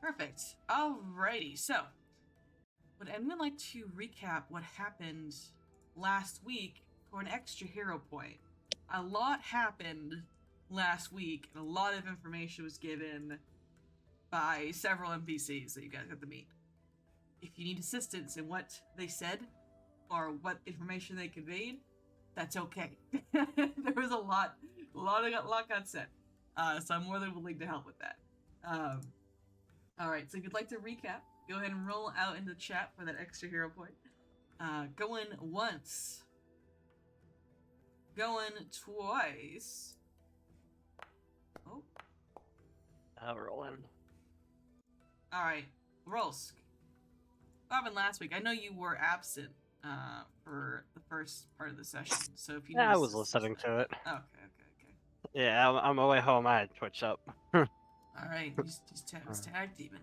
Perfect. Alrighty, so would anyone like to recap what happened last week for an extra hero point? A lot happened last week, and a lot of information was given by several NPCs that you guys got to meet. If you need assistance in what they said or what information they conveyed, that's okay. There was a lot got said, so I'm more than willing to help with that. Um, all right, so if you'd like to recap, go ahead and roll out in the chat for that extra hero point. Going once, going twice. Oh, Rolling. all right, Rolsk. What happened last week? I know you were absent for the first part of the session, so if you need Yeah, I was assistance, listening to it. Okay. Yeah, on my way home, I had Twitch up. All right, he's tag teaming.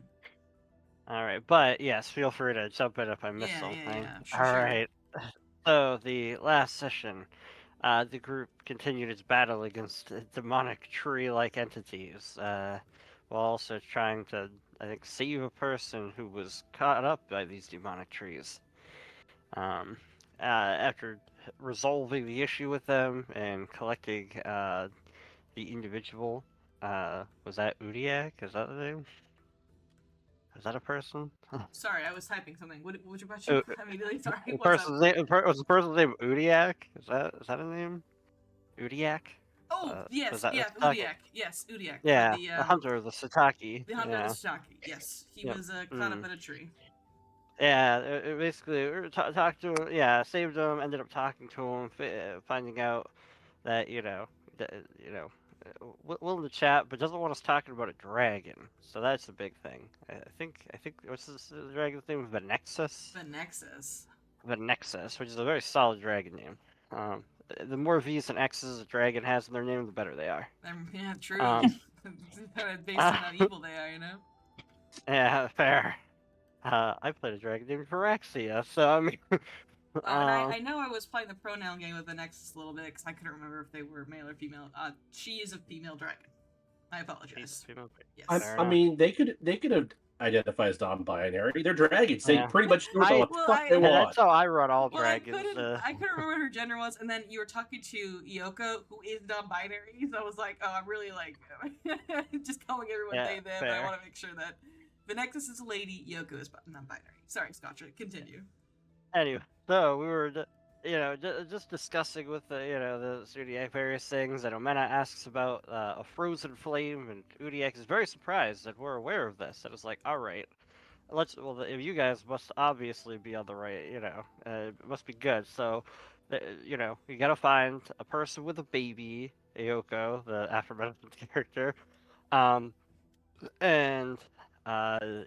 All right, but yes, feel free to jump in if I miss something. Sure, All sure. right. So the last session, the group continued its battle against demonic tree-like entities, while also trying to, I think, save a person who was caught up by these demonic trees. After resolving the issue with them and collecting the individual, was that Udiak? Is that the name? Is that a person? Sorry, I was typing something. What was your question? Uh, I'm really sorry. the What's up? person's name was the person's name Udiak? Is that a name? Udiak? Oh, Was yes, that the yeah, Sataki? Udiak. Yes, Udiak. Yeah, the hunter of the Sataki. The hunter of the Yeah. Shaki. Yes, he Yep. was caught up in a tree. Yeah, basically talked to him. Yeah, saved him. Ended up talking to him, finding out that willing to chat, but doesn't want us talking about a dragon. So that's the big thing. I think what's this dragon's name? Venexus. The Nexus. Venexus, which is a very solid dragon name. Um, the more V's and X's a dragon has in their name, the better they are. Yeah, true. Um, Based on how evil they are, you know. yeah, fair. I played a dragon named Viraxia, so I mean, And I know I was playing the pronoun game with the Nexus a little bit because I couldn't remember if they were male or female. She is a female dragon. I apologize. Yes. I mean, they could have identified as non-binary. They're dragons. They Yeah. pretty much do what the fuck they Yeah, want. that's how I run all Well, dragons. I couldn't remember what her gender was, and then you were talking to Yoko, who is non-binary. So I was like, oh, I'm really like just calling everyone they them. But I want to make sure that the Nexus is a lady, Yoko is non-binary. Sorry, Scotcha. Continue. Anyway, so we were, just discussing with the Udiak various things, and Omena asks about a frozen flame, and Udiak is very surprised that we're aware of this. And it's like, all right, you guys must obviously be on the right, it must be good. So, you gotta find a person with a baby, Ayoko, the aforementioned character, and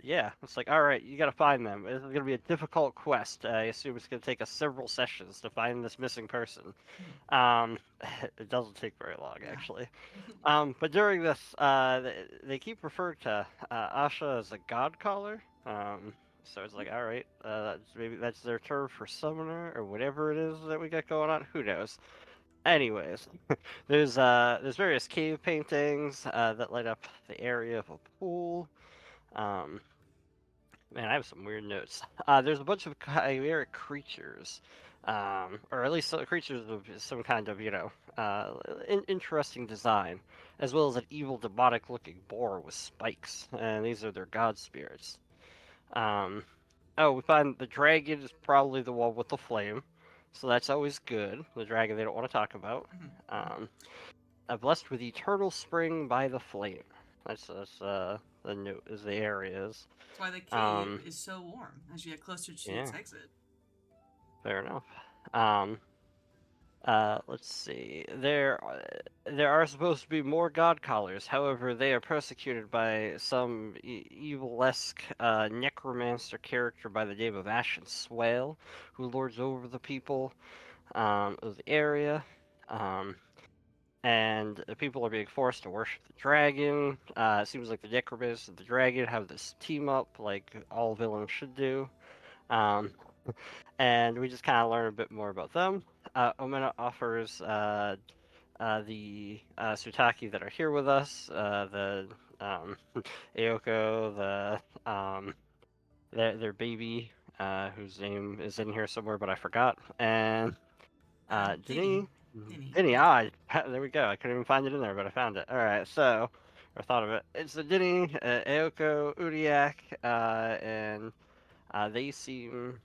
yeah, it's like, all right, you gotta find them. This is gonna be a difficult quest. I assume it's gonna take us several sessions to find this missing person. It doesn't take very long, actually. But during this, they keep referring to Asha as a god caller. So it's like, all right, maybe that's their term for summoner or whatever it is that we got going on. Who knows? Anyways, there's various cave paintings that light up the area of a pool. Man, I have some weird notes. There's a bunch of chimeric creatures, or at least some creatures of some kind of, interesting design, as well as an evil, demonic-looking boar with spikes, and these are their god spirits. We find the dragon is probably the one with the flame, so that's always good. The dragon they don't want to talk about. Blessed with eternal spring by the flame. That's the note is the areas. That's why the cave is so warm as you get closer to its exit. Fair enough. Let's see. There are supposed to be more god callers. However, they are persecuted by some evil-esque necromancer character by the name of Ashen Swale, who lords over the people of the area. And the people are being forced to worship the dragon. It seems like the necromancer and the dragon have this team up, like all villains should do. And we just kind of learn a bit more about them. Omena offers the Sutaki that are here with us the Aoko, their baby, whose name is in here somewhere, but I forgot, and Dinny. Denny. Dinny, yeah. There we go. I couldn't even find it in there, but I found it. All right, so I thought of it. It's the Denny, Aoko, Udiak, and they seem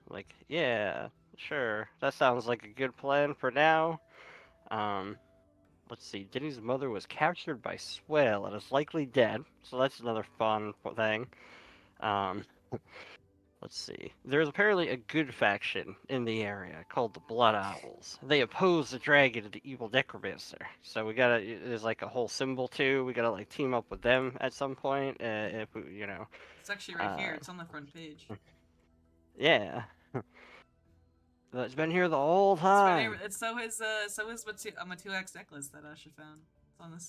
like, yeah, sure, that sounds like a good plan for now. Um, let's see. Denny's mother was captured by Swale and is likely dead, so that's another fun thing. Um, let's see. There's apparently a good faction in the area called the Blood Owls. They oppose the dragon and the evil necromancer. So we gotta. There's like a whole symbol too. We gotta like team up with them at some point. If we, It's actually right here. It's on the front page. yeah. It's been here the whole It's my time. name. It's so is Matuak's necklace that Asha found. It's on this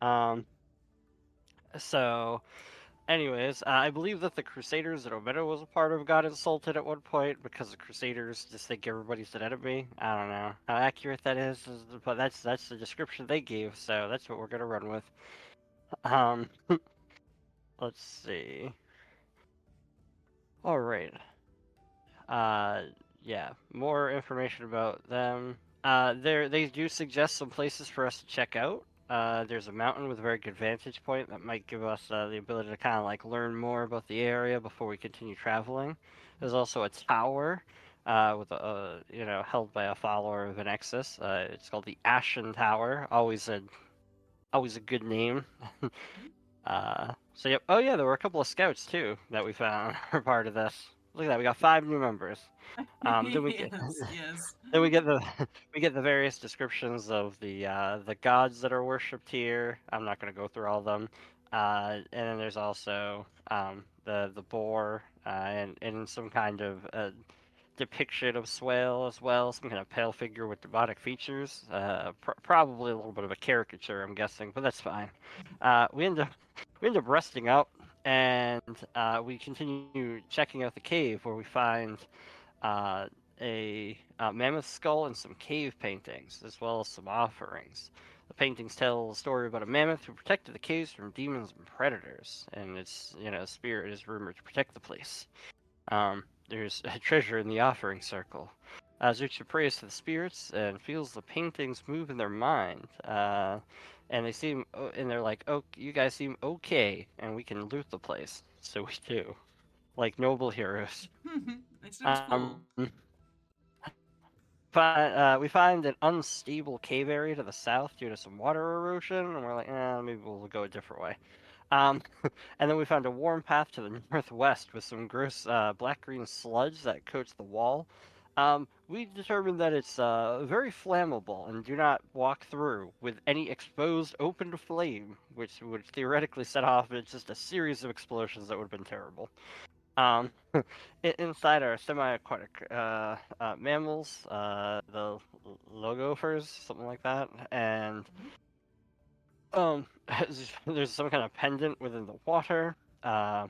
side. So, anyways, I believe that the Crusaders that Omega was a part of got insulted at one point because the Crusaders just think everybody's an enemy. I don't know how accurate that is, but that's the description they gave, so that's what we're gonna run with. Um, let's see. All right. Yeah, more information about them. They do suggest some places for us to check out. There's a mountain with a very good vantage point that might give us the ability to kind of like learn more about the area before we continue traveling. There's also a tower, with held by a follower of Nexus. It's called the Ashen Tower. Always a good name. So yep. Oh yeah, there were a couple of scouts too that we found are part of this. Look at that, we got 5 new members. Then we get yes. then we get the we get the various descriptions of the gods that are worshipped here. I'm not going to go through all of them. And then there's also the boar, and some kind of depiction of Swale as well, some kind of pale figure with demonic features. Probably a little bit of a caricature, I'm guessing, but that's fine. We end up resting up, and we continue checking out the cave where we find a mammoth skull and some cave paintings, as well as some offerings. The paintings tell a story about a mammoth who protected the caves from demons and predators, and its spirit is rumored to protect the place. There's a treasure in the offering circle. Zucha prays to the spirits and feels the paintings move in their mind. And they're like, "Oh, you guys seem okay, and we can loot the place." So we do, like noble heroes. It seems cool. We find an unstable cave area to the south due to some water erosion, and we're like, maybe we'll go a different way. And then we found a warm path to the northwest with some gross black-green sludge that coats the wall. We determined that it's very flammable and do not walk through with any exposed open flame, which would theoretically set off just a series of explosions that would have been terrible. Inside are semi-aquatic mammals, the logophers, something like that, and there's some kind of pendant within the water. Asha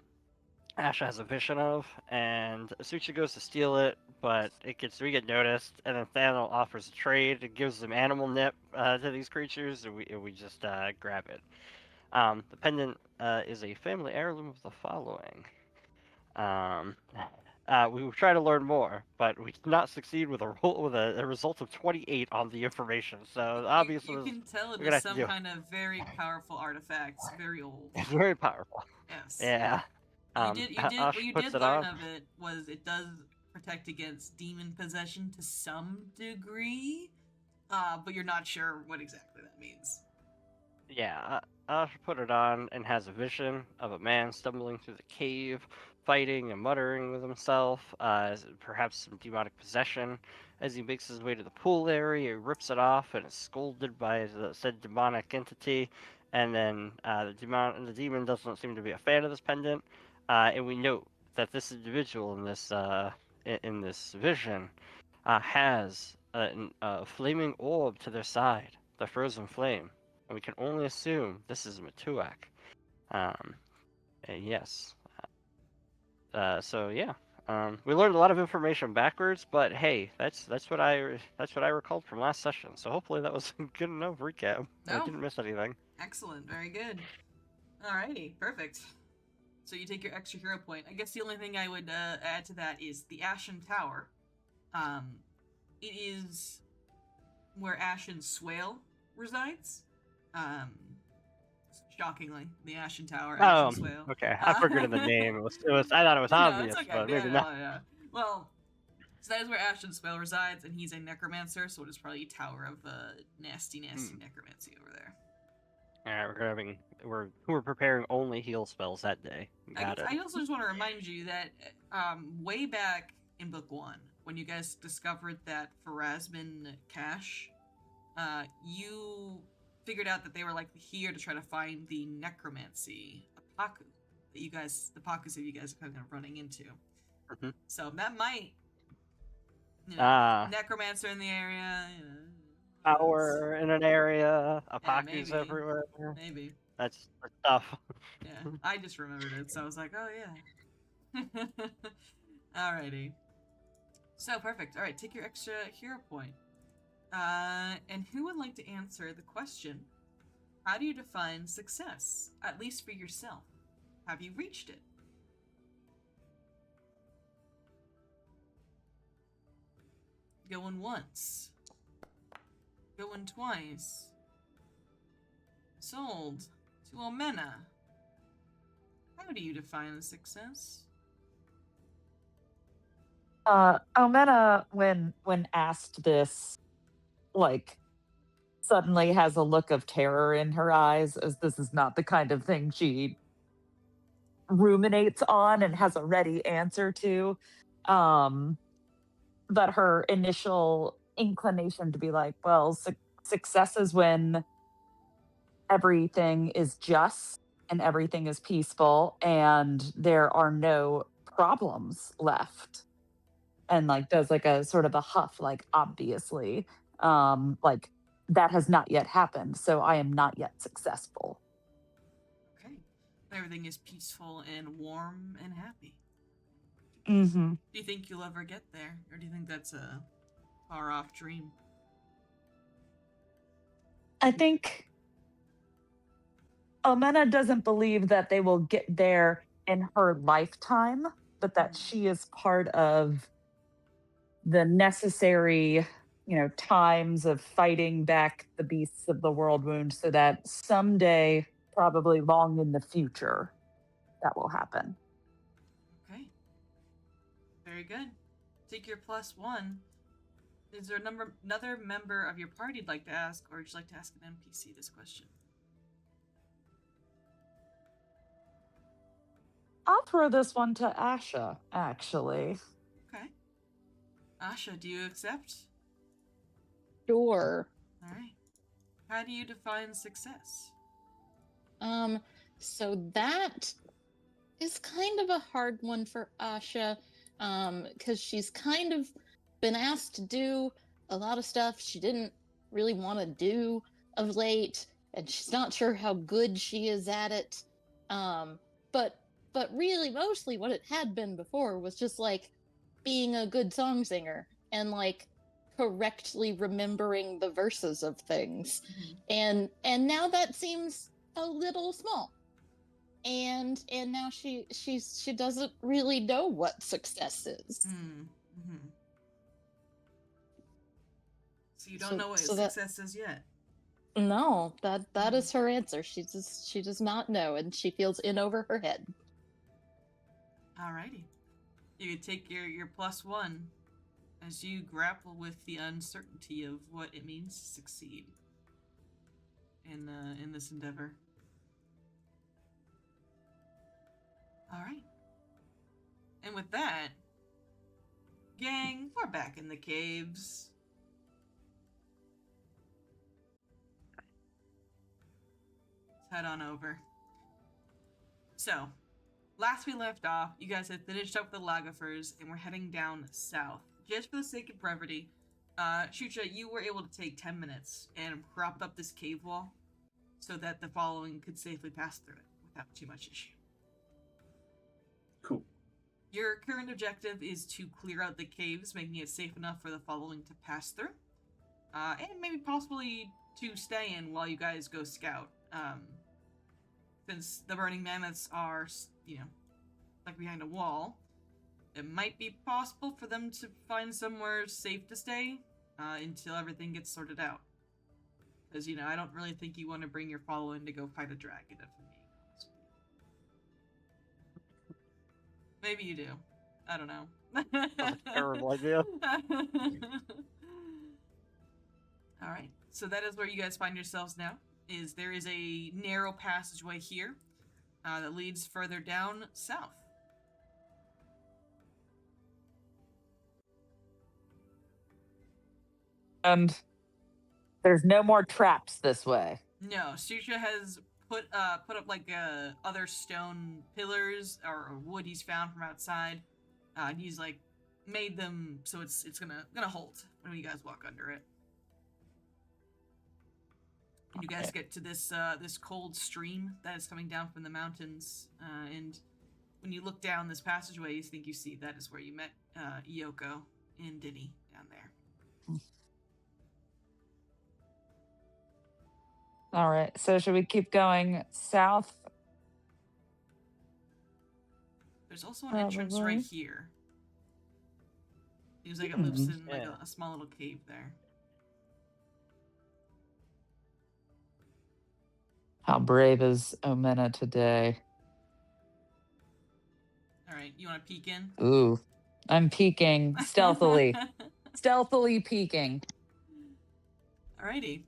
has a vision of, and Suchi goes to steal it, but we get noticed, and then Thanel offers a trade and gives them animal nip to these creatures, and we just grab it. The pendant is a family heirloom of the following. We will try to learn more, but we did not succeed with a result of 28 on the information. So obviously, you can tell it we're gonna is have to some do. kind of very powerful artifact, very old. It's very powerful. Yes. Yeah. What Ash you puts did it learn on. of it was it does protect against demon possession to some degree, but you're not sure what exactly that means. Yeah, Ash put it on and has a vision of a man stumbling through the cave, fighting and muttering with himself, perhaps some demonic possession. As he makes his way to the pool area, he rips it off and is scolded by the said demonic entity. And then the demon doesn't seem to be a fan of this pendant. And we note that this individual in this vision has a flaming orb to their side, the frozen flame. And we can only assume this is Matuak. Yes. So yeah. We learned a lot of information backwards, but hey, that's what I recalled from last session. So hopefully that was a good enough recap. I No. didn't miss anything. Excellent. Very good. Alrighty. Perfect. So you take your extra hero point. I guess the only thing I would add to that is the Ashen Tower. It is where Ashen Swale resides. Shockingly, the Ashen Tower, Ashen Swale. Okay. I forgot the name. It was. I thought it was obvious, it's okay. but maybe not. Yeah. Well, so that is where Ashen Swale resides, and he's a necromancer, so it is probably a tower of nasty necromancy over there. Alright, we're preparing only heal spells that day. Got it. I also just want to remind you that way back in Book 1, when you guys discovered that Pharasman cache, you figured out that they were likely here to try to find the necromancy Apaku that the Pakus that you guys are kind of running into. Mm-hmm. So that might, necromancer in the area, power in an area, Apakus everywhere. Maybe. That's tough. Yeah, I just remembered it, so I was like, oh yeah. Alrighty. So, perfect. Alright, take your extra hero point. And who would like to answer the question, how do you define success, at least for yourself? Have you reached it? Going once. Going twice. Sold to Omena. How do you define success? Omena, when asked this, suddenly has a look of terror in her eyes, as this is not the kind of thing she ruminates on and has a ready answer to. But her initial inclination to be like, well, success is when everything is just and everything is peaceful and there are no problems left. And does a sort of a huff, obviously, that has not yet happened, so I am not yet successful. Okay. Everything is peaceful and warm and happy. Mm-hmm. Do you think you'll ever get there? Or do you think that's a far-off dream? I think Omena doesn't believe that they will get there in her lifetime, but that she is part of the necessary, times of fighting back the beasts of the world wound so that someday, probably long in the future, that will happen. Okay. Very good. Take your +1. Is there another member of your party you'd like to ask, or would you like to ask an NPC this question? I'll throw this one to Asha, actually. Okay. Asha, do you accept? Sure. All right. How do you define success? So that is kind of a hard one for Asha, because she's kind of been asked to do a lot of stuff she didn't really want to do of late, and she's not sure how good she is at it. But really, mostly what it had been before was just being a good song singer and correctly remembering the verses of things. Mm-hmm. And now that seems a little small. And now she doesn't really know what success is. Mm-hmm. So you don't know what success is yet? No, that is her answer. She does not know, and she feels in over her head. Alrighty. You can take your +1 as you grapple with the uncertainty of what it means to succeed in this endeavor. Alright. And with that, gang, we're back in the caves. Let's head on over. So, last we left off, you guys had finished up the Lagafers and we're heading down south. Just for the sake of brevity, Shucha, you were able to take 10 minutes and prop up this cave wall so that the following could safely pass through it without too much issue. Cool. Your current objective is to clear out the caves, making it safe enough for the following to pass through. And maybe possibly to stay in while you guys go scout. Since the burning mammoths are, like behind a wall, it might be possible for them to find somewhere safe to stay until everything gets sorted out. Because, I don't really think you want to bring your following to go fight a dragon, if I'm being honest with you. Maybe you do. I don't know. That's a terrible idea. Alright, so that is where you guys find yourselves now. There is a narrow passageway here that leads further down south. And there's no more traps this way. No, Susha has put up like other stone pillars or wood he's found from outside. And he's like made them so it's gonna hold when you guys walk under it. And you guys get to this cold stream that is coming down from the mountains, and when you look down this passageway, you think you see that is where you met Iyoko and Diddy down there. All right. So should we keep going south? There's also an entrance right Probably. here. Seems like it loops in like Yeah. a small little cave there. How brave is Omena today? Alright, you want to peek in? Ooh, I'm peeking stealthily. Stealthily peeking. Alrighty.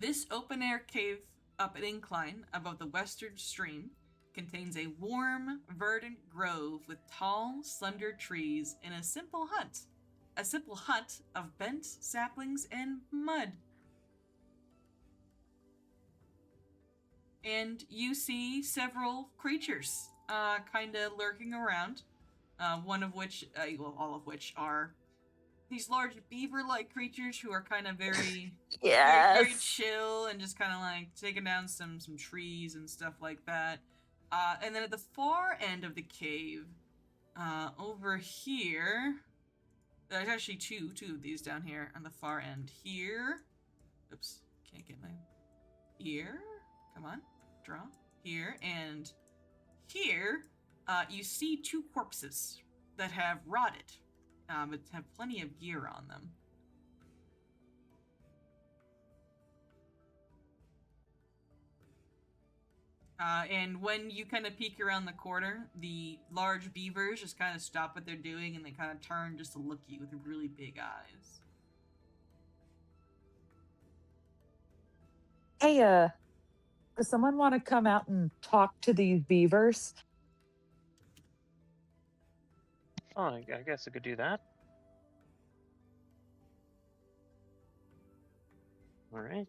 This open-air cave up an incline above the western stream contains a warm, verdant grove with tall, slender trees and a simple hut. A simple hut of bent saplings and mud. And you see several creatures kind of lurking around. One of which, all of which are these large beaver-like creatures who are kind of very, very chill and just kind of like taking down some trees and stuff like that. And then at the far end of the cave, over here, there's actually two of these down here on the far end here. Oops, can't get my here. Come on, draw here and here. You see two corpses that have rotted. But have plenty of gear on them. And when you kind of peek around the corner, the large beavers just kind of stop what they're doing and they kind of turn just to look at you with really big eyes. Hey, does someone want to come out and talk to these beavers? Oh, I guess I could do that. All right.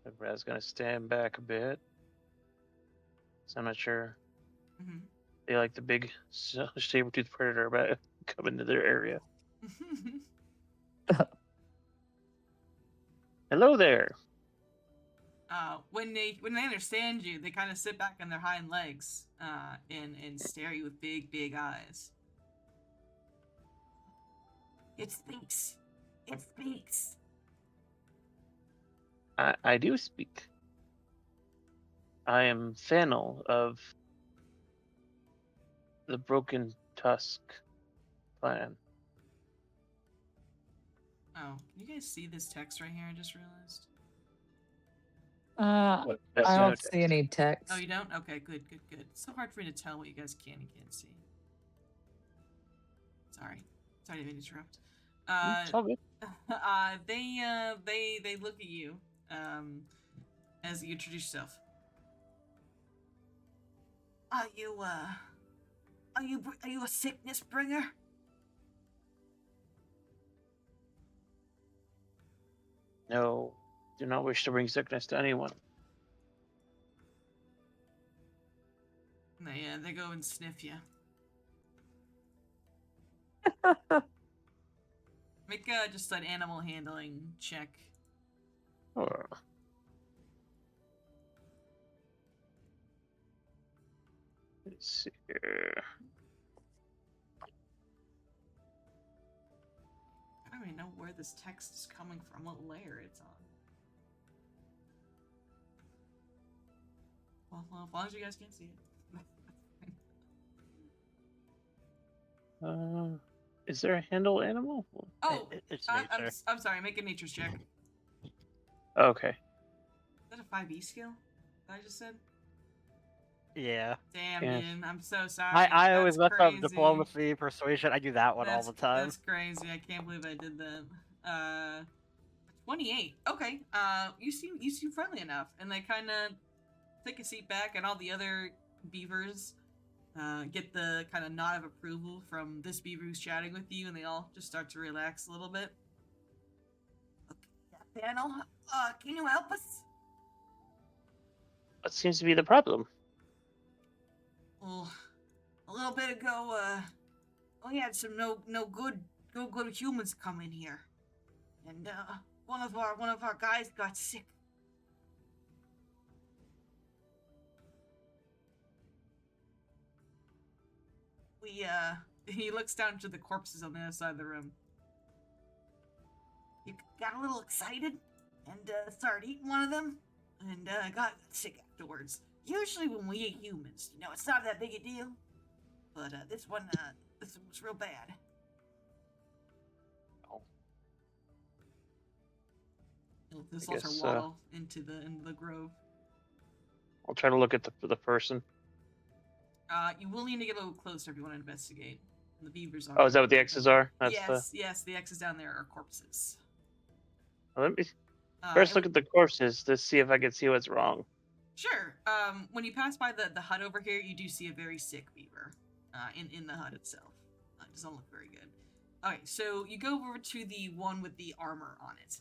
Everybody's gonna stand back a bit. So I'm not sure Mm-hmm. they like the big saber-toothed predator about to come into their area. Hello there. When they understand you, they kind of sit back on their hind legs and stare at you with big eyes. It speaks. It speaks. I do speak. I am Fennel of the Broken Tusk clan. Oh, can you guys see this text right here? I just realized. What? That's I no don't see any text. Oh, you don't? Okay, good. It's so hard for me to tell what you guys can and can't see. Sorry, I didn't mean to interrupt. It's all good. They look at you as you introduce yourself. Are you a sickness bringer? No, do not wish to bring sickness to anyone. They go and sniff you. Make just an animal handling check. Oh. Let's see here. I don't even know where this text is coming from, what layer it's on. Well, as long as you guys can't see it. Is there a handle animal? Oh, It's I'm nature. sorry, make a nature's check. Is Okay. that a 5e skill that I just said? Yeah. Damn, Yes. Ian, I'm so sorry. I always mess That's up crazy. diplomacy, persuasion. I do that one all the time. That's crazy. I can't believe I did that. 28. Okay. You seem friendly enough, and they kind of take a seat back, and all the other beavers get the kind of nod of approval from this beaver who's chatting with you, and they all just start to relax a little bit. Okay, panel, can you help us? What seems to be the problem? Well, a little bit ago, we had some no good humans come in here, and one of our guys got sick. He looks down to the corpses on the other side of the room. You got a little excited and started eating one of them, and got sick afterwards. Usually when we eat humans, it's not that big a deal, but this one was real bad. Oh. This I also guess, waddle into the grove. I'll try to look at the person. You will need to get a little closer if you want to investigate. The beavers are. Oh, is that what the X's are? That's yes, the X's down there are corpses. Let me first and look at the corpses to see if I can see what's wrong. Sure. When you pass by the hut over here, you do see a very sick beaver in the hut itself. It doesn't look very good. Okay, so you go over to the one with the armor on it.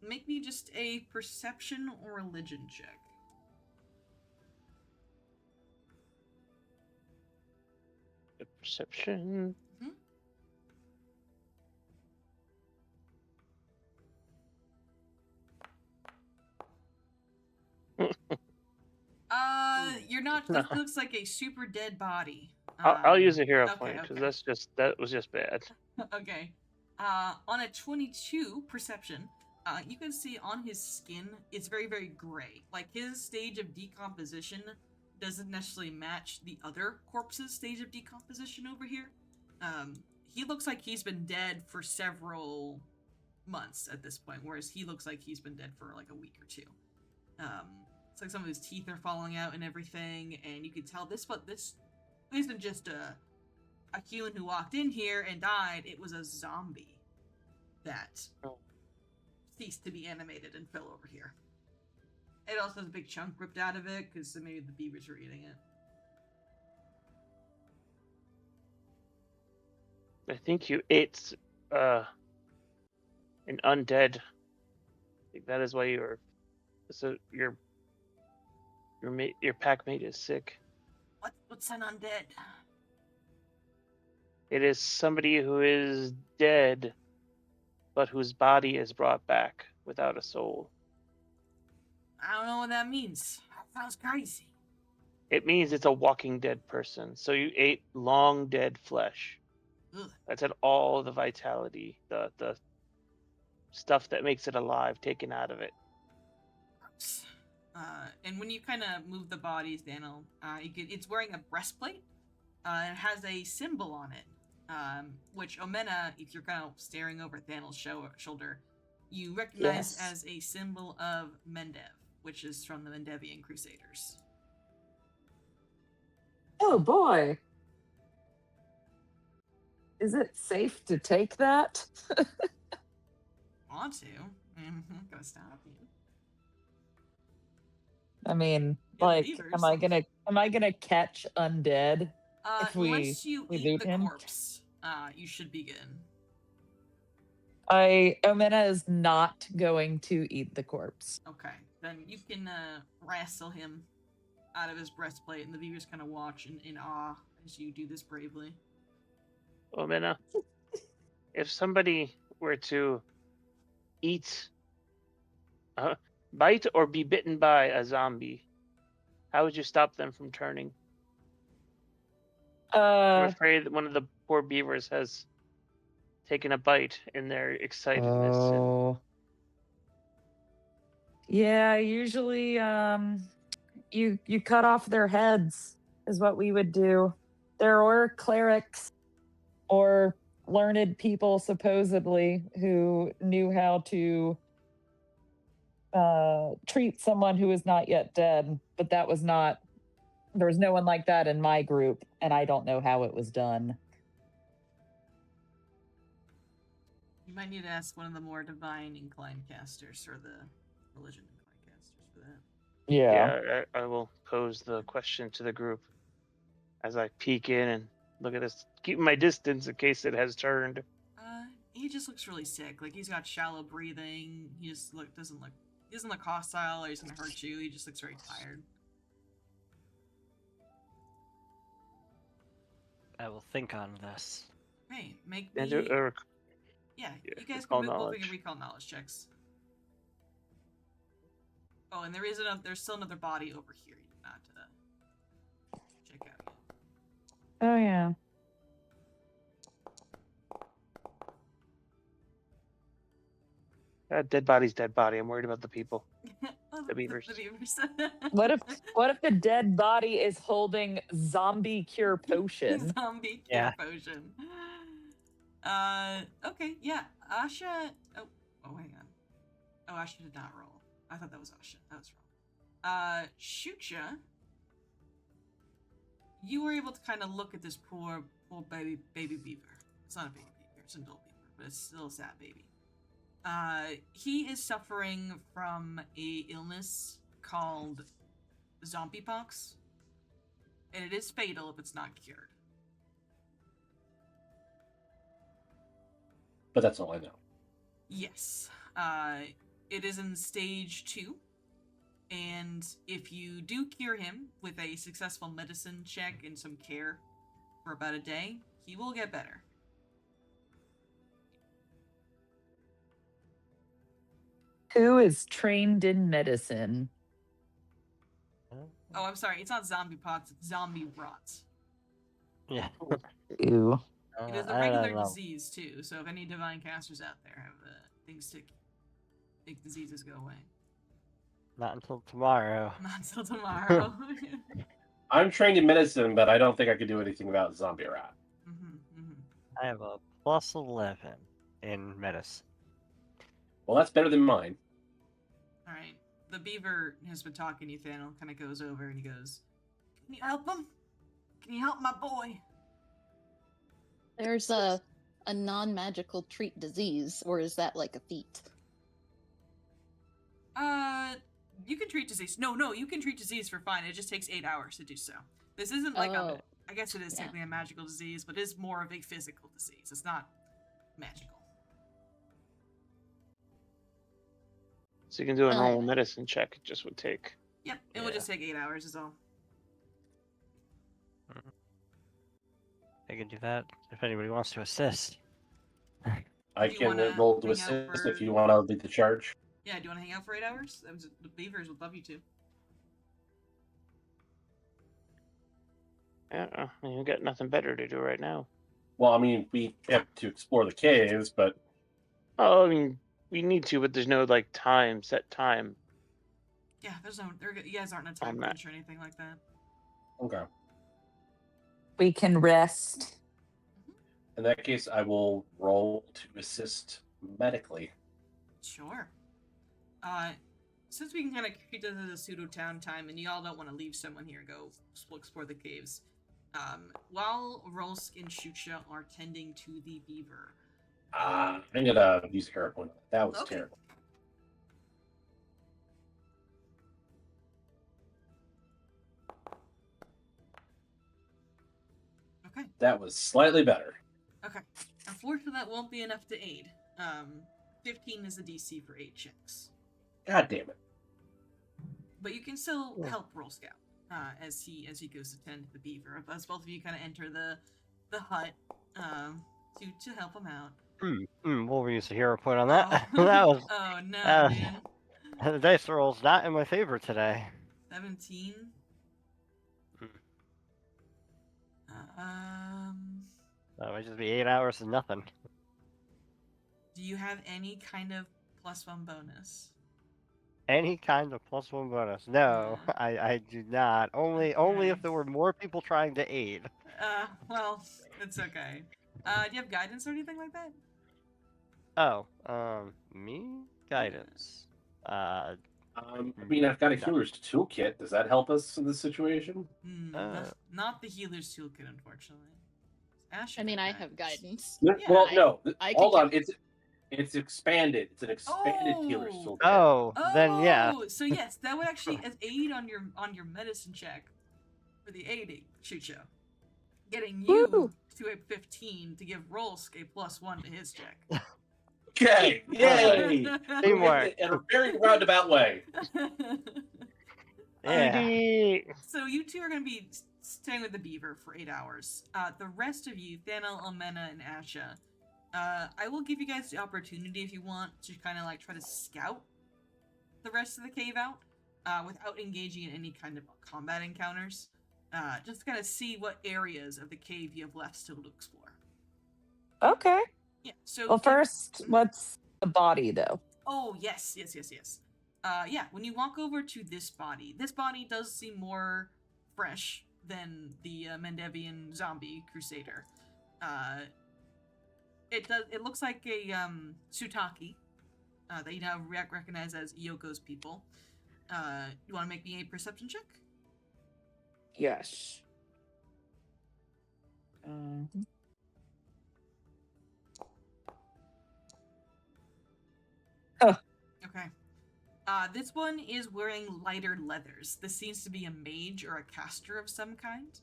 Make me just a perception or religion check. The perception. You're not. This looks like a super dead body. I'll use a hero okay, point because okay. that was just bad. Okay. On a 22 perception, you can see on his skin, it's very, very gray. Like, his stage of decomposition doesn't necessarily match the other corpse's stage of decomposition over here. He looks like he's been dead for several months at this point, whereas he looks like he's been dead for like a week or two. It's like some of his teeth are falling out and everything, and you can tell this isn't just a human who walked in here and died. It was a zombie that ceased to be animated and fell over here. It also has a big chunk ripped out of it because maybe the beavers were eating it. I think you ate an undead. I think that is why your pack mate is sick. What's an undead? It is somebody who is dead, but whose body is brought back without a soul. I don't know what that means. That sounds crazy. It means it's a walking dead person. So you ate long dead flesh. Ugh. That's had all the vitality, the stuff that makes it alive, taken out of it. Gross. And when you kind of move the bodies, Daniel, it's wearing a breastplate. It has a symbol on it, which Omena, if you're kind of staring over Daniel's shoulder, you recognize as a symbol of Mendev, which is from the Mendevian Crusaders. Oh boy. Is it safe to take that? Want to? I'm not gonna stop you. I mean, Yeah, like, beavers. am I gonna catch undead? If Unless you we eat loot the him? corpse, you should be good. Omena is not going to eat the corpse. Okay, then you can wrestle him out of his breastplate, and the beavers kind of watch in awe as you do this bravely. Omena, if somebody were to eat bite or be bitten by a zombie, how would you stop them from turning? I'm afraid that one of the poor beavers has taken a bite in their excitedness. Oh. Yeah, usually you cut off their heads is what we would do. There were clerics or learned people supposedly who knew how to treat someone who is not yet dead, but that was not there was no one like that in my group, and I don't know how it was done. You might need to ask one of the more divine inclined casters or the religion inclined casters for that. Yeah. I will pose the question to the group as I peek in and look at this, keeping my distance in case it has turned. He just looks really sick. Like he's got shallow breathing. He just doesn't look hostile or he's gonna hurt you. He just looks very tired. I will think on this. Hey, make And me. yeah, You guys recall can both knowledge. make recall knowledge checks. Oh, and there's still another body over here. You did not check out yet. Oh yeah. Dead body's dead body. I'm worried about the people. Oh, The beavers. The beavers. What if the dead body is holding zombie cure potion? Zombie Yeah. cure potion. Okay, yeah. Asha. Oh, hang on. Oh, Asha did not roll. I thought that was Asha. That was wrong. Shucha. You were able to kind of look at this poor baby beaver. It's not a baby beaver. It's an adult beaver, but it's still a sad baby. He is suffering from a illness called zombie pox, and it is fatal if it's not cured. But that's all I know. Yes. It is in stage 2, and if you do cure him with a successful medicine check and some care for about a day, he will get better. Who is trained in medicine? Oh, I'm sorry. It's not zombie pox. It's zombie rot. Yeah. Ew. It is a I don't regular know. disease too. So if any divine casters out there have things to make diseases go away, Not until tomorrow. not until tomorrow. I'm trained in medicine, but I don't think I could do anything about zombie rat. I have a +11 in medicine. Well, that's better than mine. All right. The beaver has been talking to you, Thaniel. Kind of goes over and he goes, "Can you help him? Can you help my boy?" There's a non-magical treat disease, or is that like a feat? You can treat disease. No, you can treat disease for fun. It just takes 8 hours to do so. This isn't like Oh. I guess it is Yeah. technically a magical disease, but it is more of a physical disease. It's not magical. So you can do a normal Alright. medicine check. It just would take. Yep, it will just take 8 hours is all. I can do that if anybody wants to assist. I Do you can wanna roll to hang out assist for- if you want to lead the charge. Yeah, do you want to hang out for 8 hours? The beavers would love you to. Yeah, you got nothing better to do right now. Well, I mean, we have to explore the caves, but Oh, I mean, we need to, but there's no like set time. Yeah, you guys aren't in a time On that. crunch or anything like that. okay. We can rest. In that case, I will roll to assist medically. Sure. Since we can kind of treat this as a pseudo town time, and y'all don't want to leave someone here and go explore the caves, while Rolsk and Shucha are tending to the beaver, I'm gonna use a hero point. That was Okay. terrible. Okay. That was slightly better. Okay. Unfortunately, that won't be enough to aid. 15 is the DC for 8 checks. God damn it. But you can still Yeah. help Roll Scout as he goes to tend to the beaver. As both of you kind of enter the hut to help him out. We'll use a hero point on that. Oh. That was Oh no, uh, dude. The dice roll's not in my favor today. 17. Hmm. Um, That might just be 8 hours and nothing. do you have any kind of +1 bonus? Any kind of +1 bonus? No, Yeah. I do not. Only Okay. if there were more people trying to aid. Well, it's okay. Do you have guidance or anything like that? Oh, me? Guidance. I mean, I've got a No. healer's toolkit. Does that help us in this situation? Not the healer's toolkit, unfortunately. Ash, I you mean, I guidance. have guidance. No, Yeah, well, I- no. I can Hold on. count. It's expanded. It's an expanded healer's Oh. toolkit. Oh, then yeah. So yes, that would actually aid on your medicine check for the aiding, Chucho. Getting you Woo. to a 15 to give Rolsk a +1 to his check. Okay. Yay! Teamwork. In a very roundabout way. Yeah. Edie! So you two are going to be staying with the beaver for 8 hours. The rest of you, Thanel, Almena, and Asha, I will give you guys the opportunity if you want to kind of like try to scout the rest of the cave out without engaging in any kind of combat encounters. Just to kind of see what areas of the cave you have left still to explore. Okay. Yeah. So Well, first, what's the body, though? Oh, yes. Yeah, when you walk over to this body does seem more fresh than the Mendevian zombie crusader. It looks like a Sutaki that you now recognize as Yoko's people. You want to make me a perception check? Yes. Okay. This one is wearing lighter leathers. This seems to be a mage or a caster of some kind.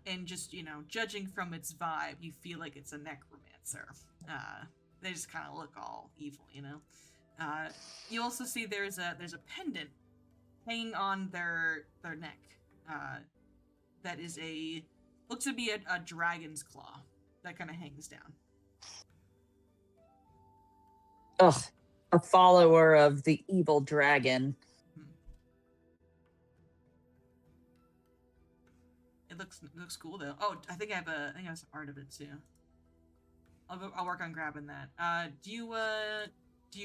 And just, judging from its vibe, you feel like it's a necromancer. They just kind of look all evil, You also see there's a pendant hanging on their neck. That is looks to be a dragon's claw that kind of hangs down. Ugh. A follower of the evil dragon. It looks cool though. Oh, I think I have some art of it too. I'll work on grabbing that. Do you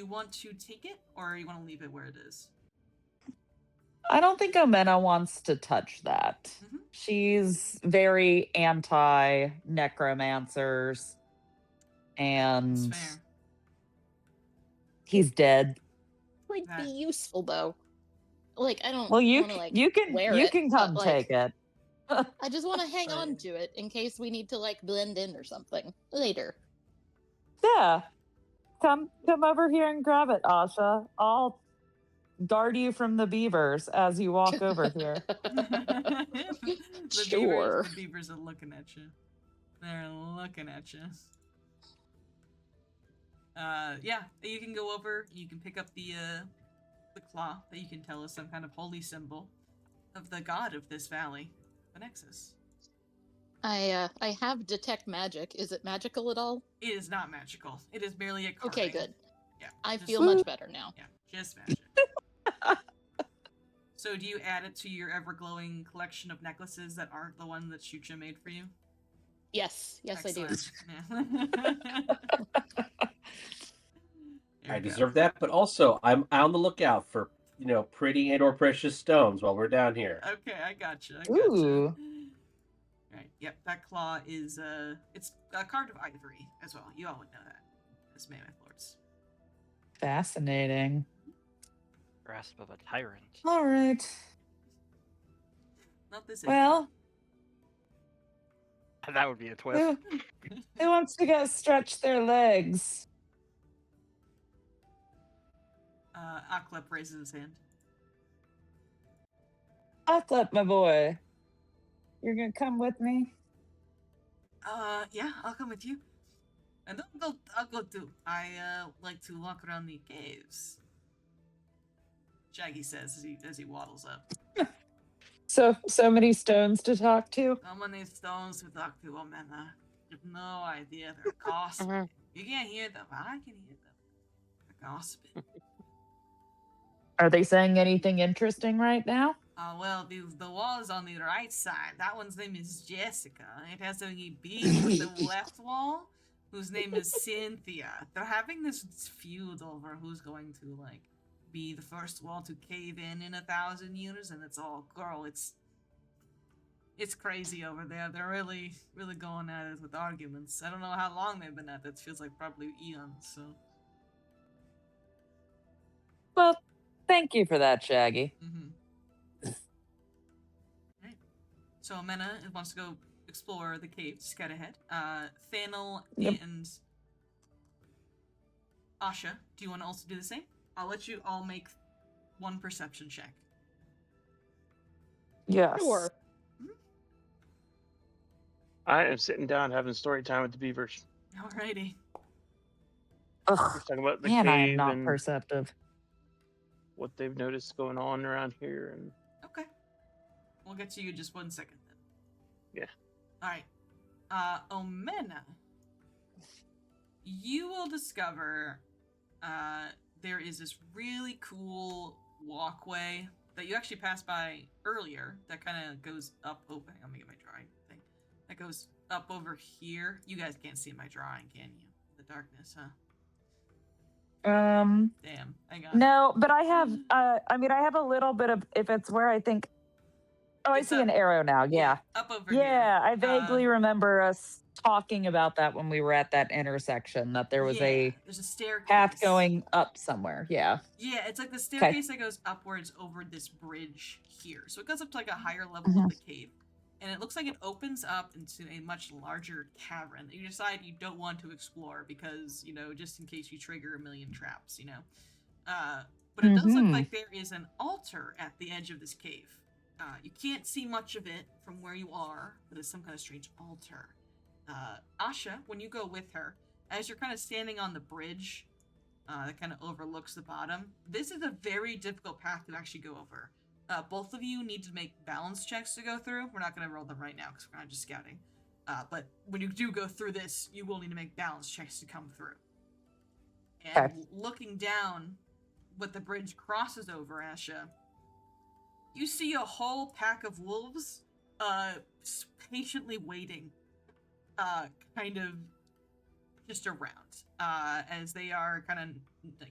want to take it or you want to leave it where it is? I don't think Omena wants to touch that. Mhm. She's very anti necromancers, and It's fair. he's dead. Might That- be useful though. Like I don't Well, you want to like you can wear you it, can but, come like, take it. I just want to hang on to it in case we need to like blend in or something later. Yeah, come over here and grab it, Asha. I'll guard you from the beavers as you walk over here. Sure. The beavers are looking at you. They're looking at you. Yeah, you can go over. You can pick up the claw that you can tell is some kind of holy symbol of the god of this valley, the Nexus. I have detect magic. Is it magical at all? It is not magical. It is merely a carving. Okay, good. Yeah, I just- feel much better now. Yeah, just magic. So do you add it to your ever-glowing collection of necklaces that aren't the one that Shucha made for you? Yes, yes, I do. Excellent. Yeah. There I we go. deserve that, but also I'm on the lookout for pretty and/or precious stones while we're down here. Okay, I gotcha. Ooh. Right. Yep. That claw is it's carved of ivory as well. You all would know that as Mammoth Lords. Fascinating. Grasp of a tyrant. All right. Not this. Well, That would be a twist. who wants to go stretch their legs? Aklep raises his hand. Aklep, my boy. You're gonna come with me? Yeah, I'll come with you. And I'll go too. I like to walk around the caves. Shaggy says as he waddles up. So many stones to talk to. How many stones to talk to, Omena? You have no idea. They're gossiping. Mhm. You can't hear them, but I can hear them. They're gossiping. Are they saying anything interesting right now? Well, the wall is on the right side. That one's name is Jessica. It has a beat with the left wall, whose name is Cynthia. They're having this feud over who's going to, like, be the first wall to cave in 1,000 years, and it's all, girl, it's crazy over there. They're really, really going at it with arguments. I don't know how long they've been at it. It feels like probably eons, so. Well, thank you for that, Shaggy. Mm-hmm. Right. So Amena wants to go explore the cave, scout ahead. Thanel Yep. and Asha, do you want to also do the same? I'll let you all make one perception check. Yes. Sure. I am sitting down having story time with the beavers. Alrighty. We're Ugh, talking about the man, I am cave not and perceptive. what they've noticed going on around here. And Okay. We'll get to you in just 1 second then. Yeah. Alright. Omena. You will discover there is this really cool walkway that you actually passed by earlier that kind of goes up. Oh, hang on, let me get my drawing thing. That goes up over here. You guys can't see my drawing, can you? The darkness, huh? Damn, hang on. No, but I have, I mean, I have a little bit of, if it's where I think, oh, I It's see up- an arrow now. Yeah. Up over here. Yeah, I vaguely remember us talking about that when we were at that intersection, that there was a there's a staircase. path going up somewhere. Yeah. Yeah, it's like the staircase that goes upwards over this bridge here. So it goes up to like a higher level Mhm. of the cave. And it looks like it opens up into a much larger cavern that you decide you don't want to explore because, you know, just in case you trigger a million traps, you know. But it does look Mhm. like there is an altar at the edge of this cave. You can't see much of it from where you are, but it's some kind of strange altar. Asha, when you go with her, as you're kind of standing on the bridge that kind of overlooks the bottom, this is a very difficult path to actually go over. Both of you need to make balance checks to go through. We're not going to roll them right now because we're kind of just scouting. But when you do go through this, you will need to make balance checks to come through. And Okay. looking down what the bridge crosses over, Asha, you see a whole pack of wolves patiently waiting, kind of just around, as they are kind of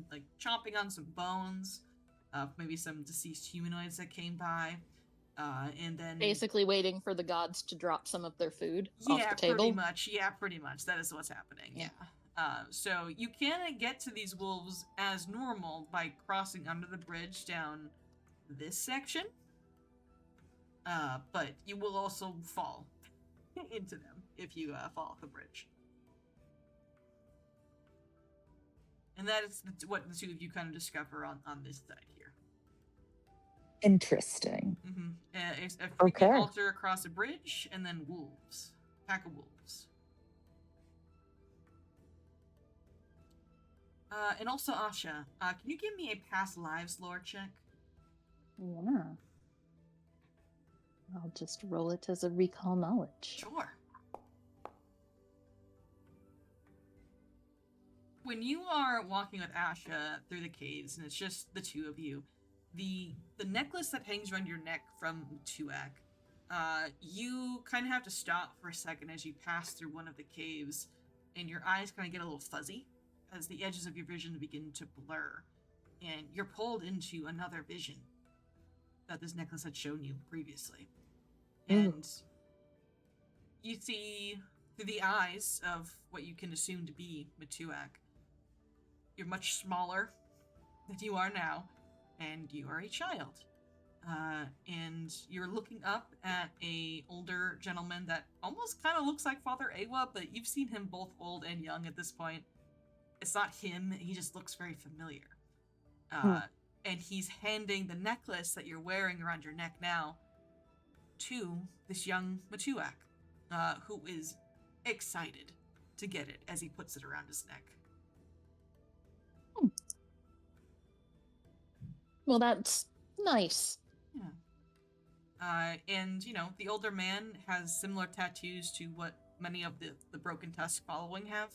like chomping on some bones, maybe some deceased humanoids that came by, and then Basically waiting for the gods to drop some of their food off yeah, the table. pretty much. Yeah, pretty much. That is what's happening. Yeah. So you can get to these wolves as normal by crossing under the bridge down this section, but you will also fall into them if you fall off the bridge. And that is what the two of you kind of discover on this side here. Interesting. Mm-hmm. It's a freaking Okay. altar across a bridge, and then wolves. Pack of wolves. And also, Asha, can you give me a past lives lore check? Yeah. I'll just roll it as a recall knowledge. Sure. When you are walking with Asha through the caves, and it's just the two of you, the necklace that hangs around your neck from Tuak, you kind of have to stop for a second as you pass through one of the caves, and your eyes kind of get a little fuzzy as the edges of your vision begin to blur, and you're pulled into another vision that this necklace had shown you previously. And you see through the eyes of what you can assume to be Matuak. You're much smaller than you are now, and you are a child. And you're looking up at a older gentleman that almost kind of looks like Father Awa, but you've seen him both old and young at this point. It's not him, he just looks very familiar. And he's handing the necklace that you're wearing around your neck now to this young Matuak, who is excited to get it as he puts it around his neck. Well, that's nice. Yeah. And, you know, the older man has similar tattoos to what many of the Broken Tusk following have.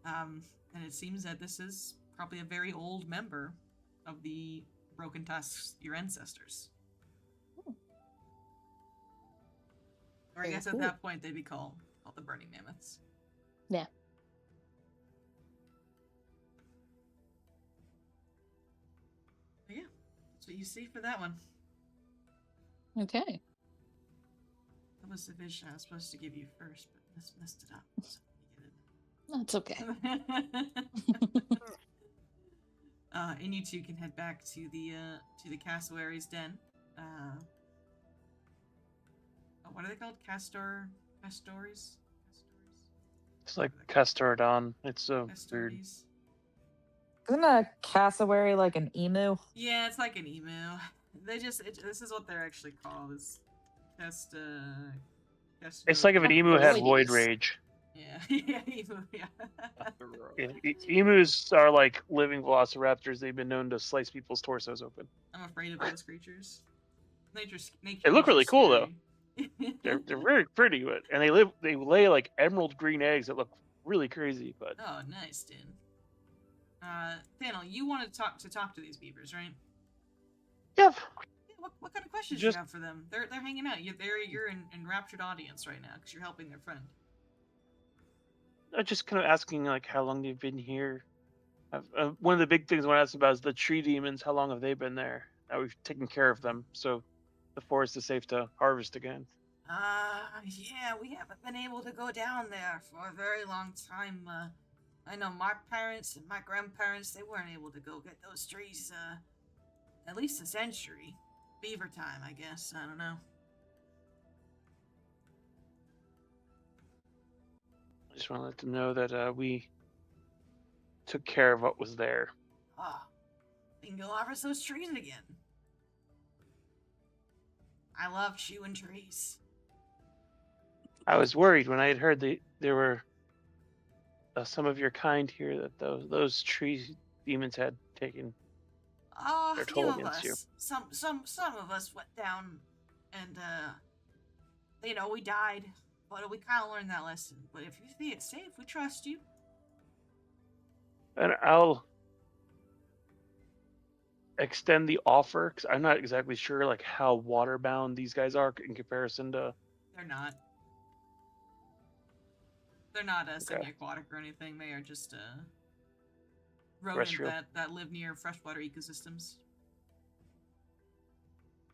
And it seems that this is probably a very old member of the Broken Tusks, your ancestors. Or I Very guess at cool. that point they'd be called the Burning Mammoths. Yeah. But yeah, that's what you see for that one. Okay. That was the vision I was supposed to give you first, but messed it up. So That's okay. And you two can head back to the cassowary's den. What are they called? Castores? It's like Castorodon. It's so weird. Castores. Isn't a cassowary like an emu? Yeah, it's like an emu. This is what they're actually called. Is It's like if an emu had Voidies. void rage. Yeah, yeah, emu, yeah. Emus are like living velociraptors. They've been known to slice people's torsos open. I'm afraid of those creatures. Nature. They look really cool, though. They're very pretty, but and they lay like emerald green eggs that look really crazy. But Oh, nice, dude. Daniel, you want to talk to these beavers, right? yeah, Yeah, what kind of questions Just- do you have for them? They're hanging out. You're in enraptured audience right now because you're helping their friend. I'm just kind of asking like how long they've been here. One of the big things I want to ask about is the tree demons. How long have they been there? Now we've taken care of them, so the forest is safe to harvest again. Yeah, we haven't been able to go down there for a very long time. I know my parents and my grandparents, they weren't able to go get those trees, at least a century. Beaver time, I guess. I don't know. I just want to let them know that we took care of what was there. Ah, we can go harvest those trees again. I love chewing trees. I was worried when I had heard there were some of your kind here that those tree demons had taken. Oh, They're a few told of against you. us. Some of us went down, and we died. But we kind of learned that lesson. But if you see it safe, we trust you. And I'll extend the offer because I'm not exactly sure like how waterbound these guys are in comparison to. They're not. They're not semi-aquatic or anything. They are just rodent Terrestrial. that live near freshwater ecosystems.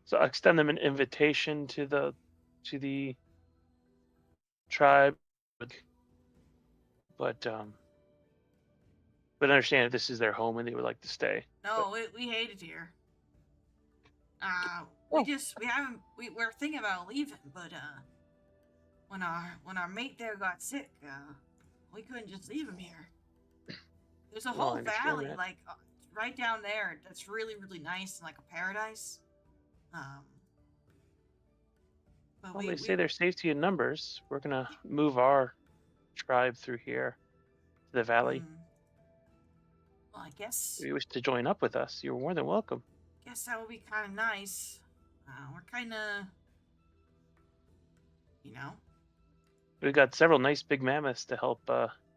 So I'll extend them an invitation to the tribe, but understand if this is their home and they would like to stay. No, we hate it here. Oh. We're thinking about leaving, but when our mate there got sick, we couldn't just leave him here. There's a Well, I whole understand valley, that. like right down there, that's really, really nice and like a paradise. But Well, they say there's safety in numbers. We're gonna move our tribe through here to the valley. Well, I guess If you wish to join up with us, you're more than welcome. that would be kind of nice. We're kind of, We've got several nice big mammoths to help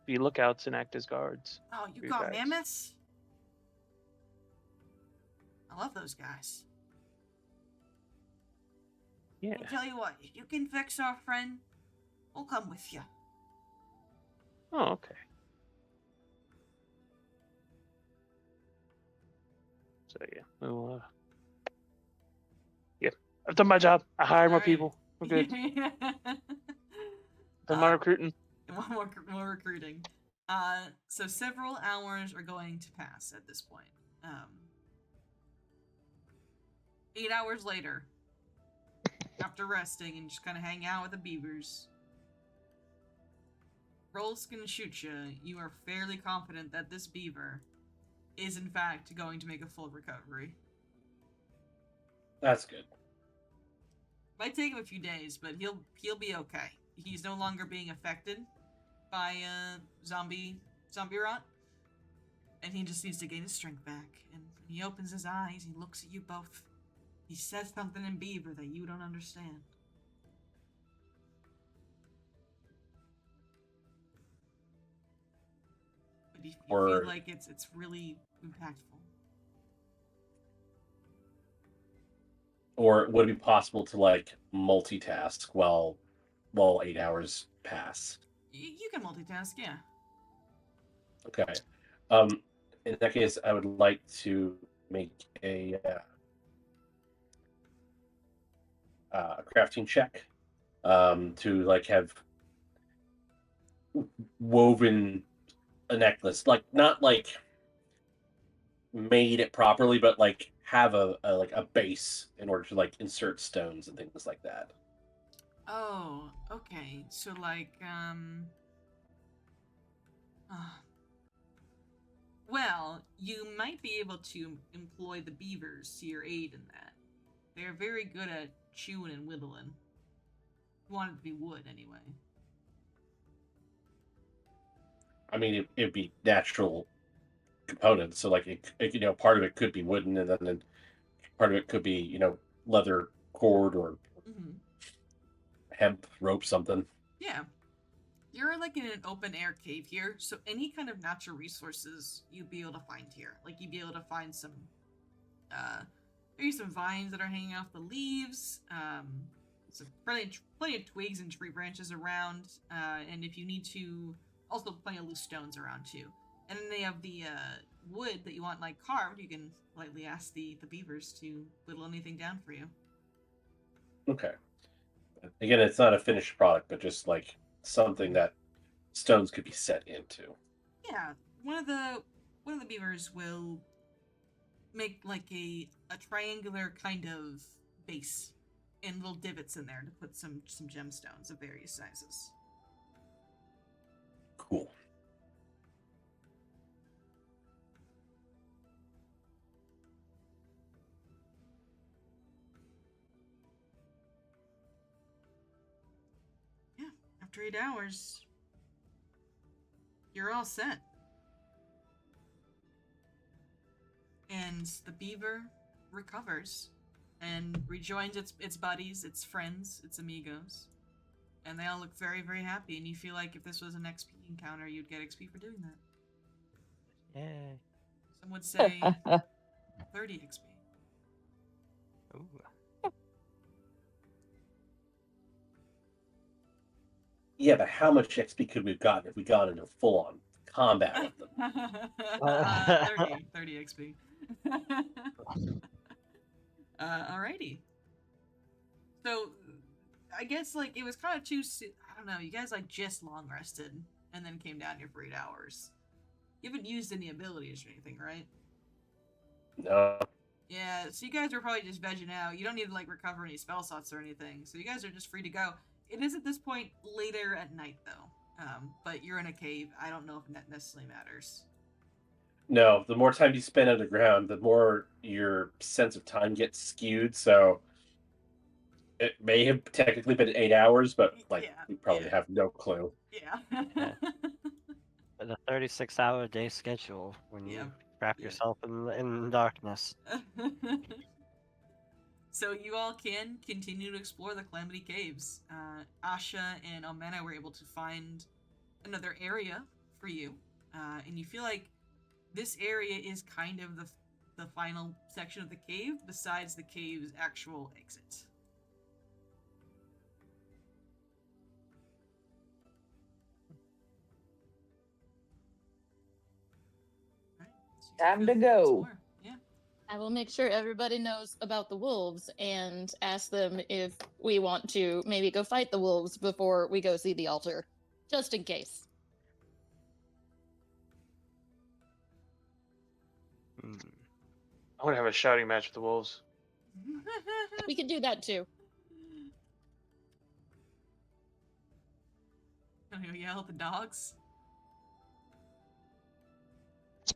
be lookouts and act as guards. Oh, you for you got guys. mammoths? I love those guys. Yeah. I tell you what, if you can fix our friend, we'll come with you. Oh, okay. So yeah, we'll. Yeah, I've done my job. I hired more Alright. people. We're good. Done my recruiting. more recruiting. So several hours are going to pass at this point. 8 hours later, after resting and just kind of hang out with the beavers, Roll's gonna shoot you. You are fairly confident that this beaver is in fact going to make a full recovery. That's good. Might take him a few days, but he'll be okay. He's no longer being affected by zombie rot, and he just needs to gain his strength back. And when he opens his eyes, he looks at you both. He says something in Beaver that you don't understand. But you feel Word. like it's really impactful. or would it be possible to like multitask while 8 hours pass? You can multitask, yeah. Okay. In that case, I would like to make a crafting check to like have woven a necklace, like not like made it properly, but like have a like a base in order to like insert stones and things like that. Oh, okay. So like, well, you might be able to employ the beavers to your aid in that. They're very good at chewing and whittling. You want it to be wood, anyway. I mean, it'd be natural components, so like it part of it could be wooden, and then part of it could be leather cord or Mm-hmm. hemp rope, something. Yeah. You're like in an open air cave here, so any kind of natural resources you'd be able to find here. Like you'd be able to find some maybe some vines that are hanging off the leaves, some plenty of twigs and tree branches around, and if you need to, also plenty of loose stones around too. And then they have the wood that you want like carved. You can politely ask the beavers to whittle anything down for you. Okay. Again, it's not a finished product, but just like something that stones could be set into. Yeah, one of the beavers will make like a triangular kind of base and little divots in there to put some gemstones of various sizes. Cool. Yeah, after 8 hours, you're all set. And the beaver recovers and rejoins its buddies, its friends, its amigos. And they all look very, very happy, and you feel like if this was an XP encounter, you'd get XP for doing that. Yay. Some would say 30 XP. Ooh. Yeah, but how much XP could we have gotten if we got into full-on combat with them? 30 XP. Alrighty. So, I guess like it was kind of too soon. I don't know. You guys like just long rested and then came down here for 8 hours. You haven't used any abilities or anything, right? No. Yeah. So you guys are probably just vegging out. You don't need to like recover any spell slots or anything. So you guys are just free to go. It is at this point later at night though. But you're in a cave. I don't know if that necessarily matters. No, the more time you spend underground, the more your sense of time gets skewed. So it may have technically been 8 hours, but like we probably have no clue. Yeah. But a 36-hour day schedule when you wrap yourself in darkness. So you all can continue to explore the Calamity Caves. Asha and Almena were able to find another area for you, and you feel like this area is kind of the final section of the cave, besides the cave's actual exit. Right, so you Time feel to free go. explore. Yeah. I will make sure everybody knows about the wolves and ask them if we want to maybe go fight the wolves before we go see the altar, just in case. I want to have a shouting match with the wolves. We could do that too. Gonna go yell at the dogs.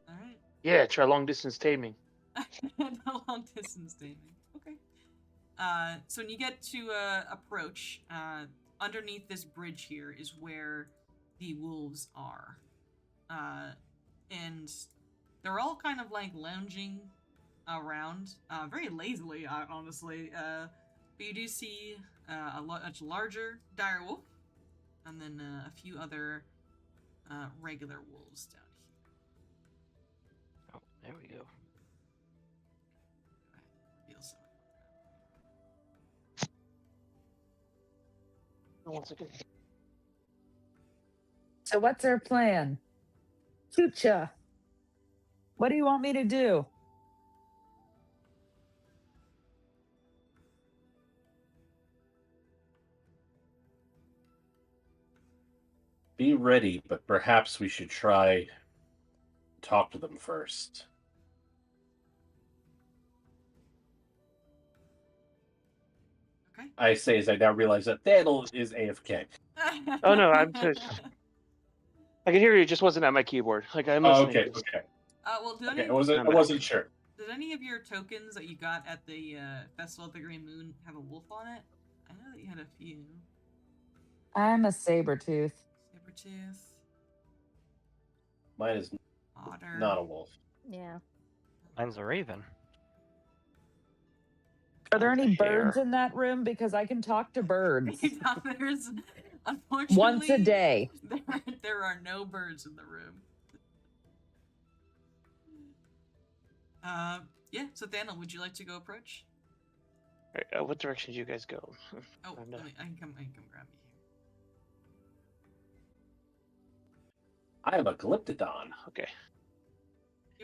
All right. Yeah, try long distance taming. No long distance taming. Okay. So when you get to approach, underneath this bridge here is where the wolves are. And they're all kind of like lounging around, very lazily, honestly. But you do see a much larger dire wolf, and then a few other regular wolves down here. Oh, there we go. Reveal some. 1 second. So what's our plan? Chucha, what do you want me to do? Be ready, but perhaps we should try talk to them first. Okay. I say as I now realize that Thandel is AFK. Oh no, I could hear you. It just wasn't at my keyboard. Like I'm Oh, listening. okay. Well, did Okay, any, I wasn't sure. did any of your tokens that you got at the Festival of the Green Moon have a wolf on it? I know that you had a few. I'm a saber-tooth. Sabertooth, Mine is otter. not a wolf. Yeah. Mine's a raven. Are there Mine's a any hare. birds in that room? Because I can talk to birds There's, unfortunately, once a day. There are no birds in the room. Yeah. So Thandel, would you like to go approach? Right, what direction do you guys go? Oh, And, I can come grab you here. I am a Glyptodon. Okay.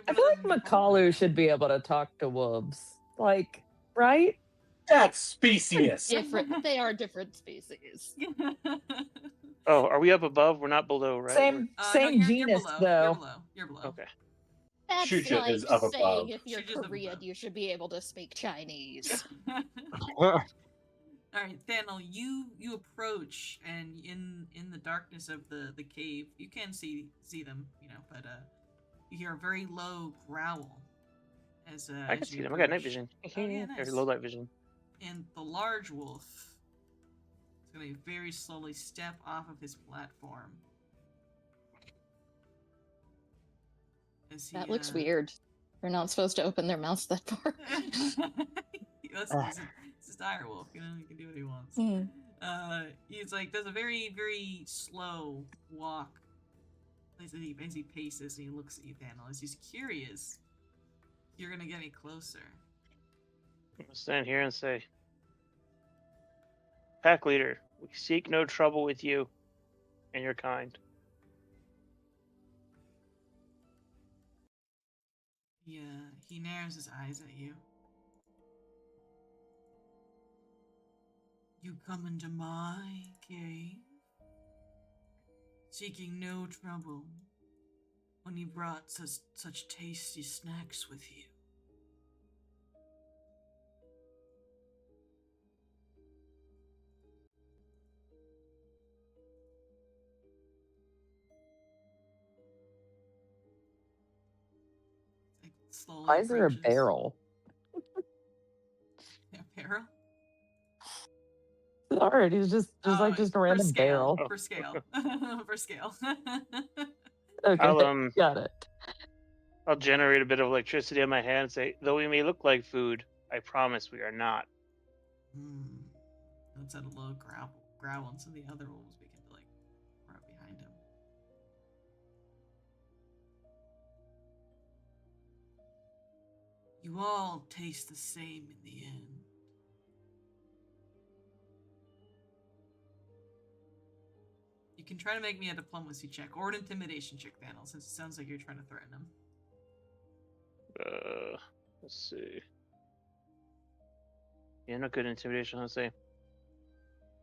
I feel like Makalu should be able to talk to wolves. Like, right? That's specious. Different. They are different species. Oh, are we up above? We're not below, right? Same no, you're genus, below. though. You're below. Okay. That's Chucha like is up saying above. if you're Chucha's up Korean, above. you should be able to speak Chinese. All right, Thandel, you approach, and in the darkness of the cave, you can see them, but you hear a very low growl as I can as you see them. I got night approach. vision. Oh, yeah, Or nice. low light vision. And the large wolf is going to very slowly step off of his platform. As he, That looks weird. They're not supposed to open their mouths that far. Listen, this is dire wolf. He can do what he wants. He's like does a very, very slow walk as he paces and he looks at you, Thandel, as he's curious. You're gonna get any closer. I'll stand here and say, Pack leader, we seek no trouble with you and your kind. He narrows his eyes at you. You come into my cave, seeking no trouble, when you brought such tasty snacks with you. Like slowly Why is there a approaches. barrel? Yeah, barrel? Alright, he's just a random for scale, barrel. For scale. For scale. Okay, got it. I'll generate a bit of electricity in my hand and say, though we may look like food, I promise we are not. Let's add a low growl, and some of the other wolves begin to run up behind him. You all taste the same in the end. You can try to make me a diplomacy check or an intimidation check, Thandel, since it sounds like you're trying to threaten him. Let's see. Yeah, no good intimidation, I'll say.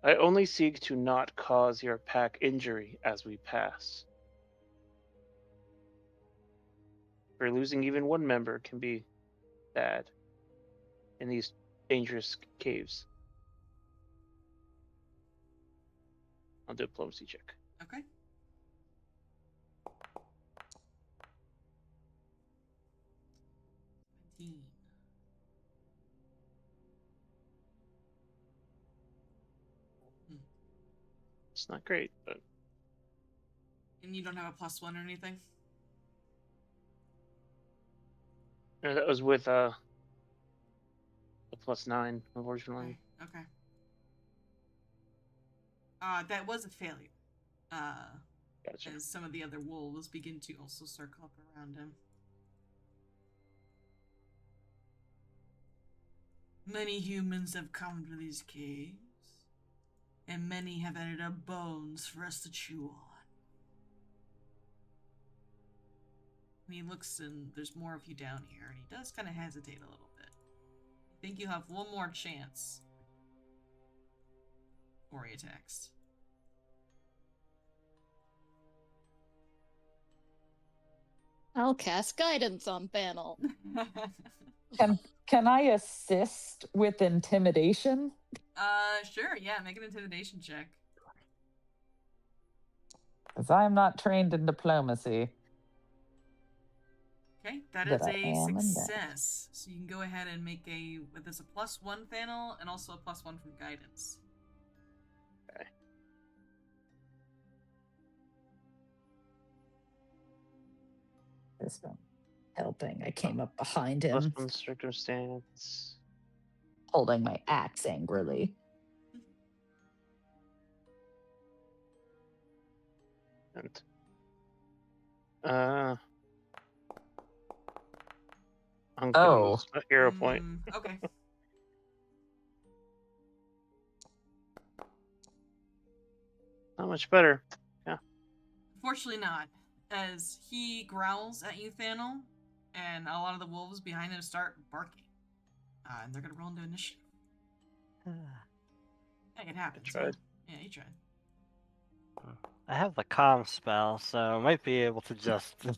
I only seek to not cause your pack injury as we pass. For losing even one member can be bad in these dangerous caves. I'll do a diplomacy check. Okay. It's not great, but And you don't have a +1 or anything? no, that was with a +9, unfortunately. Okay. That was a failure. Gotcha. As some of the other wolves begin to also circle up around him. Many humans have come to these caves, and many have ended up bones for us to chew on. And he looks, and there's more of you down here, and he does kind of hesitate a little bit. I think you have one more chance before he attacks. I'll cast guidance on Banal. Can I assist with intimidation? Sure, yeah, make an intimidation check. Because I'm not trained in diplomacy. Okay, that But is I a am in that. success. So you can go ahead and make with this a +1 panel and also a +1 from guidance. This one helping. I came up behind Plus him, one circumstance. holding my axe angrily. And I'm gonna Oh. lose a hero point. Okay. Not much better. Unfortunately not. As he growls at you, Thanel, and a lot of the wolves behind him start barking. And they're gonna roll into initiative. Hey, it happens. tried. Yeah, you tried. I have the calm spell, so I might be able to just get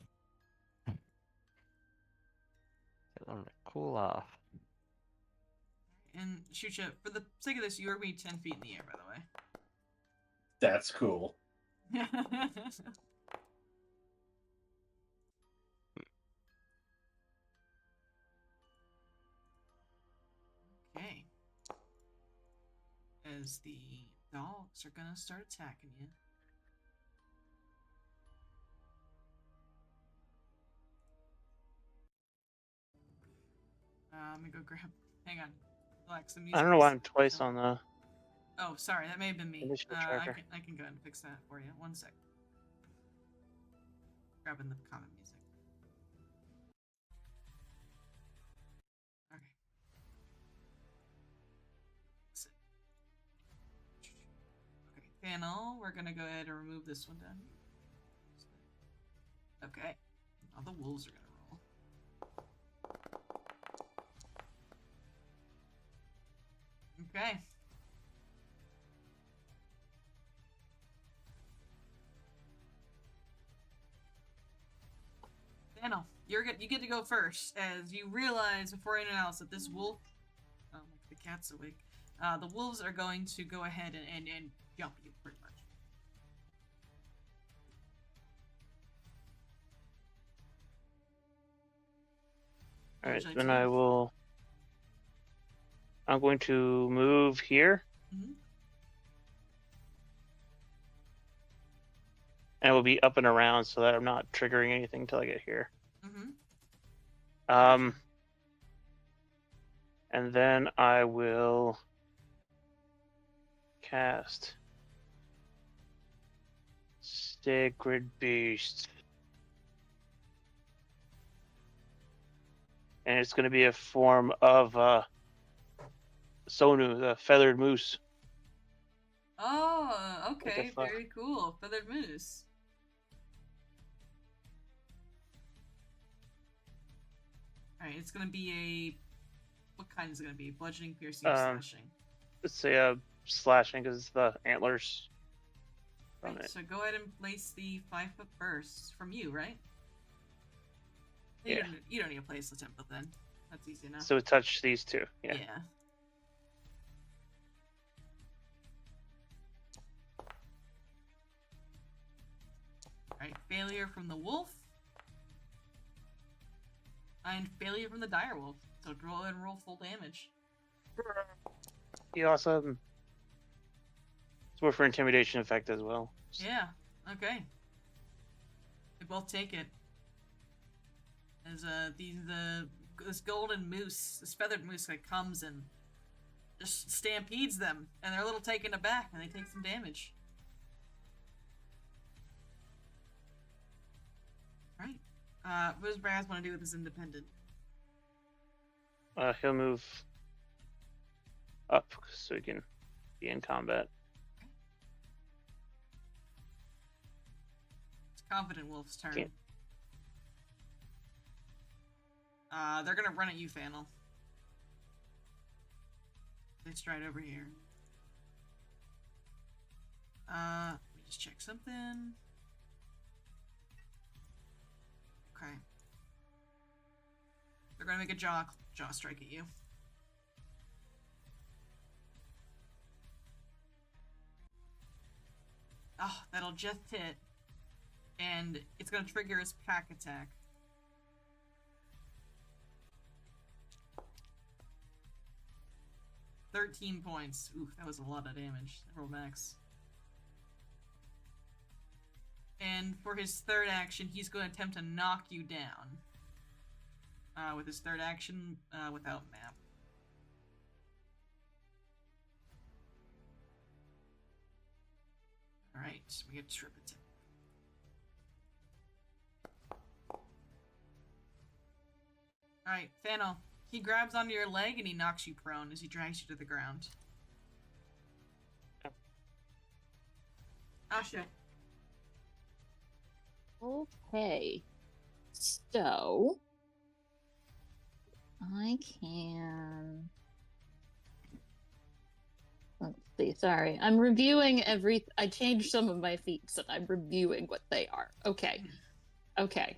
them to cool off. And Shucha, for the sake of this, you are me 10 feet in the air, by the way. That's cool. Okay. As the dogs are gonna start attacking you. Let me go grab. Hang on. Relax. The music I don't know why is- I'm twice on the Oh, sorry. That may have been me. initiative I tracker. can go ahead and fix that for you. One sec. Grabbing the common music. Okay. That's it. Okay, panel. We're gonna go ahead and remove this one down here. Okay. Now the wolves are gonna roll. Okay. Daniel, you get to go first, as you realize before anyone else that this wolf, the cat's awake. The wolves are going to go ahead and jump you pretty much. All right, Would you like then to I do? will. I'm going to move here, Mhm. and we'll be up and around so that I'm not triggering anything until I get here. Mhm. And then I will cast Sacred Beast. And it's going to be a form of Sonu, the feathered moose. Oh, okay, fuck? very cool. Feathered moose. Alright, it's gonna be a... What kind is it gonna be? Bludgeoning, piercing, or slashing? Let's say slashing because it's the antlers on Right, it. so go ahead and place the 5-foot burst from you, right? Yeah. You don't need to place the template then. That's easy enough. So touch these two. Yeah. Alright, failure from the wolf. And failure from the dire wolf. So go ahead and roll full damage. You also it's more for intimidation effect as well. Yeah, okay. They both take it. As this golden moose, this feathered moose that comes and just stampedes them, and they're a little taken aback, and they take some damage. Right. What does Braz want to do with his independent? He'll move up so he can be in combat. Okay. Confident Wolf's turn. Can't- They're gonna run at you, Fannel. They stride over here. Let me just check something. Okay. They're gonna make a jaw strike at you. Oh, that'll just hit. And it's gonna trigger his pack attack. $13 points. Ooh, that was a lot of damage. Roll max. And for his third action, he's going to attempt to knock you down. With his third action, without map. Alright, we get trip attack. Alright, Fannel. He grabs onto your leg and he knocks you prone as he drags you to the ground. Asha. Okay. So I can. Let's see. Sorry, I'm reviewing I changed some of my feats, and I'm reviewing what they are. Okay. Okay.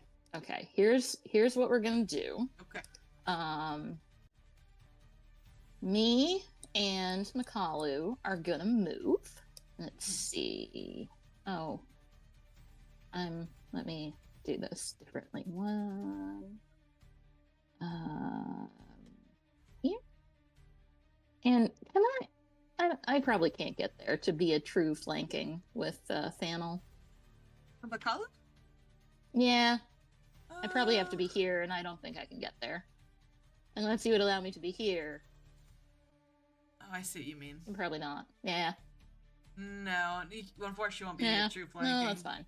Here's what we're gonna do. Okay. Me and Makalu are gonna move. Let's see. Oh. Let me do this differently. One. Here. And can I probably can't get there to be a true flanking with Fannel. Makalu? Yeah. I probably have to be here, and I don't think I can get there. Unless you would allow me to be here. Oh, I see what you mean. Probably not. Yeah. No, unfortunately won't be Yeah. a true flanking. No, that's fine.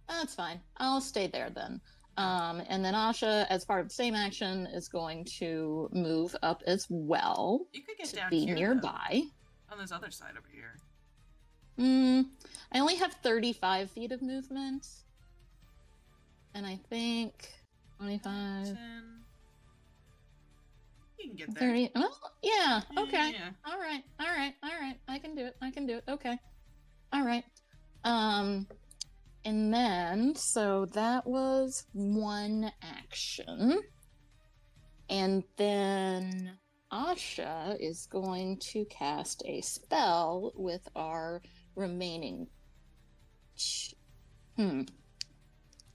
That's fine. I'll stay there then. And then Asha, as part of the same action, is going to move up as well You could get to down be here, nearby. though, on this other side over here. I only have 35 feet of movement. And I think 25... 10. You can get there. 30... Well, yeah, okay. Yeah. All right. I can do it. Okay. All right. And then, so that was one action. And then Asha is going to cast a spell with our remaining... I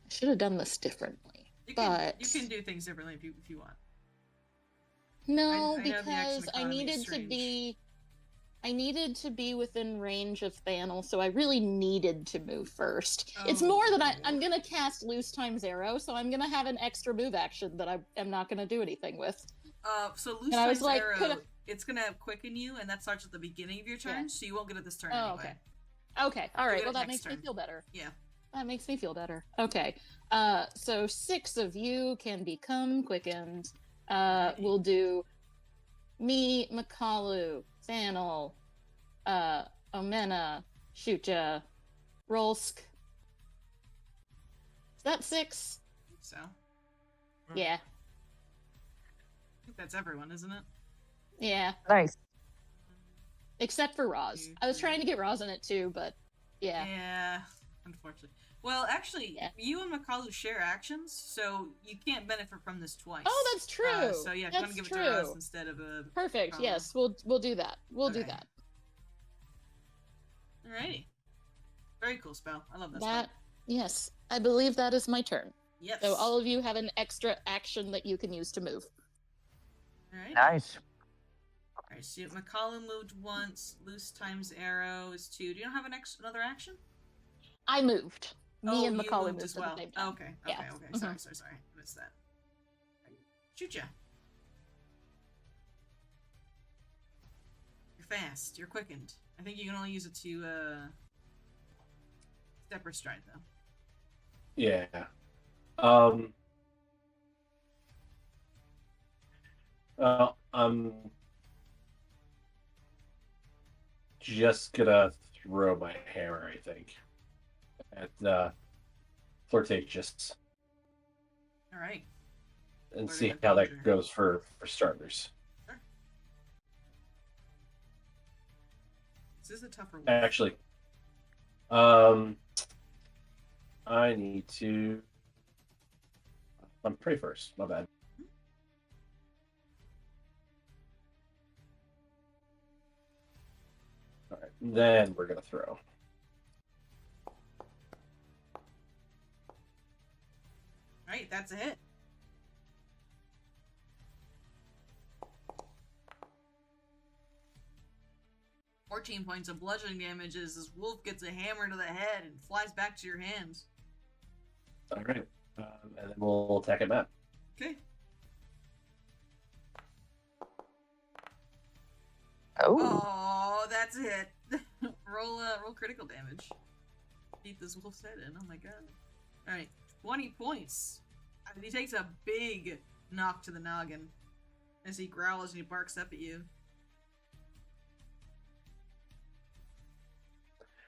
should have done this differently. You but... can do things differently if you want. No, I know the action because I economy is needed to strange. be... I needed to be within range of Fannel, so I really needed to move first. It's more that I'm gonna cast Loose Time's Arrow, so I'm gonna have an extra move action that I am not gonna do anything with. So Loose And I was Time's like, Arrow, it's gonna quicken you, and that starts at the beginning of your turn, Yeah. so you won't get it this turn Oh, anyway. Okay, all You'll right. get Well, it that next makes me turn. feel better. Yeah. That makes me feel better. Okay. So 6 of you can become quickened. We'll do me, Makalu, Fannel, Omena, Shuja, Rolsk. Is that 6? I think so. Yeah. I think that's everyone, isn't it? Yeah. Nice. Except for Roz. I was trying to get Roz in it too, but yeah. Yeah, unfortunately. Well, actually, Yeah. you and Makalu share actions, so you can't benefit from this twice. Oh, that's true. So yeah, if you want That's to give true. it to us instead of a. Perfect. Makalu. Yes, we'll do that. We'll do Okay. that. Alrighty. Very cool spell. I love that That spell. yes, I believe that is my turn. Yes. So all of you have an extra action that you can use to move. Alright. Nice. Alright, so Makalu moved once. Loose Time's Arrow is 2. Do you not have another action? I moved. Me and you Macaulay moved moved as at well. the same time. Okay. Yeah. Okay. Sorry. I missed that. Shoot ya. You're fast. You're quickened. I think you can only use it to step or stride though. Yeah. I'm just gonna throw my hammer, I think, at flirtatious. All right. And Flirting see with how danger. that goes for starters. Sure. This is a tougher one. Actually, I need to. I'm pray first. My bad. All right, then we're gonna throw. All right, that's a hit. "14 points of bludgeoning damage as this wolf gets a hammer to the head and flies back to your hands." All right, and then we'll attack at Matt. Okay. Oh, that's a hit. roll critical damage. Beat this wolf's head in. Oh my god. All right, 20 points. And he takes a big knock to the noggin as he growls and he barks up at you.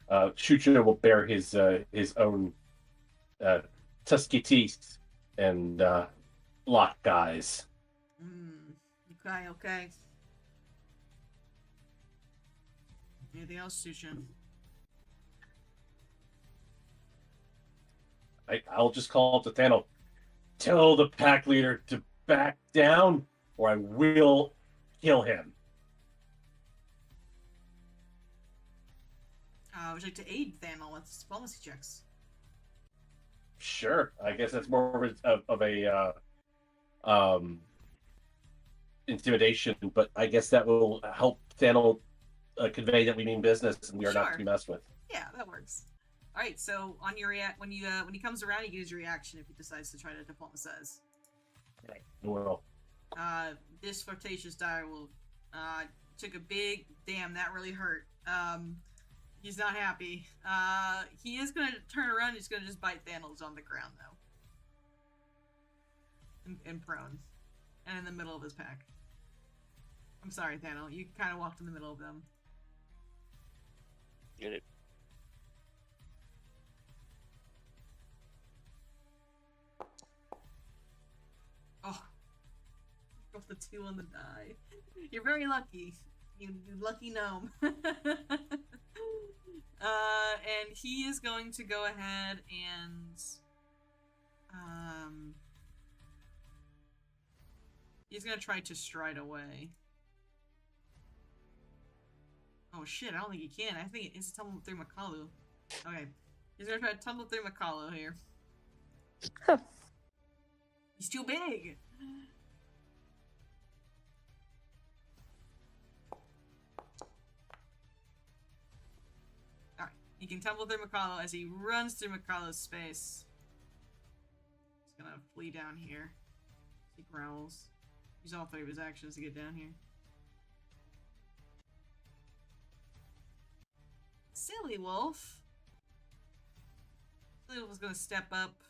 Chucho will bear his own tusky teeth and lock eyes. Okay. Anything else, Sushin? I'll just call up to Thano. Tell the pack leader to back down, or I will kill him. Would you like to aid Thanel with diplomacy checks? Sure, I guess that's more of a intimidation, but I guess that will help Thano convey that we mean business and we are not to be messed with. Yeah, that works. All right, so on your when he comes around, you can use your reaction if he decides to try to diplomatize. Right. Well, this flirtatious dire will took a big damn. That really hurt. He's not happy. He is gonna turn around. He's gonna just bite Thanos on the ground though, and prone, and in the middle of his pack. I'm sorry, Thanos. You kind of walked in the middle of them. Get it. Oh, rolled the 2 on the die. You're very lucky. You lucky gnome. And he is going to go ahead and he's gonna try to stride away. Oh shit, I don't think he can. I think it's a tumble through Makalu. Okay. He's gonna try to tumble through Makalu here. He's too big! Alright, he can tumble through Makalu as he runs through Makalu's space. He's gonna flee down here. He growls. Use all 3 of his actions to get down here. Silly wolf. Silly wolf is gonna step up,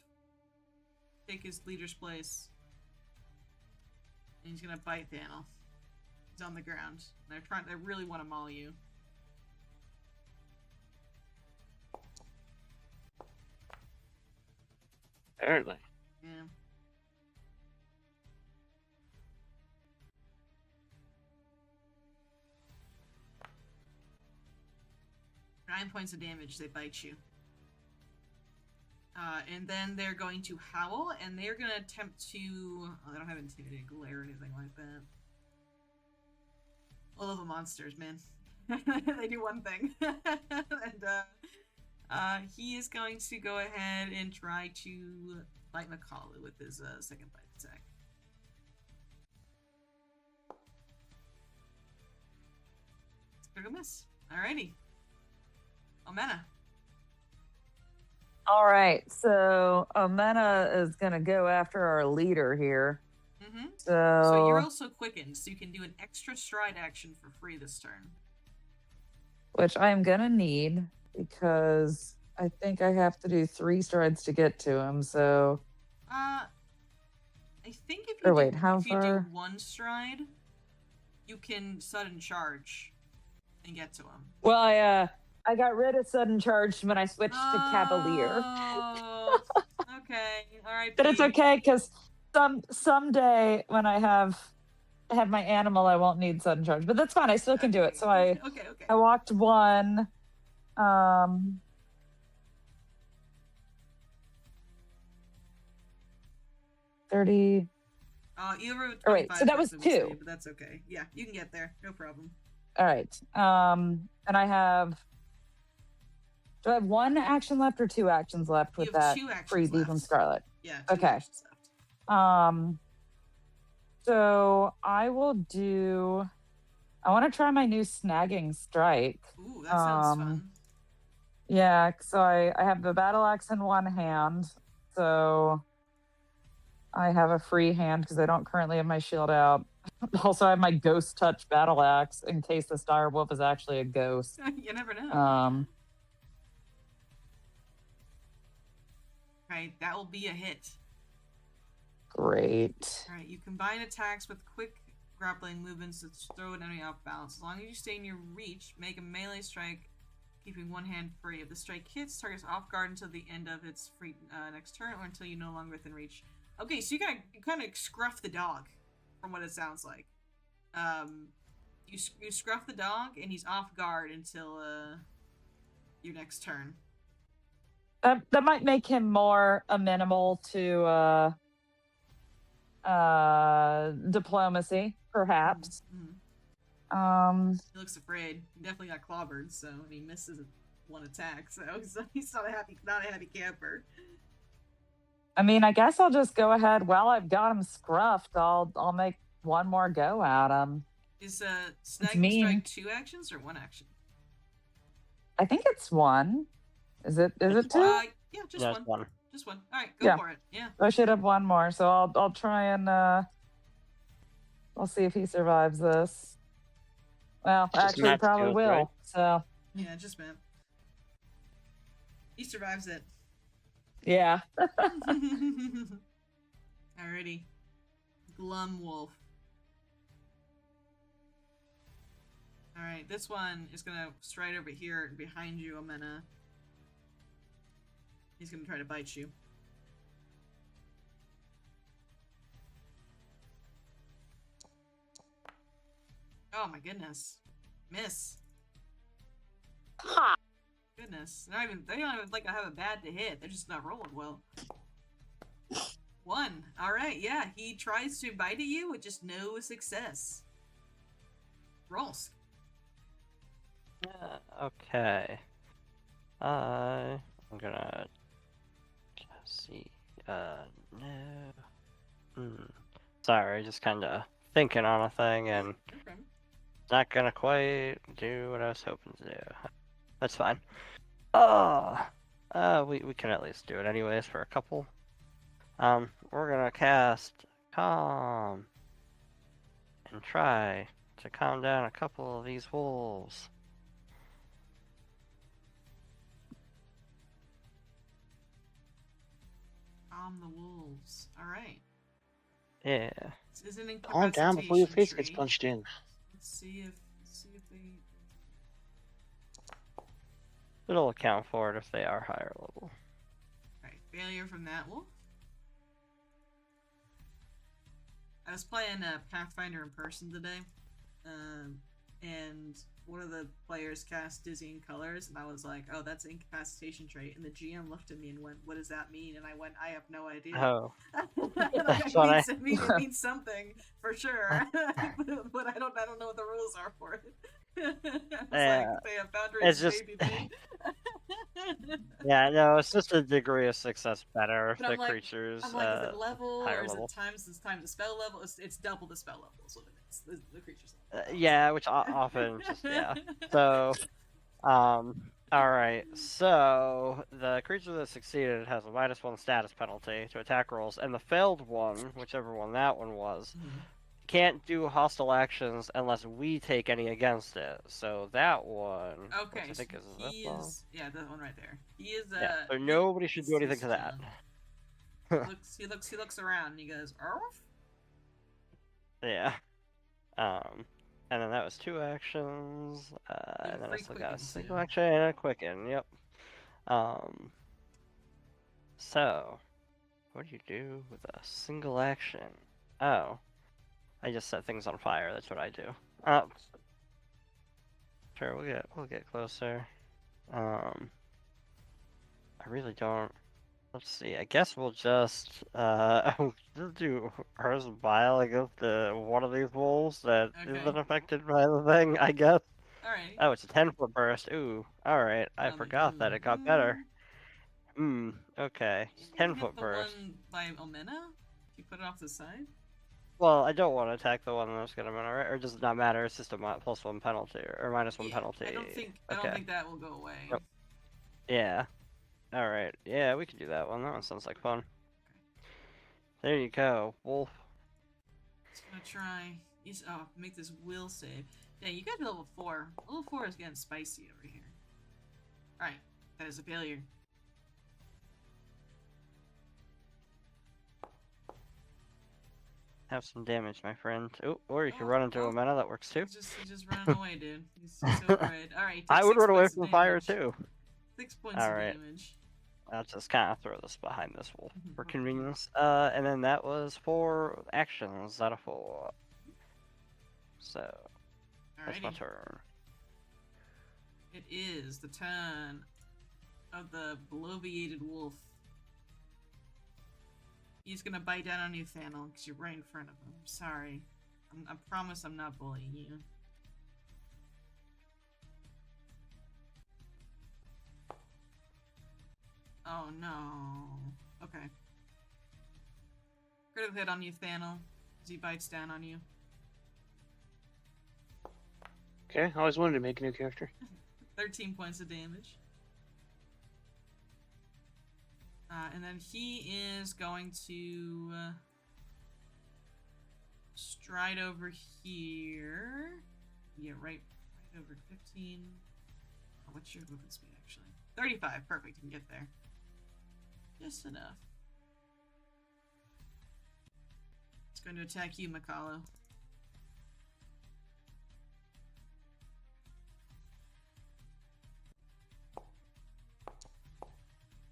take his leader's place, and he's gonna bite Thanel. He's on the ground. They really want to maul you. Apparently. Yeah. Nine points of damage, they bite you. And then they're going to howl, and they're going to attempt to... Oh, they don't have intimidating glare or anything like that. I love the monsters, man. They do one thing. And he is going to go ahead and try to bite Makalu with his second bite attack. Critical miss. Alrighty. Omena. All right, so Omena is gonna go after our leader here. Mm-hmm. So you're also quickened, so you can do an extra stride action for free this turn. which I'm gonna need because I think I have to do 3 strides to get to him. So I think if Or you, wait, do, how if you do far? 1 stride, you can sudden charge and get to him. well, I got rid of sudden charge when I switched to Cavalier. Oh, okay. All right. But it's okay because someday when I have my animal, I won't need sudden charge. But that's fine. I still can do it. So I walked 1. 30. You were Oh, wait, so that was 2. But that's okay. Yeah, you can get there. No problem. All right. And I have. Do I have 1 action left or 2 actions left with that freebie from Scarlet? Yeah. Okay. Actions left. So I will do. I want to try my new snagging strike. Ooh, that sounds fun. Yeah, so I have the battle axe in one hand, so I have a free hand because I don't currently have my shield out. Also, I have my ghost touch battle axe in case this dire wolf is actually a ghost. You never know. Right, that will be a hit. Great. All right, you combine attacks with quick grappling movements to throw an enemy off balance. As long as you stay in your reach, make a melee strike, keeping one hand free. If the strike hits, targets off guard until the end of its free next turn, or until you're no longer within reach. Okay, so you kind of scruff the dog, from what it sounds like. You scruff the dog, and he's off guard until your next turn. That might make him more amenable to diplomacy, perhaps. Mm-hmm. He looks afraid. He definitely got clobbered, so and he misses 1 attack, so he's not a happy camper. I mean, I guess I'll just go ahead. While I've got him scruffed, I'll make 1 more go at him. Is snagging strike 2 actions or 1 action? I think it's 1. Is it 2? Yeah, just Yeah, 1. Just 1. All right, go for it. Yeah. I should have 1 more, so I'll try and I'll see if he survives this. Well, actually, he probably will. Right? So. Yeah, just Matt. He survives it. Yeah. Alrighty. Glum Wolf. Alright, this one is gonna stride over here behind you, Amena. He's gonna try to bite you. Oh my goodness. Miss. Ha! Goodness. They don't even like I have a bad to hit. They're just not rolling well. 1. Alright, yeah. He tries to bite at you with just no success. Rolls. Okay. I'm gonna see. No. Sorry, just kind of thinking on a thing and not gonna quite do what I was hoping to do. That's fine. We can at least do it anyways for a couple. We're gonna cast Calm and try to calm down a couple of these wolves. Calm the wolves. Alright. Yeah. This is an calm down before your face trait. gets punched in. Let's see if they... It'll account for it if they are higher level. Alright, failure from that wolf. I was playing Pathfinder in person today, and one of the players cast Dizzying Colors, and I was like, oh, that's an incapacitation trait. And the GM looked at me and went, what does that mean? And I went, I have no idea. Oh. It means something, for sure. but I don't know what the rules are for it. It's just... Yeah, no, it's just a degree of success better if the creatures I'm like, is it level, or is level. it times the spell level? It's double the spell level, so it's the creature's level. Yeah, which often just, yeah. So, alright, so the creature that succeeded has a -1 status penalty to attack rolls, and the failed one, whichever one that one was, can't do hostile actions unless we take any against it. So that one, okay, I think so is this one. Yeah, that one right there. He is yeah, so nobody should do anything to that. He looks around and he goes, "Arf?" Yeah. And then that was 2 actions. And then I still got a single action and a quicken. Yep. So What do you do with a single action? Oh. I just set things on fire, that's what I do. Sure, we'll get closer. I really don't. Let's see. I guess we'll just we'll do Hers Bile against one of these wolves that Okay. isn't affected by the thing, I guess. Alright. Oh, it's a 10-foot burst. Ooh, alright. I forgot that it got better. Okay. You can 10-foot hit the burst. one by Omena? You put it off to the side? Well, I don't want to attack the one that's gonna win, alright? Or does it not matter? It's just a +1 penalty or -1 penalty. I don't think that will go away. Nope. Yeah. Alright. Yeah, we can do that one. That one sounds like fun. There you go, wolf. Just gonna try. Make this will save. Yeah, you got to level 4. Level 4 is getting spicy over here. Alright, that is a failure. Have some damage, my friend. Oh, or you can run into a mana, that works too. He's just running away, dude. He's so good. Alright, I would run away from fire too. 6 points of damage. I'll just kind of throw this behind this wolf for convenience. And then that was 4 actions out of 4. So, that's my turn. It is the turn of the bloviated wolf. He's gonna bite down on you, Thanel, because you're right in front of him. Sorry. I promise I'm not bullying you. Oh no. Okay. Critical hit on you, Thanel, as he bites down on you. Okay, I always wanted to make a new character. 13 points of damage. And then he is going to stride over here. Yeah, right over 15. Oh, what's your movement speed, actually? 35, perfect, you can get there. Just enough. It's going to attack you, Mikalo.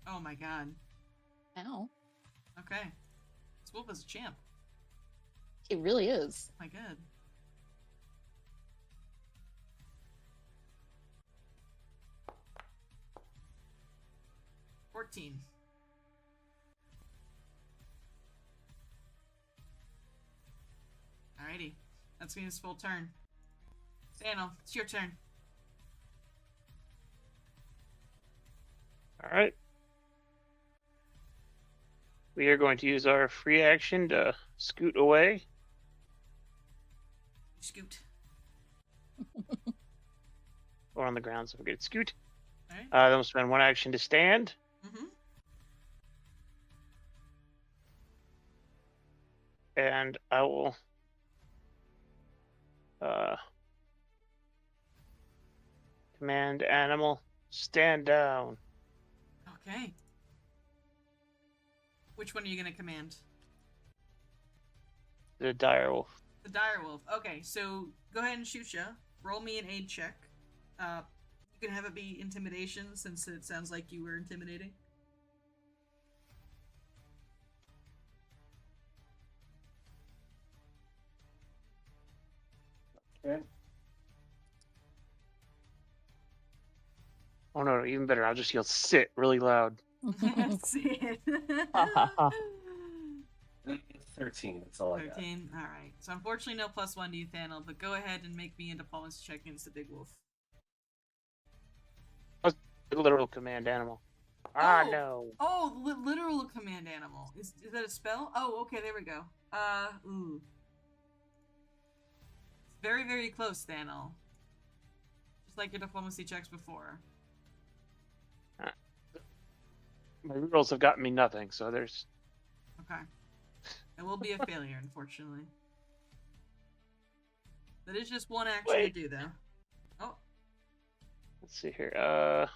Oh my god. Ow. Okay. This wolf is a champ. He really is. My god. $14. Alrighty. That's me his full turn. Sano, it's your turn. Alright. We are going to use our free action to scoot away. Scoot. Or on the ground, so we get scoot. Alright. Then we'll spend 1 action to stand. Mm-hmm. And I will command animal stand down. Okay. Which one are you going to command? The dire wolf. The dire wolf. Okay, so go ahead and shoot ya. Roll me an aid check. You can have it be intimidation since it sounds like you were intimidating. Okay. Oh no, even better. I'll just yell sit really loud. See it. 13, that's all I got. 13. Alright. So unfortunately no +1 to you, Thanel, but go ahead and make me a diplomacy check against the big wolf. The literal command animal. Ah, no. Oh, literal command animal. Is that a spell? Oh, okay, there we go. Ooh. Very, very close, Thanel. Just like your diplomacy checks before. My rerolls have gotten me nothing, so there's... Okay. It will be a failure, unfortunately. That is just 1 action to do, though. Oh. Let's see here.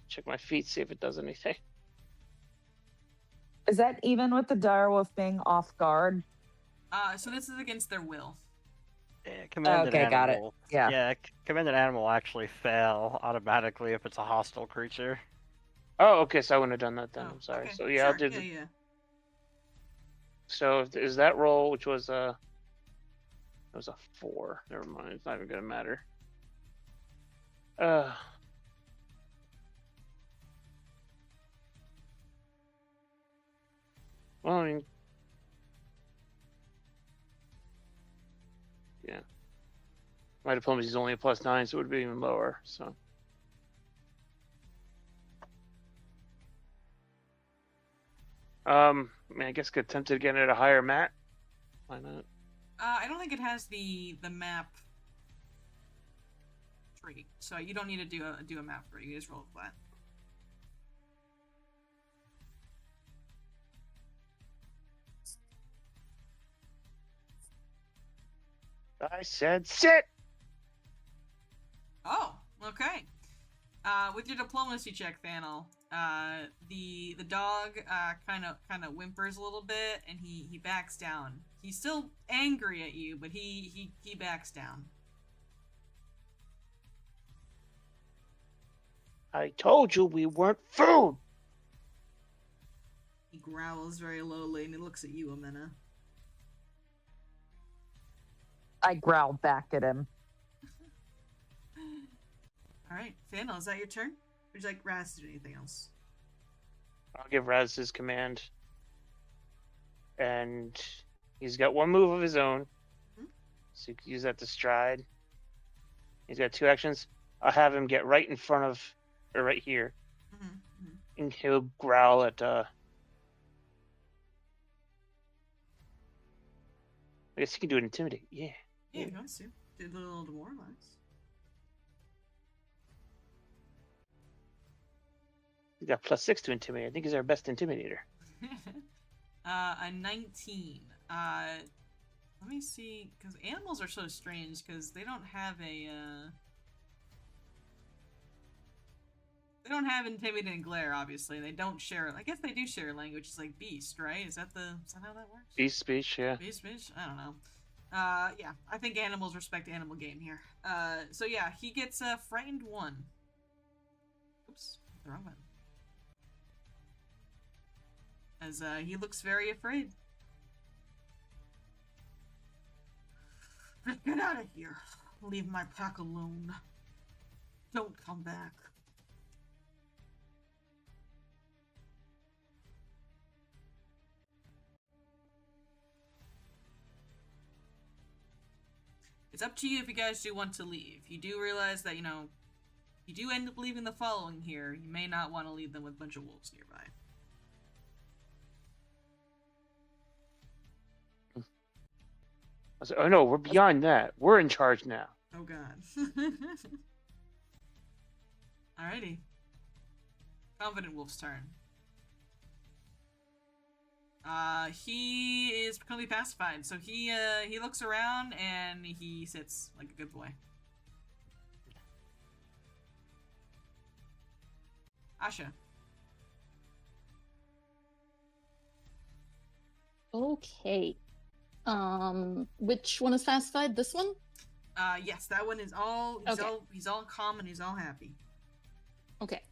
Check my feet, see if it does anything. Is that even with the direwolf being off guard? So this is against their will. Yeah, commanded Okay, got it. animal. Yeah. Yeah, commanded animal actually fail automatically if it's a hostile creature. Oh, okay. So I wouldn't have done that then. Oh, I'm sorry. okay, So yeah, I'll sure, do. yeah. So is that roll, which was it was a 4. Never mind. It's not even gonna matter. Well, I mean, yeah. My diplomacy is only a +9, so it would be even lower. So. I mean, I guess get tempted to get at a higher mat. Why not? I don't think it has the map trait, so you don't need to do a map for it. You just roll a flat. I said sit. Oh, okay. With your diplomacy check, Thanel, the dog kind of whimpers a little bit, and he backs down. He's still angry at you, but he backs down. I told you we weren't food. He growls very lowly, and he looks at you, Amena. I growl back at him. All right, Thanel, is that your turn? Or would you like Raz to do anything else? I'll give Raz his command, and he's got one move of his own, so you can use that to stride. He's got 2 actions. I'll have him get right in front of, or right here, and he'll growl at. I guess he can do it intimidate. Yeah. Yeah, if he wants to. Do a little demoralize. He's got +6 to intimidate. I think he's our best intimidator. A 19. Let me see, because animals are so strange because they don't have a. They don't have intimidate and glare, obviously. They don't share. I guess they do share a language. It's like beast, right? Is that how that works? Beast speech, yeah. Beast speech? I don't know. Yeah, I think animals respect animal game here. So yeah, he gets frightened 1. Oops, the wrong one. As he looks very afraid. Just get out of here. Leave my pack alone. Don't come back. It's up to you if you guys do want to leave. You do realize that, you do end up leaving the following here. You may not want to leave them with a bunch of wolves nearby. I said, oh no, we're beyond that. We're in charge now. Oh god. Alrighty. Confident Wolf's turn. He is completely pacified, so he looks around and he sits like a good boy. Asha. Okay. Which one is pacified? This one? Yes, that one is all. He's all calm and he's all happy. Okay.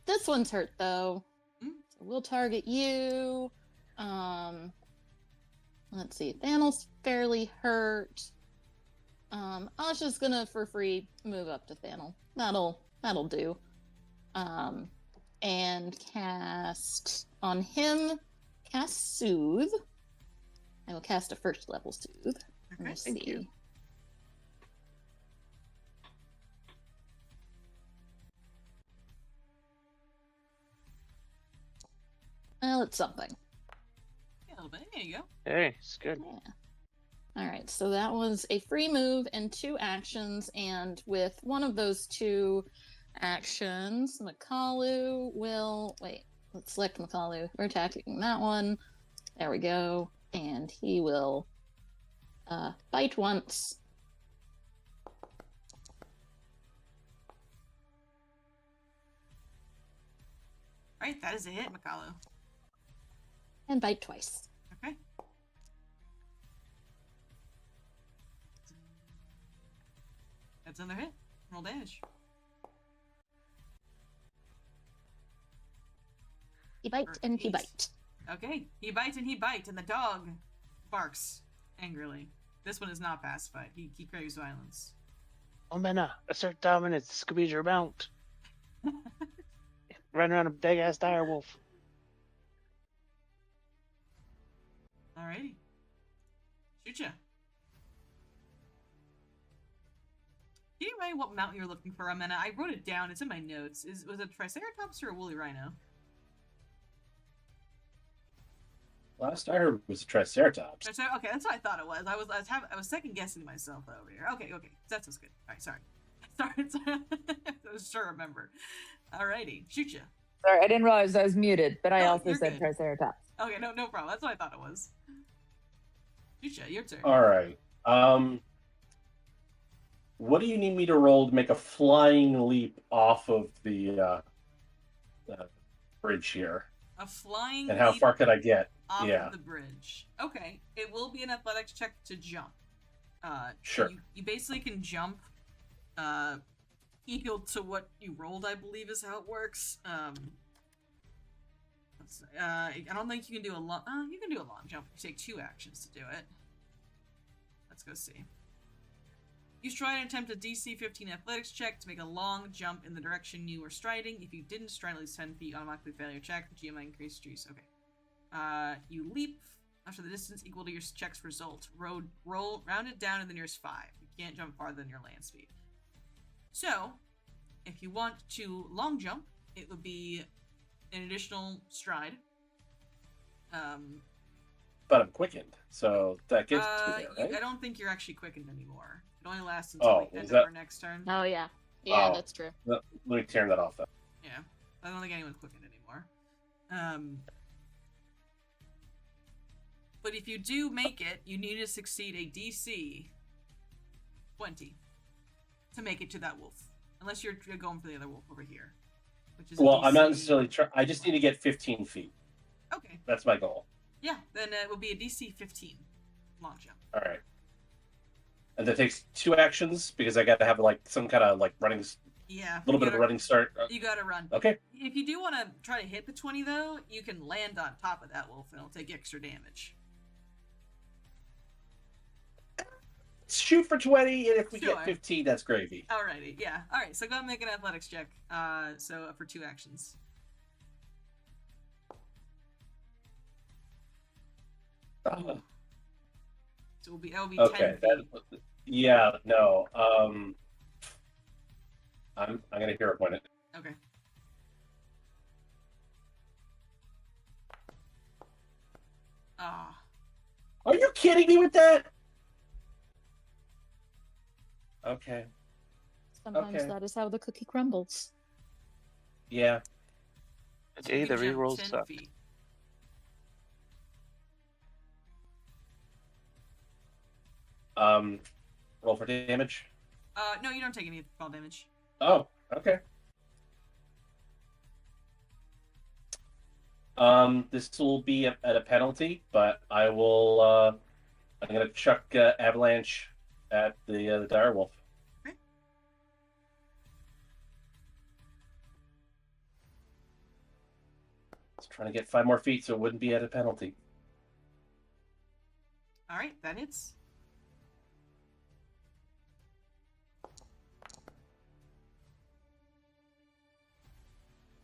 This one's hurt though. So we'll target you. Let's see. Thanos fairly hurt. Asha's gonna for free move up to Thanel. That'll do. And cast on him. Cast Soothe. I will cast a 1st level Soothe. Okay, thank you. Well, it's something. Yeah, a little bit. There you go. Hey, it's good. Yeah. Alright, so that was a free move and 2 actions, and with one of those 2 actions, Makalu will... Wait, let's select Makalu. We're attacking that one. There we go. And he will bite once. Alright, that is a hit, Makalu. And bite twice. Okay. That's another hit. Roll damage. He bite Or and he eight. bite. Okay, he bites and he bites, and the dog barks angrily. This one is not pacified. He craves violence. Omena, assert dominance. This could be your mount. Run around a big ass dire wolf. Alrighty. Shoot ya. Can you remind me what mount you're looking for, Amena? I wrote it down. It's in my notes. Was it Triceratops or a woolly rhino? Last I heard was a Triceratops. Okay, that's what I thought it was. I was second guessing myself over here. Okay, that sounds good. All right, sorry. I was sure remember. Alrighty, shoot ya. Sorry, I didn't realize I was muted, but I Oh, also you're said good. Triceratops. Okay, no problem. That's what I thought it was. Shoot ya, your turn. All right. What do you need me to roll to make a flying leap off of the bridge here? A flying And how leap far could I get? off Yeah. of the bridge. Okay, it will be an athletics check to jump. Sure. You basically can jump equal to what you rolled, I believe is how it works. I don't think you can do a long. You can do a long jump. You take 2 actions to do it. Let's go see. You stride and attempt a DC 15 athletics check to make a long jump in the direction you were striding. If you didn't stride at least 10 feet, automatically fail your check. The GMI increased trees. Okay. You leap after the distance equal to your check's result. Round it down to the nearest 5. You can't jump farther than your land speed. So, if you want to long jump, it would be an additional stride. But I'm quickened, so that gets me there, right? I don't think you're actually quickened anymore. It only lasts until Oh, the end is of that- our next turn. Oh yeah. Yeah, Oh. that's true. Let me turn that off, then. Yeah, I don't think anyone's quickened anymore. But if you do make it, you need to succeed a DC 20 to make it to that wolf. Unless you're going for the other wolf over here, which is. Well, I'm not DC necessarily trying. I just need to get 15 feet. Okay. That's my goal. Yeah, then it will be a DC 15 long jump. All right. And that takes 2 actions because I got to have like some kind of like running, Yeah. little bit of a running start. You gotta run. Okay. If you do want to try to hit the 20, though, you can land on top of that wolf and it'll take extra damage. Shoot for 20, and if we Sure. get 15, that's gravy. Alrighty, yeah. Alright, so go ahead and make an athletics check. So for 2 actions. Uh, So it'll be okay. 10 feet. Yeah. No. I'm gonna hero point it. Okay. Ah. Are you kidding me with that? Okay. Sometimes Okay. that is how the cookie crumbles. Yeah. So you Hey, the can jump rerolls 10 suck. feet. Roll for damage. No, you don't take any fall damage. Oh, okay. This will be at a penalty, but I will. I'm gonna chuck avalanche at the direwolf. Okay. Just trying to get 5 more feet, so it wouldn't be at a penalty. Alright, that hits.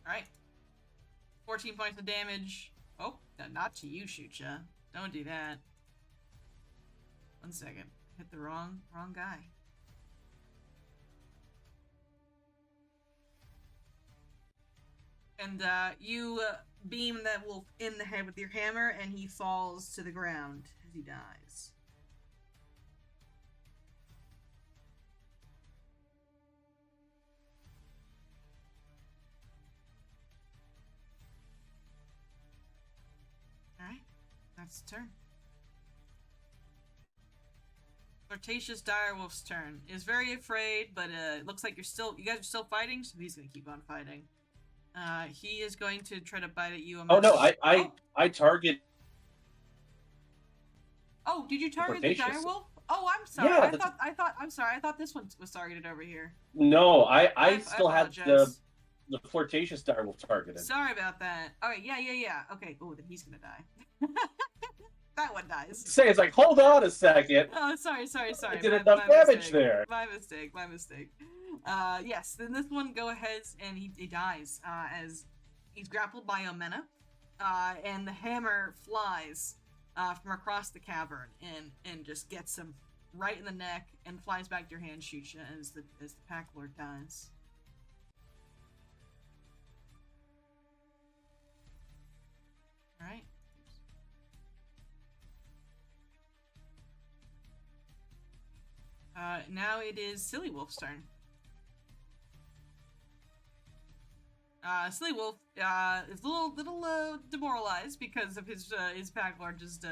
Alright. 14 points of damage. Oh, no, not to you, Shootcha. Don't do that. 1 second. Hit the wrong guy. And you beam that wolf in the head with your hammer, and he falls to the ground as he dies. Alright, that's the turn. Flirtatious Direwolf's turn. Is very afraid, but it looks like you guys are still fighting, so he's gonna keep on fighting. He is going to try to bite at you. Oh no, I target. Oh, did you target the Flirtatious. direwolf? Oh, I'm sorry. Yeah, I'm sorry. I thought this one was targeted over here. No, I still had the. apologize. the flirtatious dart will target him. Sorry about that. Alright, yeah. Okay, oh, then he's gonna die. That one dies. Say, it's like, hold on a second. Oh, sorry. I did enough damage there. My mistake. Yes, then this one go ahead and he dies as he's grappled by Omena, and the hammer flies from across the cavern and just gets him right in the neck and flies back to your hand, shoots you as the Pack Lord dies. All right. Now it is Silly Wolf's turn. Silly Wolf is a little demoralized because of his Pack Lord just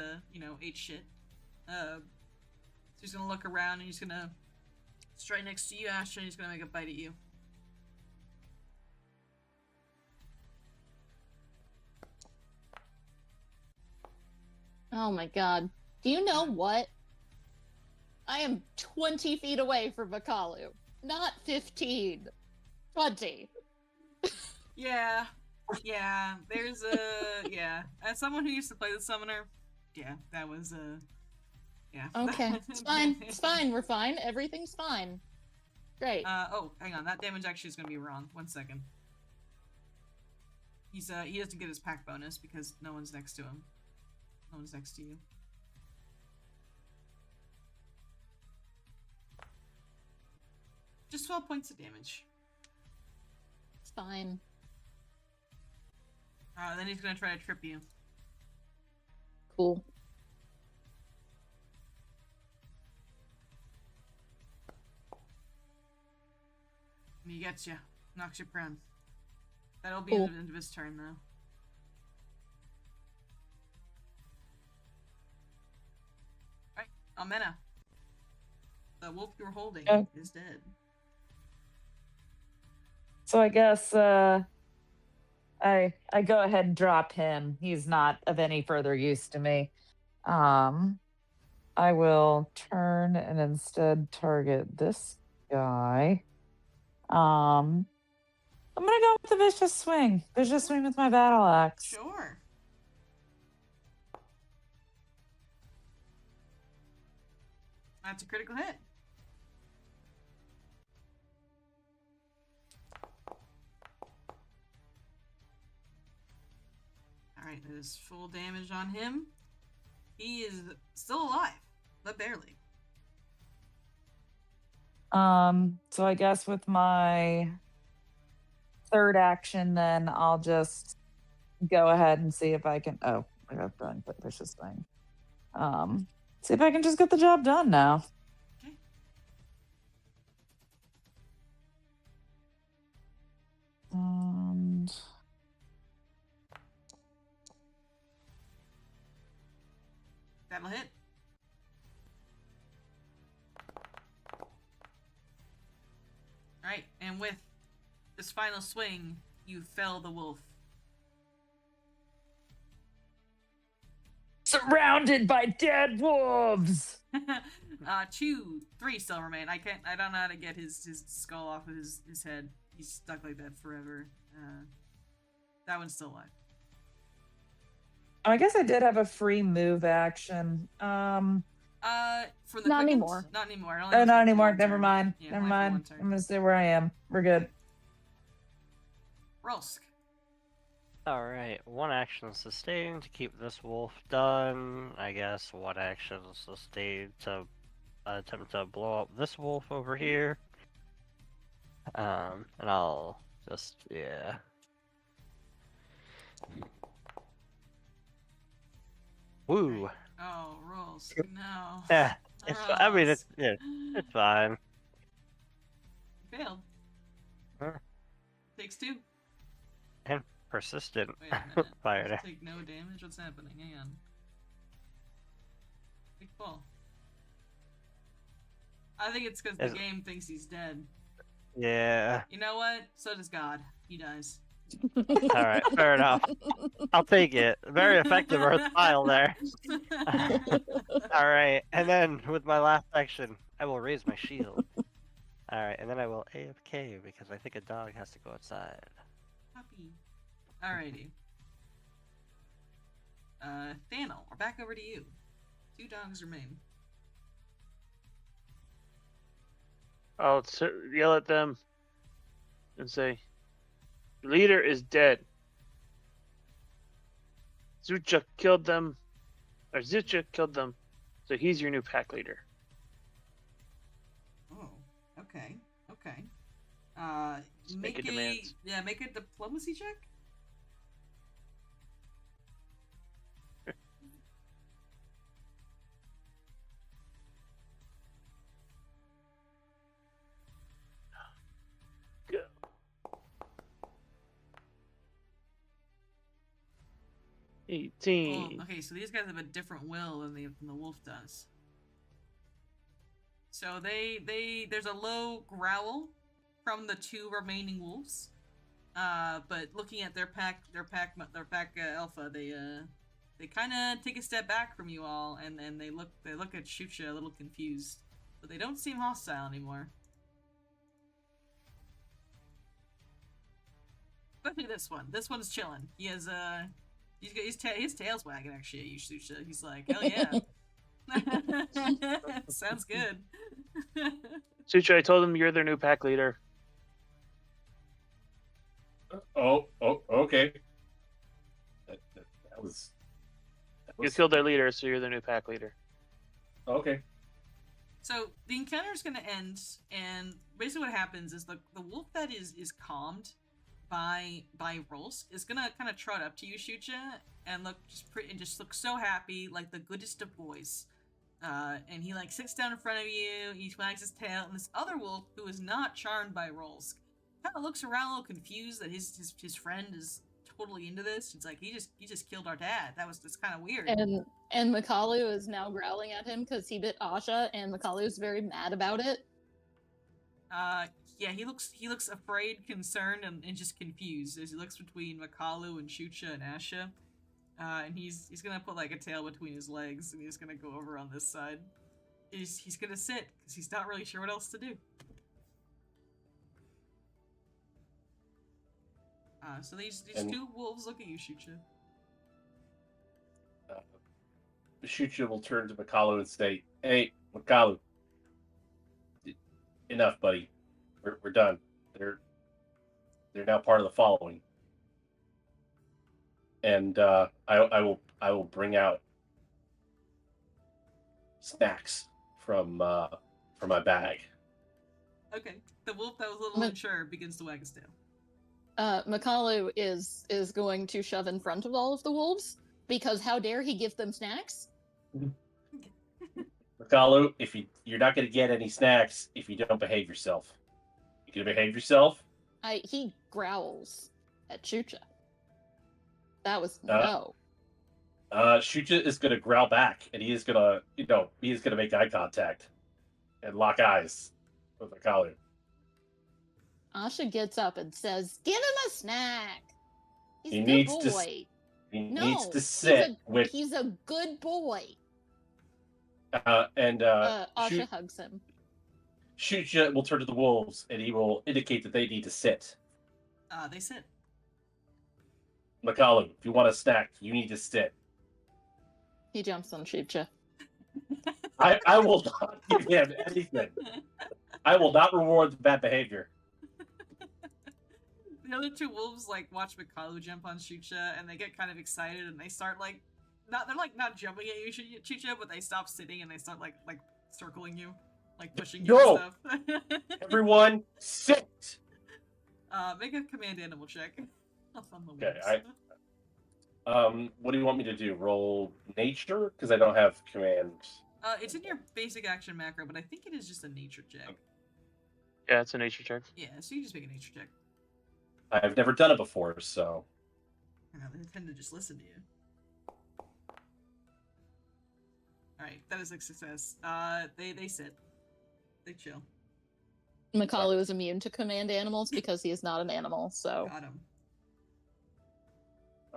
ate shit. So he's gonna look around and he's gonna straight next to you, Asher, and he's gonna make a bite at you. Oh my god. Do you know what? I am 20 feet away from Makalu. Not 15. 20. Yeah. There's yeah. As someone who used to play the summoner, yeah, that was yeah. Okay. It's fine. It's fine. We're fine. Everything's fine. Great. Oh, hang on. That damage actually is gonna be wrong. 1 second. He doesn't get his pack bonus because no one's next to him. No one's next to you. Just 12 points of damage. It's fine. Then he's gonna try to trip you. Cool. And he gets you. Knocks you prone. That'll be the end of his turn, though. Alright, Almena. The wolf you were holding is dead. So I guess I go ahead and drop him. He's not of any further use to me. I will turn and instead target this guy. I'm gonna go with the vicious swing. Vicious swing with my battle axe. Sure. That's a critical hit. Alright, that is full damage on him. He is still alive, but barely. So I guess with my third action, then I'll just go ahead and see if I can. Oh, I got the vicious thing. See if I can just get the job done now. Okay. And That'll hit. Alright, and with this final swing, you fell the wolf. surrounded by dead wolves. 2, 3 still remain. I don't know how to get his skull off of his head. He's stuck like that forever. That one's still alive. I guess I did have a free move action. For the Not quickens? anymore. Not anymore. It only Oh, was not for anymore. one Never turn. mind. Yeah, Never only for one mind. turn. I'm gonna stay where I am. We're good. Rolsk. Alright, one action sustained to keep this wolf done. I guess one action sustained to attempt to blow up this wolf over here. And I'll just, yeah. Woo! Oh, Rolsk. No. Yeah, I mean, Rolsk. it's fine. Failed. Huh. Takes 2. Persistent Wait a minute. fire there. Take no damage? What's happening? Hang on. Big fall. I think it's because the Is- game thinks he's dead. Yeah. You know what? So does God. He dies. Alright, fair enough. I'll take it. Very effective earth pile there. Alright, and then with my last action, I will raise my shield. Alright, and then I will AFK because I think a dog has to go outside. Alrighty. Thanel, we're back over to you. 2 dogs remain. I'll yell at them and say, "Your leader is dead. Zucha killed them, so he's your new pack leader." Oh, okay. Just make a demand. Yeah, make a diplomacy check. Go. 18. Oh, okay, so these guys have a different will than the wolf does. So there's a low growl from the 2 remaining wolves. But looking at their pack alpha, they kind of take a step back from you all, and then they look at Shucha a little confused, but they don't seem hostile anymore. Especially this one. This one's chilling. He has his tail's wagging actually at you, Shucha. He's like, hell yeah. Sounds good. Sutra, I told them you're their new pack leader. Oh, okay. That was. You killed their leader, so you're their new pack leader. Okay. So the encounter is going to end, and basically what happens is the wolf that is calmed by rolls is going to kind of trot up to you, Shucha, and just look so happy, like the goodest of boys. And he like sits down in front of you, he wags his tail, and this other wolf who is not charmed by rolls kind of looks around a little confused that his friend is totally into this. It's like he just killed our dad. That's kind of weird. And Makalu is now growling at him because he bit Asha, and Makalu is very mad about it. Yeah, he looks afraid, concerned, and just confused as he looks between Makalu and Shucha and Asha. And he's gonna put like a tail between his legs, and he's gonna go over on this side. He's gonna sit because he's not really sure what else to do. So these 2 wolves look at you, Shucha. Shucha will turn to Makalu and say, "Hey, Makalu, enough, buddy. We're done. They're now part of the following." And I will bring out snacks from my bag. Okay, the wolf that was a little unsure begins to wag his tail. Makalu is going to shove in front of all of the wolves because how dare he give them snacks? Makalu, you're not going to get any snacks if you don't behave yourself. You gonna behave yourself? He growls at Shucha. That was no. Shucha is gonna growl back, and he is gonna make eye contact and lock eyes with Makalu. Asha gets up and says, "Give him a snack. He's He a needs good to boy. needs to sit with. He's a good boy." Asha hugs him. Shucha will turn to the wolves, and he will indicate that they need to sit. They sit. Makalu, if you want a snack, you need to sit. He jumps on Shucha. I will not give him anything. I will not reward the bad behavior. The other 2 wolves like watch Makalu jump on Shucha, and they get kind of excited, and they start not jumping at you, Shucha, but they stop sitting and they start like circling you, like pushing you and stuff. Everyone, sit. Make a command animal check. On the Okay, what do you want me to do? Roll nature? Because I don't have commands. It's in your basic action macro, but I think it is just a nature check. Yeah, it's a nature check. Yeah, so you just make a nature check. I've never done it before, so. They tend to just listen to you. Alright, that is a success. They sit. They chill. Makalu is immune to command animals because he is not an animal, so. Got him.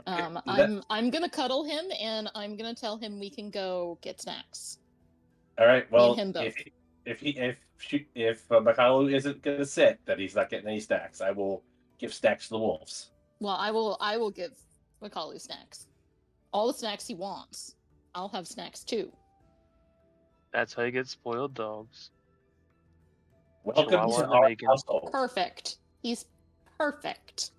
I'm gonna cuddle him, and I'm gonna tell him we can go get snacks. All right. Well, him both. if Makalu isn't gonna sit, that he's not getting any snacks, I will give snacks to the wolves. Well, I will give Macaulay snacks. All the snacks he wants. I'll have snacks too. That's how you get spoiled dogs. Welcome Chihuahua to in the our making. household. Perfect. He's perfect.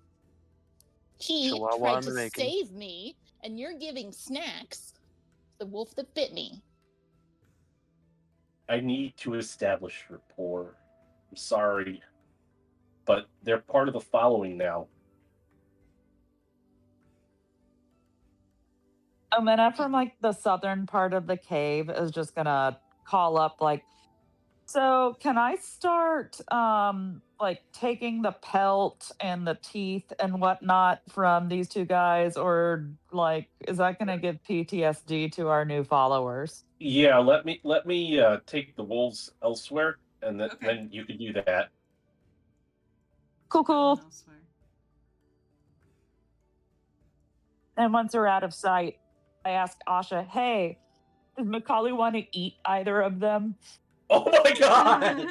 He Chihuahua tried in the to making. save me, and you're giving snacks to the wolf that bit me. I need to establish rapport. I'm sorry, but they're part of the following now. Omena from like the southern part of the cave is just gonna call up like, so can I start like taking the pelt and the teeth and whatnot from these two guys, or like is that gonna give PTSD to our new followers? Yeah, let me take the wolves elsewhere, and then, Okay. then you can do that. Cool, cool. Elsewhere. And once they're out of sight, I ask Asha, hey, does Macaulay want to eat either of them? Oh my god!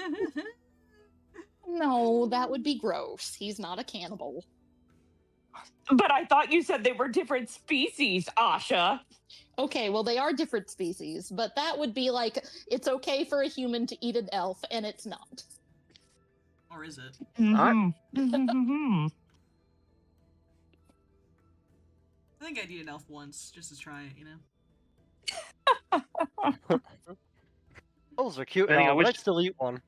No, that would be gross. He's not a cannibal. But I thought you said they were different species, Asha. Okay, well, they are different species, but that would be like, it's okay for a human to eat an elf, and it's not. Or is it? Mhm. Mhm. I think I'd eat an elf once, just to try it, you know? Those are cute Depending and on all, but which- I'd still eat one.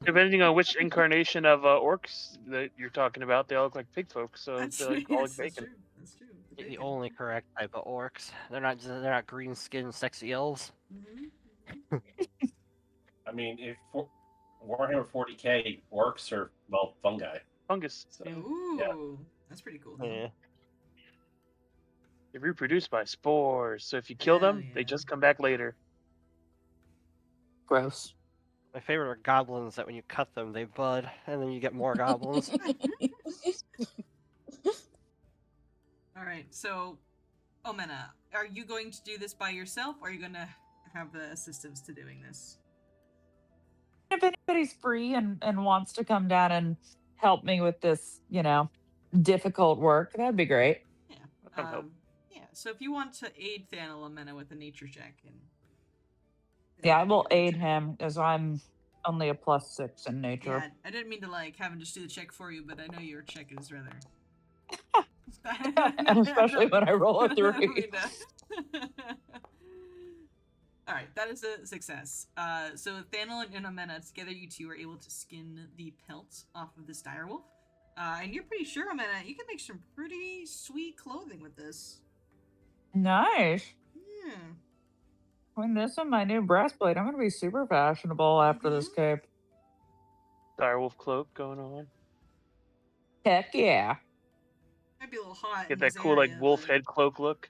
Depending on which incarnation of orcs that you're talking about, they all look like pig folk, so That's they're true. like all Yes, like that's bacon. true. That's true. The Bacon. only correct type of orcs. They're not green skinned sexy elves. Mhm. I mean, if Warhammer 40k orcs are, well, fungi. Fungus. So, Yeah. Ooh, yeah. that's pretty cool. Though. Yeah. They reproduce by spores, so if you kill them, Hell they yeah. just come back later. Gross. My favorite are goblins that when you cut them, they bud, and then you get more goblins. All right, so Omena, are you going to do this by yourself, or are you going to have the assistance to doing this? If anybody's free and wants to come down and help me with this, difficult work, that'd be great. Yeah. I'll come help. Yeah. So if you want to aid Thanel Omena with a nature check, and Yeah, I will nature aid check. him as I'm only a +6 in nature. Yeah, I didn't mean to like have him just do the check for you, but I know your check is rather. Especially when I roll a 3. All right, that is a success. So Thanel and Omena, together you two are able to skin the pelt off of this direwolf. And you're pretty sure, Omena, you can make some pretty sweet clothing with this. Nice. Yeah. When this and my new breastplate, I'm going to be super fashionable after this cape. Direwolf cloak going on. Heck yeah. Might be a little hot. Get in that this cool like area, wolf but- head cloak look.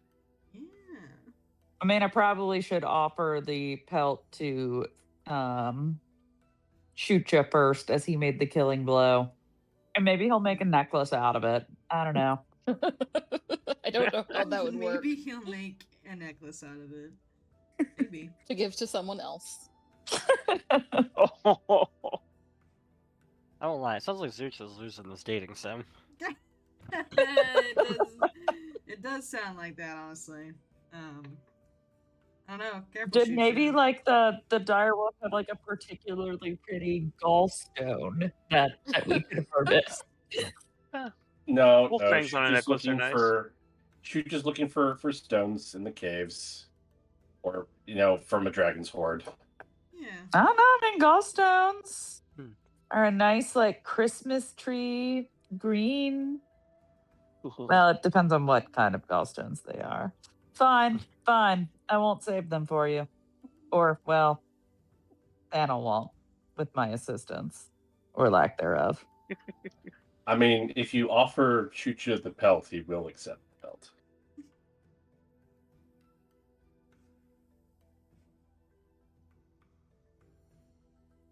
Yeah. I mean, I probably should offer the pelt to Chucha first, as he made the killing blow. And maybe he'll make a necklace out of it. I don't know. I don't know how that would work. Maybe he'll make a necklace out of it. Maybe. To give to someone else. Oh, I won't lie, it sounds like Zeus is losing this dating sim. It does sound like that, honestly. I don't know. Careful, Did Chucha. maybe like the direwolf have like a particularly pretty gallstone that we could harvest? No, Wolf no, fangs she's on a just necklace are looking nice. for. She's just looking for stones in the caves, or from a dragon's hoard. Yeah. I don't know. I mean, gallstones Hmm. are a nice like Christmas tree green. Well, it depends on what kind of gallstones they are. Fine. I won't save them for you. Or, well, Anna won't, with my assistance. Or lack thereof. I mean, if you offer Chucha the pelt, he will accept the pelt.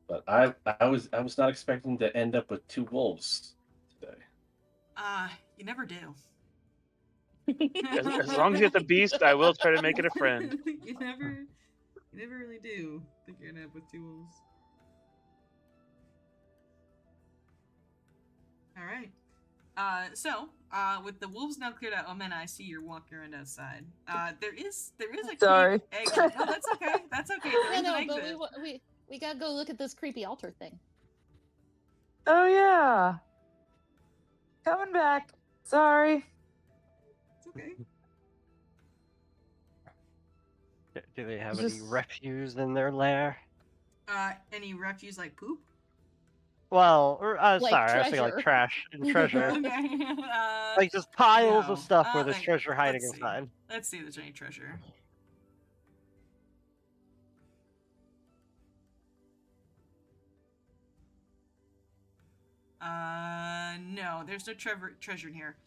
But I was not expecting to end up with 2 wolves today. You never do. As long as you get the beast, I will try to make it a friend. You never really do think you're gonna end up with 2 wolves. All right. With the wolves now cleared out, Omena, I see you're walking around outside. There is a Sorry. creepy exit. No, that's okay. That's okay. There Yeah, is no, an but exit. we gotta go look at this creepy altar thing. Oh yeah. Coming back. Sorry. It's okay. Do they have Just- any refuse in their lair? Any refuse like poop? Well, Like sorry, I was thinking like treasure. trash and treasure. Okay. Like just piles No. of stuff where there's Like, treasure hiding let's see. inside. Let's see if there's any treasure. No, there's no treasure in here.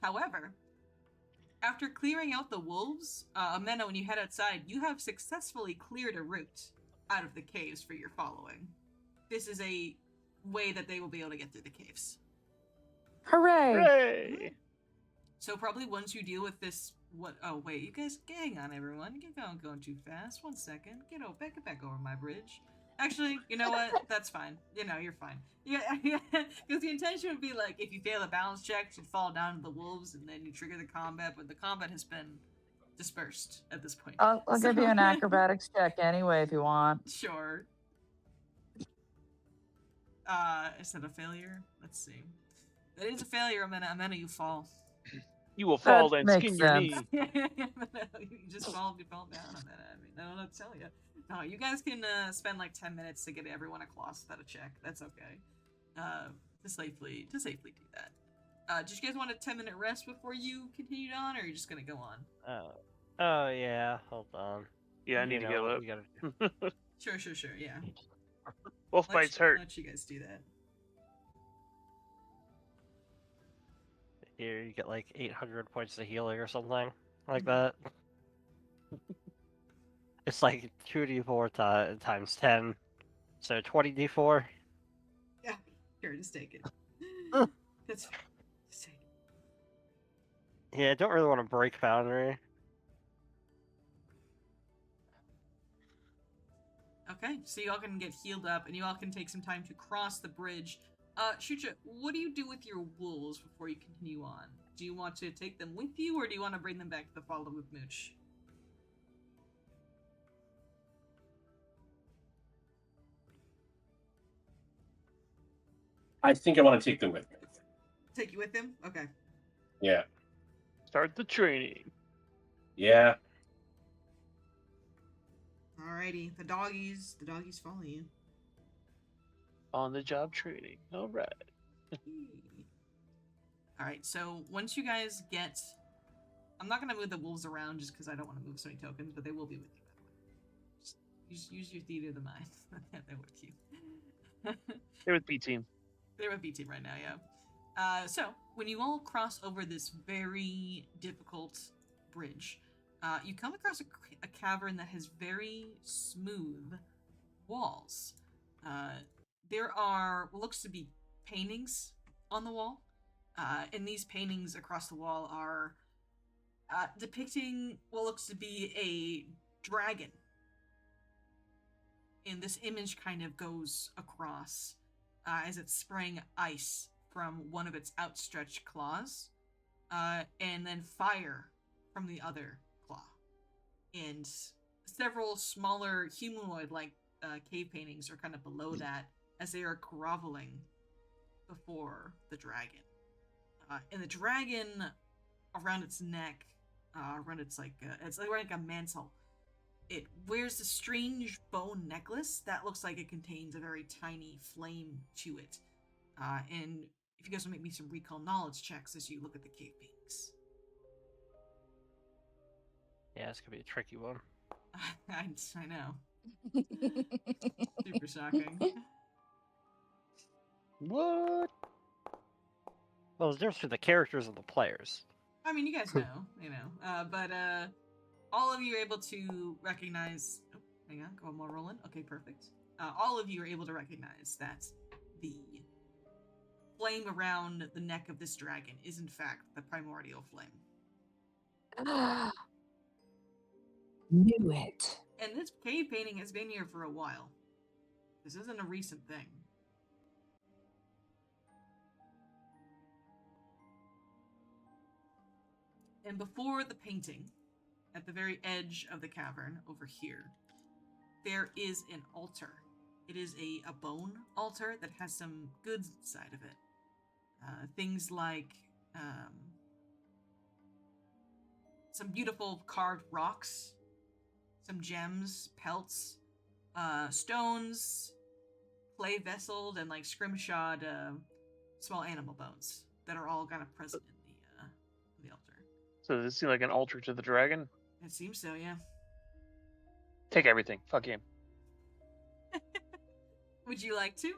However, after clearing out the wolves, Amena, when you head outside, you have successfully cleared a route out of the caves for your following. This is a way that they will be able to get through the caves. Hooray. Hooray! So probably once you deal with this, oh wait, you guys, hang on, everyone, you're going too fast. 1 second, get back over my bridge. Actually, you know what? That's fine. You know, you're fine. Yeah, because the intention would be like if you fail a balance check, you'd fall down to the wolves, and then you trigger the combat. But the combat has been dispersed at this point. I'll give you an acrobatics check anyway if you want. Sure. Is that a failure? Let's see. That is a failure, Amena, you fall. You will fall That and makes skin your sense. knee. You just fall down on that. I mean, I don't know what to tell you. No, you guys can spend like 10 minutes to get everyone across without a check. That's okay. To safely do that. Did you guys want a 10-minute rest before you continued on, or are you just gonna go on? Oh yeah, hold on. Yeah, I need to get what up. we gotta do. Sure, yeah. Both bites hurt. Let you guys do that. Here you get like 800 points of healing or something like that. It's like 2d4 times 10, so 20d4. Yeah, sure, just take it. That's fine. Just take it. Yeah, I don't really want to break Foundry. Okay, so you all can get healed up, and you all can take some time to cross the bridge. Shucha, what do you do with your wolves before you continue on? Do you want to take them with you, or do you want to bring them back to the follow with Mooch? I think I want to take them with me. Take you with him? Okay. Yeah. Start the training. Yeah. Alrighty, the doggies follow you. On the job training. All right. Alright, so once you guys get... I'm not going to move the wolves around just because I don't want to move so many tokens, but they will be with you, by the way. Just use your theater of the mind. They're with you. They're with B team. They're with B team right now, yeah. So, when you all cross over this very difficult bridge, you come across a cavern that has very smooth walls. There are what looks to be paintings on the wall, and these paintings across the wall are depicting what looks to be a dragon. And this image kind of goes across as it's spraying ice from one of its outstretched claws, and then fire from the other claw. And several smaller humanoid-like cave paintings are kind of below that as they are groveling before the dragon. And the dragon, around its neck, it's like a mantle. It wears a strange bone necklace that looks like it contains a very tiny flame to it. And if you guys will make me some recall knowledge checks as you look at the cave paintings. Yeah, it's gonna be a tricky one. I know. Super shocking. What? Well, there's a difference between the characters and the players. I mean, you guys know, but all of you are able to recognize. Oh, hang on, go one more rolling. Okay, perfect. All of you are able to recognize that the flame around the neck of this dragon is in fact the primordial flame. Knew it. And this cave painting has been here for a while. This isn't a recent thing. And before the painting, at the very edge of the cavern over here, there is an altar. It is a bone altar that has some goods inside of it. Things like some beautiful carved rocks, some gems, pelts, stones, clay vesseled, and like scrimshawed small animal bones that are all kind of present in the altar. So does this seem like an altar to the dragon? It seems so, yeah. Take everything. Fuck him. Would you like to?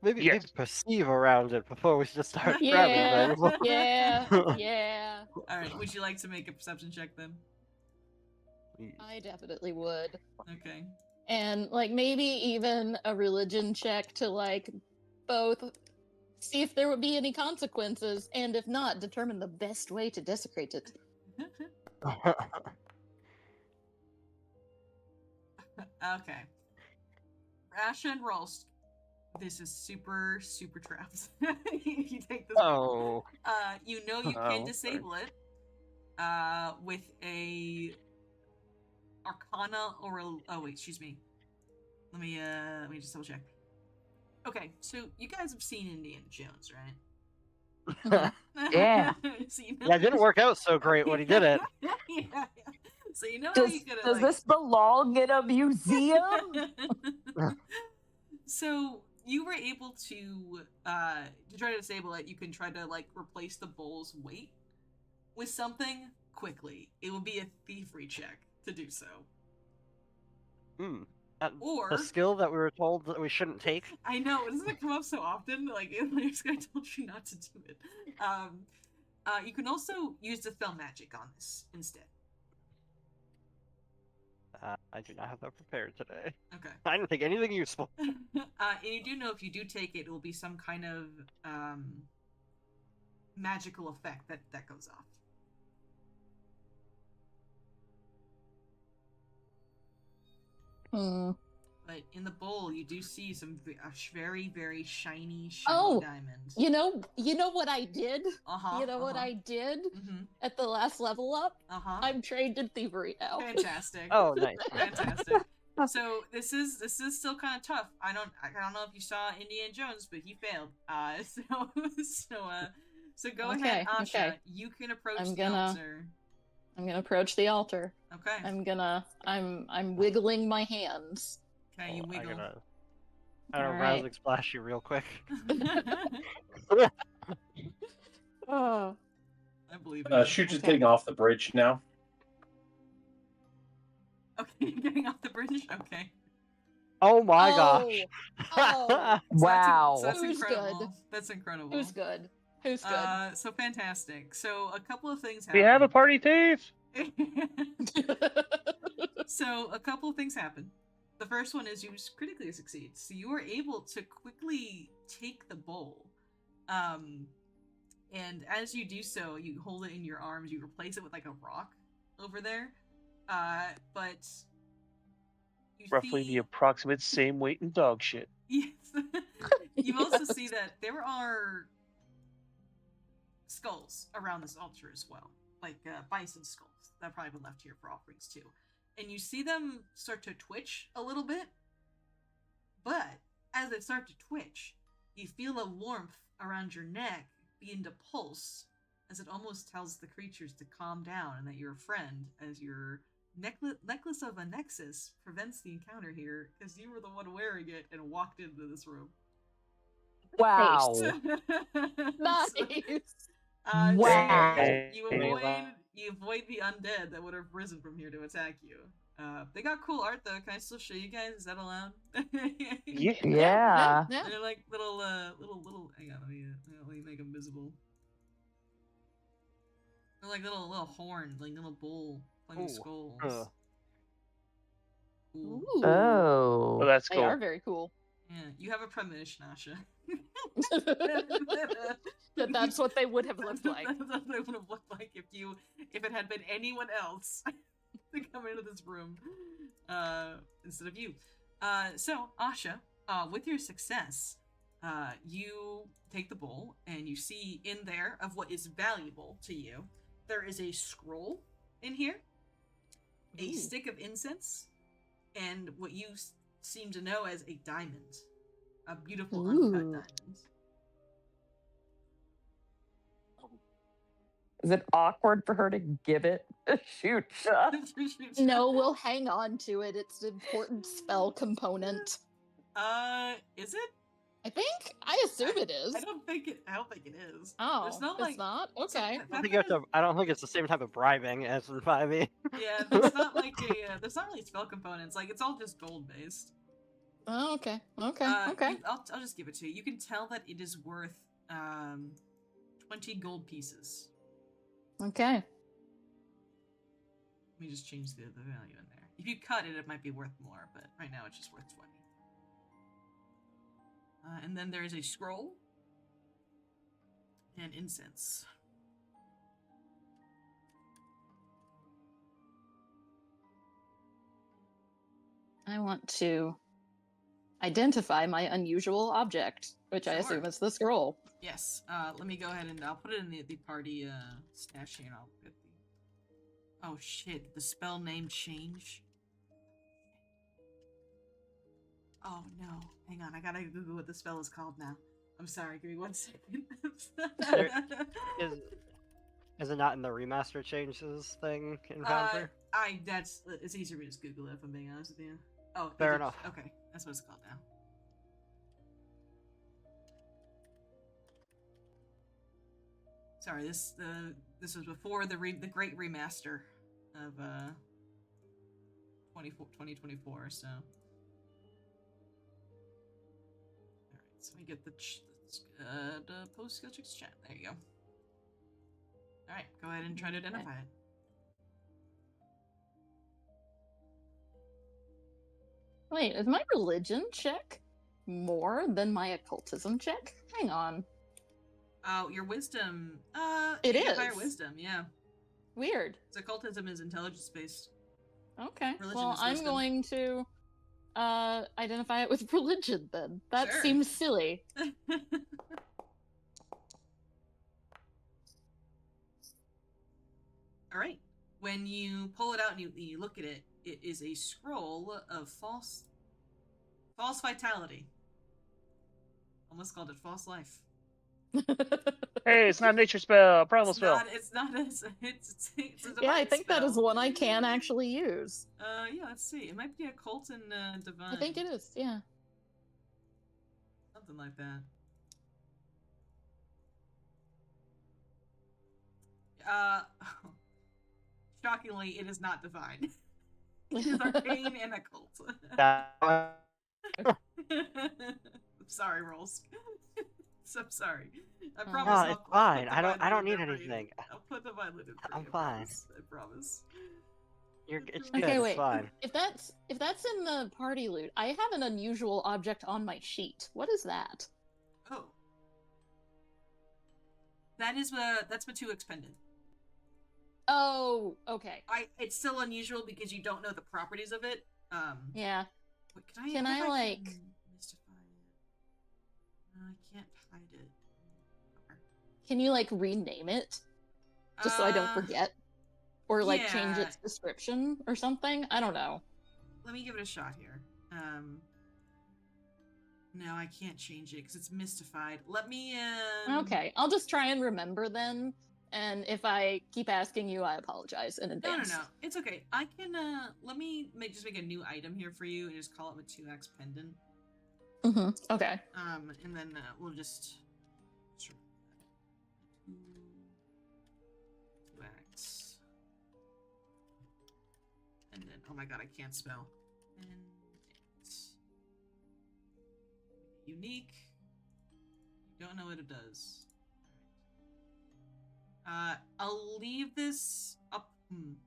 Maybe Yes. perceive around it before we just start Yeah, grabbing things. yeah. All right. Would you like to make a perception check then? I definitely would. Okay. And like maybe even a religion check to like both see if there would be any consequences, and if not, determine the best way to desecrate it. Okay. Rasha and Rolst. This is super, super traps. You take this. Oh. You know you can disable it. With a Arcana or a. Oh wait, excuse me. Let me just double check. Okay, so you guys have seen Indiana Jones, right? Yeah. So you know Yeah, it didn't work out so great when he did it. yeah. So you know how you could Does this belong in a museum? So you were able to try to disable it. You can try to like replace the bowl's weight with something quickly. It will be a thievery check to do so. Or A skill that we were told that we shouldn't take. I know, doesn't it come up so often? Like this guy told you not to do it. You can also use dispel magic on this instead. I do not have that prepared today. Okay. I didn't think anything useful. And you do know if you do take it, it will be some kind of magical effect that goes off. But in the bowl, you do see some very, very shiny diamonds. You know what I did? What I did Mm-hmm. at the last level up? I'm trained in thievery now. Fantastic. Oh, nice. Fantastic. So this is still kind of tough. I don't know if you saw Indiana Jones, but he failed. So go ahead, Asha. Okay. You can approach I'm the gonna- altar. I'm gonna approach the altar. Okay. I'm wiggling my hands. Okay, you wiggle. I'm gonna Alright. rousing splash you real quick. Oh. I believe it. Shoot is getting off the bridge now. Okay, getting off the bridge. Okay. Oh my gosh. Oh. Wow. That's Who's incredible. good? That's incredible. Who's good? Who's good? So fantastic. So a couple of things happen. We have a party thief. So a couple of things happen. The first one is you critically succeed. So you are able to quickly take the bowl. And as you do so, you hold it in your arms, you replace it with like a rock over there. But you Roughly see... the approximate same weight in dog shit. Yes. You also see that there are skulls around this altar as well. Like bison skulls that have probably been left here for offerings too. And you see them start to twitch a little bit. But as they start to twitch, you feel a warmth around your neck begin to pulse as it almost tells the creatures to calm down and that you're a friend, as your necklace of a nexus prevents the encounter here because you were the one wearing it and walked into this room. Wow. Nice. Wow. So you avoid the undead that would have risen from here to attack you. They got cool art though. Can I still show you guys? Is that allowed? Yeah. Yeah. They're like little. Hang on, let me make them visible. They're like little horns, like little bull playing skulls. Cool. Ooh. Oh. Well, that's They cool. are very cool. Yeah, you have a premonition, Asha. That's what they would have looked like. That's what they would have looked like if it had been anyone else to come into this room instead of you. So Asha, with your success, you take the bowl and you see in there of what is valuable to you. there is a scroll in here, a Ooh. stick of incense, and what you seem to know as a diamond. A beautiful uncut Ooh. diamond. Is it awkward for her to give it a shoot shot? No, we'll hang on to it. It's an important spell component. Is it? I assume it is. I don't think it is. Oh, There's not, it's not? Okay. I don't think it's the same type of bribing as in 5e. Yeah, there's not like there's not really spell components. Like, it's all just gold based. Oh, okay. Okay. Okay. I'll just give it to you. You can tell that it is worth 20 gold pieces. Okay. Let me just change the value in there. If you cut it, it might be worth more, but right now it's just worth 20. And then there is a scroll and incense. I want to identify my unusual object, which I assume Sure. is the scroll. Yes. Let me go ahead and I'll put it in the party stash here, and I'll get the. Oh shit! The spell name change. Oh no! Hang on, I gotta Google what the spell is called now. I'm sorry. Give me 1 second. Is it not in the remaster changes thing in Foundry? It's easier to just Google it if I'm being honest with you. Oh, Fair enough. Okay, that's what it's called now. Sorry, this was before the great remaster of 2024. So, all right. So we get the post skill checks chat. There you go. All right, go ahead and try to identify it. Wait, is my religion check more than my occultism check? Hang on. Oh, your wisdom. It you have higher is. wisdom, yeah. Weird. So occultism is intelligence based. Okay. Religion Well, is I'm wisdom. going to identify it with religion then. That Sure. seems silly. All right. When you pull it out and you look at it, it is a scroll of false vitality. Almost called it false life. Hey, it's not a nature spell, primal spell. It's a divine Yeah, I think that is spell. one I can actually use. Yeah, let's see. It might be occult and divine. I think it is, yeah. Something like that. Shockingly, it is not divine. It is arcane and occult. I'm sorry, Rolls. So I'm sorry. I Oh. promise. No, I'll it's put fine. divine I don't loot need in there for you. anything. I'll put divine loot in for I'm you, fine. I promise. It's Okay, good. It's wait. fine. If that's in the party loot, I have an unusual object on my sheet. What is that? Oh. That's Matu expended. Oh, okay. It's still unusual because you don't know the properties of it. Yeah. Wait, Can I, like- mystify it? No, I can't hide it. Can you like rename it? Just so I don't forget? Or like change yeah. its description or something? I don't know. Let me give it a shot here. No, I can't change it because it's mystified. Let me. Okay, I'll just try and remember then. And if I keep asking you, I apologize in advance. No. It's okay. I can. Let me just make a new item here for you and just call it a 2x pendant. Mm-hmm. Okay. And then we'll just. 2x. And then, oh my god, I can't spell. Pendant. Unique. You don't know what it does. I'll leave this up.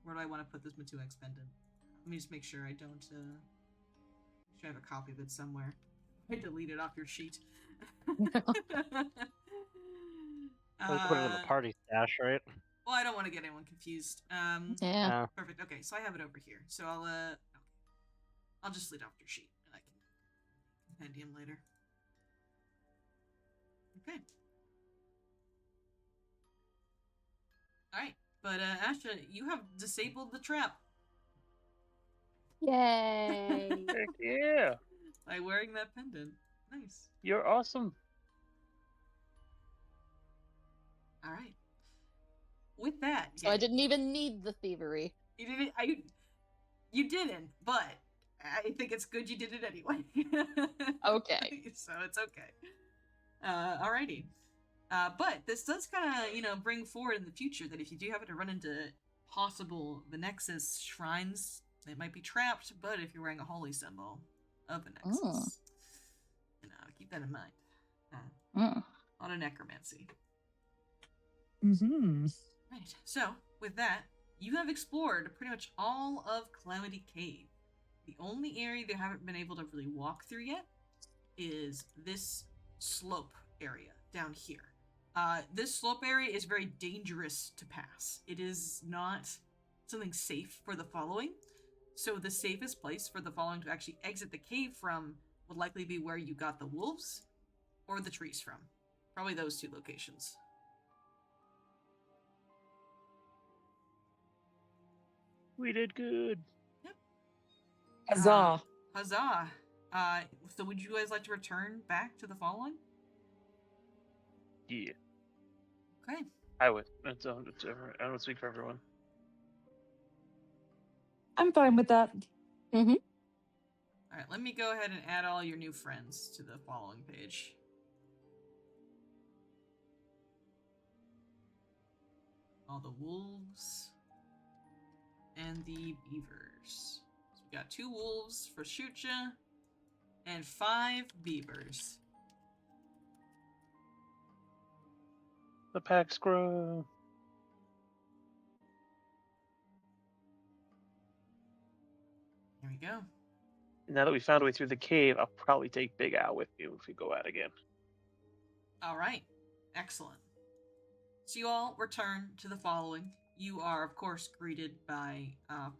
Where do I want to put this Matu-X pendant? Let me just make sure I don't. Make sure I have a copy of it somewhere. I delete it off your sheet. Let's put it in the party stash, right? Well, I don't want to get anyone confused. Yeah. Perfect. Okay, so I have it over here. So I'll just delete it off your sheet, and I can compendium later. Okay. All right. But Asha, you have disabled the trap Yay! Heck yeah. by wearing that pendant. Nice. You're awesome. All right. With that, So I didn't even need the thievery. you didn't. You didn't, but I think it's good you did it anyway. Okay. So it's okay. Alrighty. But this does kind of, bring forward in the future that if you do happen to run into possible the Nexus shrines, they might be trapped, but if you're wearing a holy symbol of the Nexus, keep that in mind. A lot of necromancy. Mm-hmm. Right. So, with that, you have explored pretty much all of Calamity Cave. The only area they haven't been able to really walk through yet is this slope area down here. This slope area is very dangerous to pass. It is not something safe for the following. So the safest place for the following to actually exit the cave from would likely be where you got the wolves or the trees from. Probably those two locations. We did good. Yep. Huzzah. Huzzah. So would you guys like to return back to the following? Yeah. Okay. I would. I don't speak for everyone. I'm fine with that. All right, let me go ahead and add all your new friends to the following page. All the wolves and the beavers. So we got 2 wolves for Shucha and 5 beavers. The packs grow. Here we go. Now that we found a way through the cave, I'll probably take Big Al with me if we go out again. All right. Excellent. So you all return to the following. You are, of course, greeted by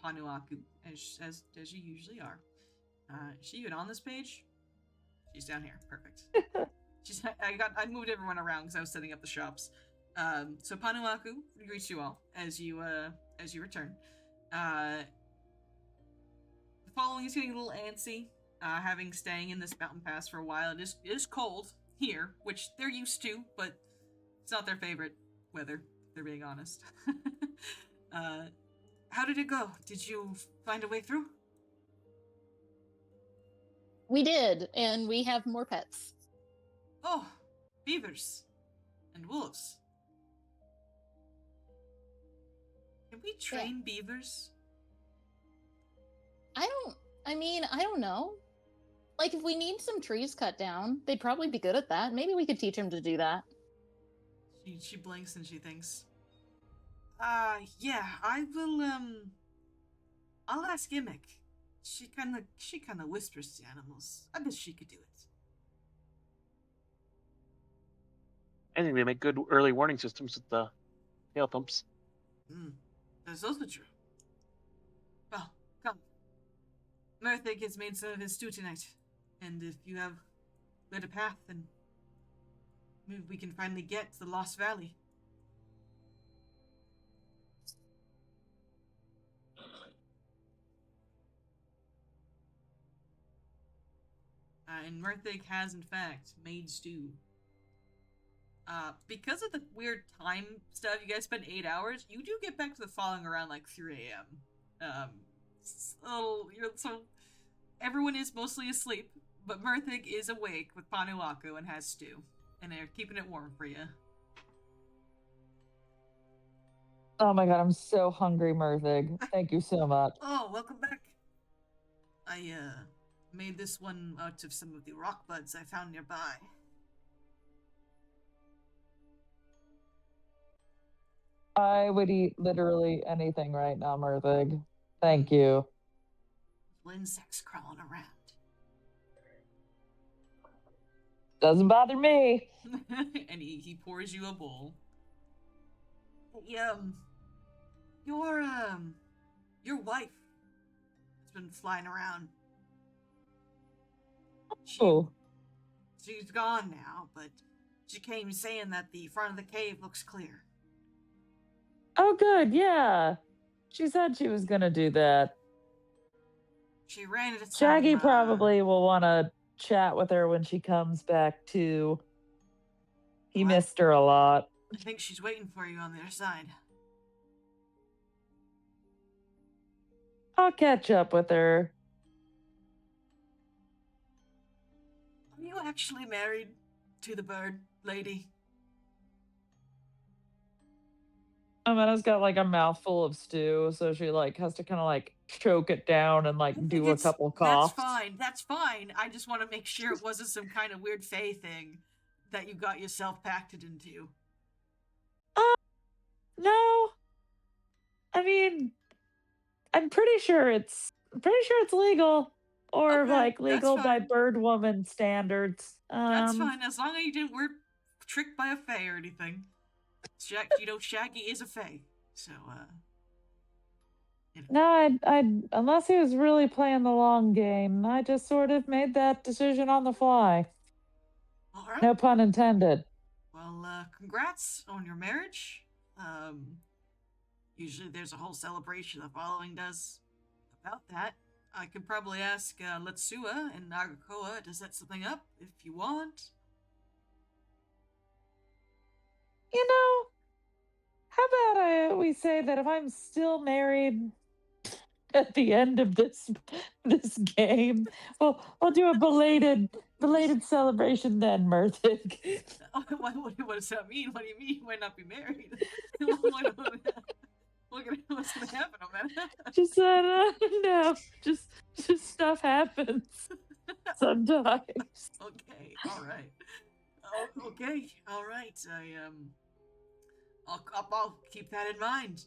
Panuaku, as you usually are. Is she even on this page? She's down here. Perfect. I moved everyone around because I was setting up the shops. So Panuaku greets you all as you return. The following is getting a little antsy, having staying in this mountain pass for a while. It is cold here, which they're used to, but it's not their favorite weather, if they're being honest. How did it go? Did you find a way through? We did, and we have more pets. Oh, beavers and wolves. Can we train beavers? I don't know. Like, if we need some trees cut down, they'd probably be good at that. Maybe we could teach them to do that. She blinks and she thinks, yeah, I will, I'll ask Gimmick. She kinda whispers to animals. I bet she could do it. I think they make good early warning systems with the tail thumps. That's also true. Well, come. Murthig has made some of his stew tonight, and if you have lit a path, then maybe we can finally get to the Lost Valley. And Murthig has, in fact, made stew. Because of the weird time stuff, you guys spend 8 hours. You do get back to the following around like 3 a.m. So everyone is mostly asleep, but Murthig is awake with Panuaku and has stew, and they're keeping it warm for you. Oh my god, I'm so hungry, Murthig. Thank you so much. Oh, welcome back. I made this one out of some of the rock buds I found nearby. I would eat literally anything right now, Murthig. Thank you. Little insects crawling around. Doesn't bother me. And he pours you a bowl. Hey, your wife has been flying around. She's gone now, but she came saying that the front of the cave looks clear. Oh, good. Yeah. She said she was going to do that. She ran into Shaggy some, probably will want to chat with her when she comes back, too. He Well, missed her a lot. I think she's waiting for you on the other side. I'll catch up with her. Are you actually married to the bird lady? Amanda's got like a mouthful of stew, so she like has to kind of like choke it down and like do a couple coughs. That's fine. I just want to make sure it wasn't some kind of weird fae thing that you got yourself pacted into. No. I mean, I'm pretty sure it's legal. Or Okay, like legal by fine. bird woman standards. That's fine, as long as you didn't were tricked by a fae or anything. Shaggy is a fae, so No, I unless he was really playing the long game, I just sort of made that decision on the fly. All right. No pun intended. Well, congrats on your marriage. Usually there's a whole celebration the following does about that. I could probably ask Letsua and Nagakoa to set something up if you want. You know, how about we say that if I'm still married at the end of this game, we'll do a belated celebration then, Murthig. What does that mean? What do you mean you might not be married? What's gonna happen, man? Just no, just stuff happens sometimes. Okay, all right. Oh, okay, all right. I'll keep that in mind.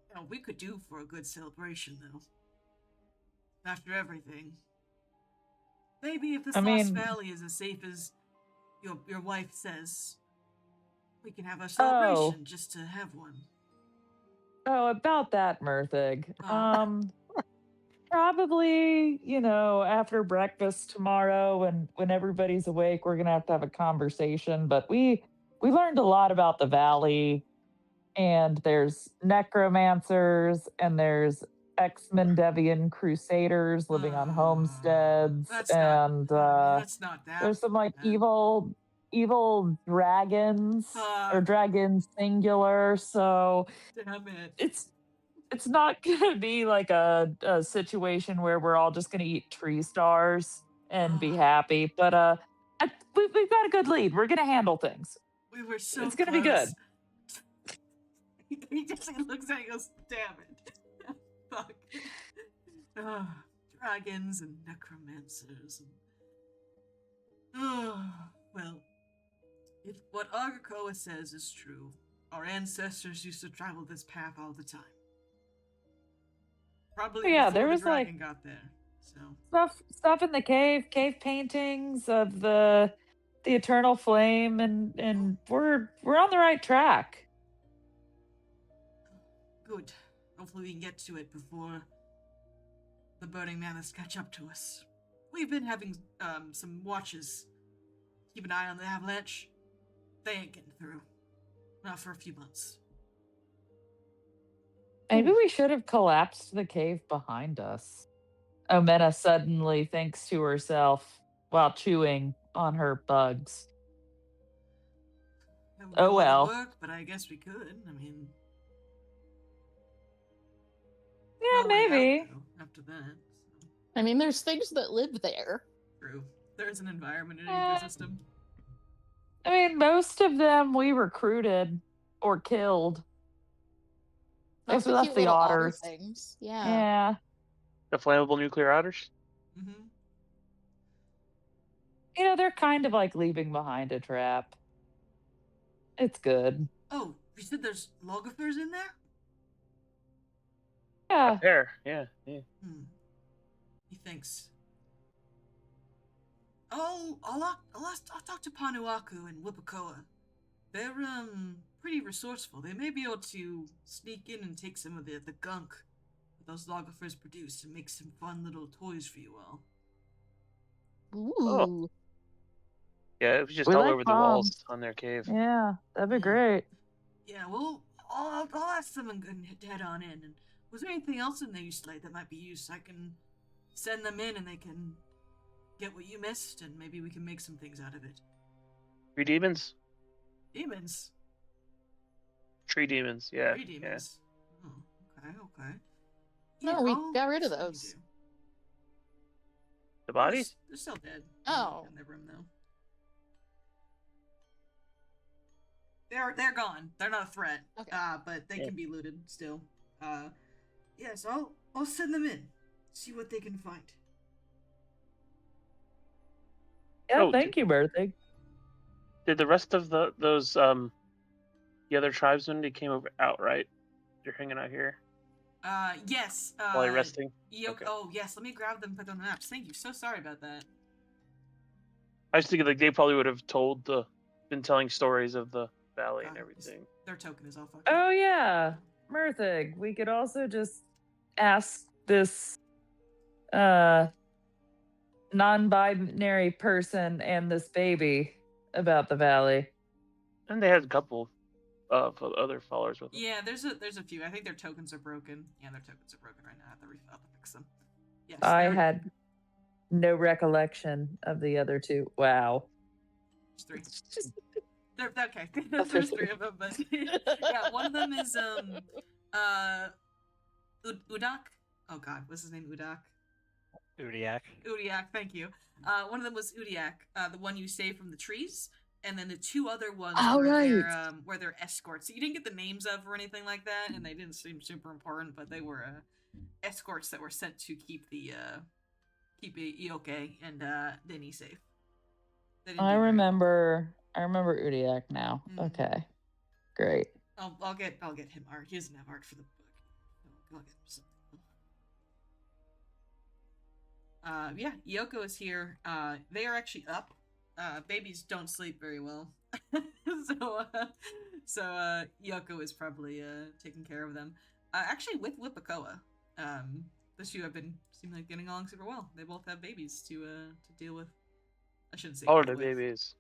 You know, we could do for a good celebration, though. After everything, maybe if this Lost Valley is as safe as your wife says, we can have a celebration just to have one. Oh, about that, Murthig. Probably, after breakfast tomorrow when everybody's awake, we're gonna have a conversation. But we learned a lot about the valley, and there's necromancers and there's ex-Mendevian crusaders living on homesteads, that's not that. There's some like evil dragons or dragons singular. So damn it. It's not gonna be like a situation where we're all just gonna eat tree stars and be happy. But we've got a good lead. We're gonna handle things. We were so It's gonna be good. He just looks at it and goes, damn it. Fuck. Dragons and necromancers. Well, if what Agakoa says is true, our ancestors used to travel this path all the time. Probably before there was the dragon got there. So stuff in the cave paintings of the eternal flame, and we're on the right track. Good. Hopefully we can get to it before the burning mammoths catch up to us. We've been having some watches. Keep an eye on the avalanche. They ain't getting through. Not for a few months. Maybe we should have collapsed the cave behind us. Omena suddenly thinks to herself while chewing on her bugs. Oh well. Work, but I guess we could. I mean, yeah, maybe. After that. So. I mean, there's things that live there. True. There's an environment and an ecosystem. I mean, most of them we recruited or killed. That's we left the otters. Things. Yeah. The flammable nuclear otters? Mm-hmm. They're kind of like leaving behind a trap. It's good. Oh, you said there's logophers in there? Yeah. There, yeah. He thinks. I'll talk to Panuaku and Wipakoa. They're pretty resourceful. They may be able to sneak in and take some of the gunk that those logophers produce and make some fun little toys for you all. Ooh. Oh. Yeah, it was just all over the walls on their cave. Yeah, that'd be great. Yeah, well, I'll ask them and head on in. And was there anything else in the East Light that might be used? I can send them in and they can get what you missed, and maybe we can make some things out of it. 3 demons? Demons? Tree demons, yeah. 3 demons? Yeah. Oh, okay. No, we got rid of those. The bodies? They're still dead. Oh. In their room, though. They're gone. They're not a threat. Okay. But they can be looted still. Yes, I'll send them in. See what they can find. Yeah, Oh, thank you, Berthig. Did the rest of those the other tribesmen, they came over out, right? They're hanging out here Yes. while you're resting. Okay. Oh, yes. Let me grab them and put them on the maps. Thank you. So sorry about that. I was thinking like they probably would have been telling stories of the valley and everything. Their token is all fucked Oh up. yeah, Merthig. We could also just ask this non-binary person and this baby about the valley. And they had a couple of other followers with them. Yeah, there's a few. I think their tokens are broken. Yeah, their tokens are broken right now. I have to fix them. Yes. I had no recollection of the other two. Wow. There's 3. Okay. There's 3 of them, but yeah, one of them is Udak. Oh God, what's his name? Udiak. Udiak, thank you. One of them was Udiak, the one you saved from the trees, and then the 2 other ones were their escorts. So you didn't get the names of or anything like that, and they didn't seem super important, but they were escorts that were sent to keep Ioke and Denny safe. I remember Udiak now. Mhm. Okay, great. I'll get him art. He doesn't have art for the book. I'll get him something. Yeah, Yoko is here. They are actually up. Babies don't sleep very well. so Yoko is probably taking care of them. Actually with Whippacoa. The 2 seem like getting along super well. They both have babies to deal with. I shouldn't say All of deal the with. babies.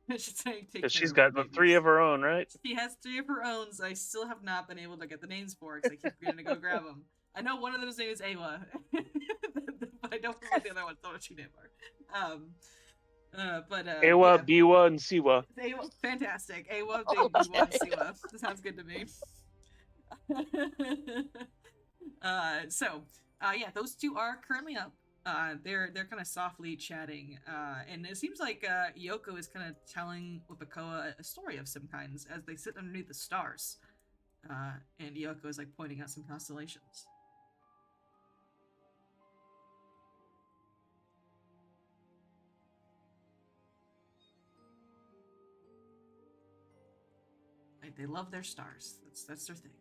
I should say take Because care she's of got the 3 babies. of her own, right? She has 3 of her own. I still have not been able to get the names for it because I keep forgetting to go grab them. I know one of them's name is Awa, but I don't remember the other one. So what you name her. Ewa, yeah. Biwa, and Siwa. Awa, fantastic. Awa, Biwa, and Siwa. That sounds good to me. Yeah, those 2 are currently up. They're kind of softly chatting, and it seems like Yoko is kind of telling Whippacoa a story of some kinds as they sit underneath the stars, and Yoko is like pointing out some constellations. They love their stars. That's their thing.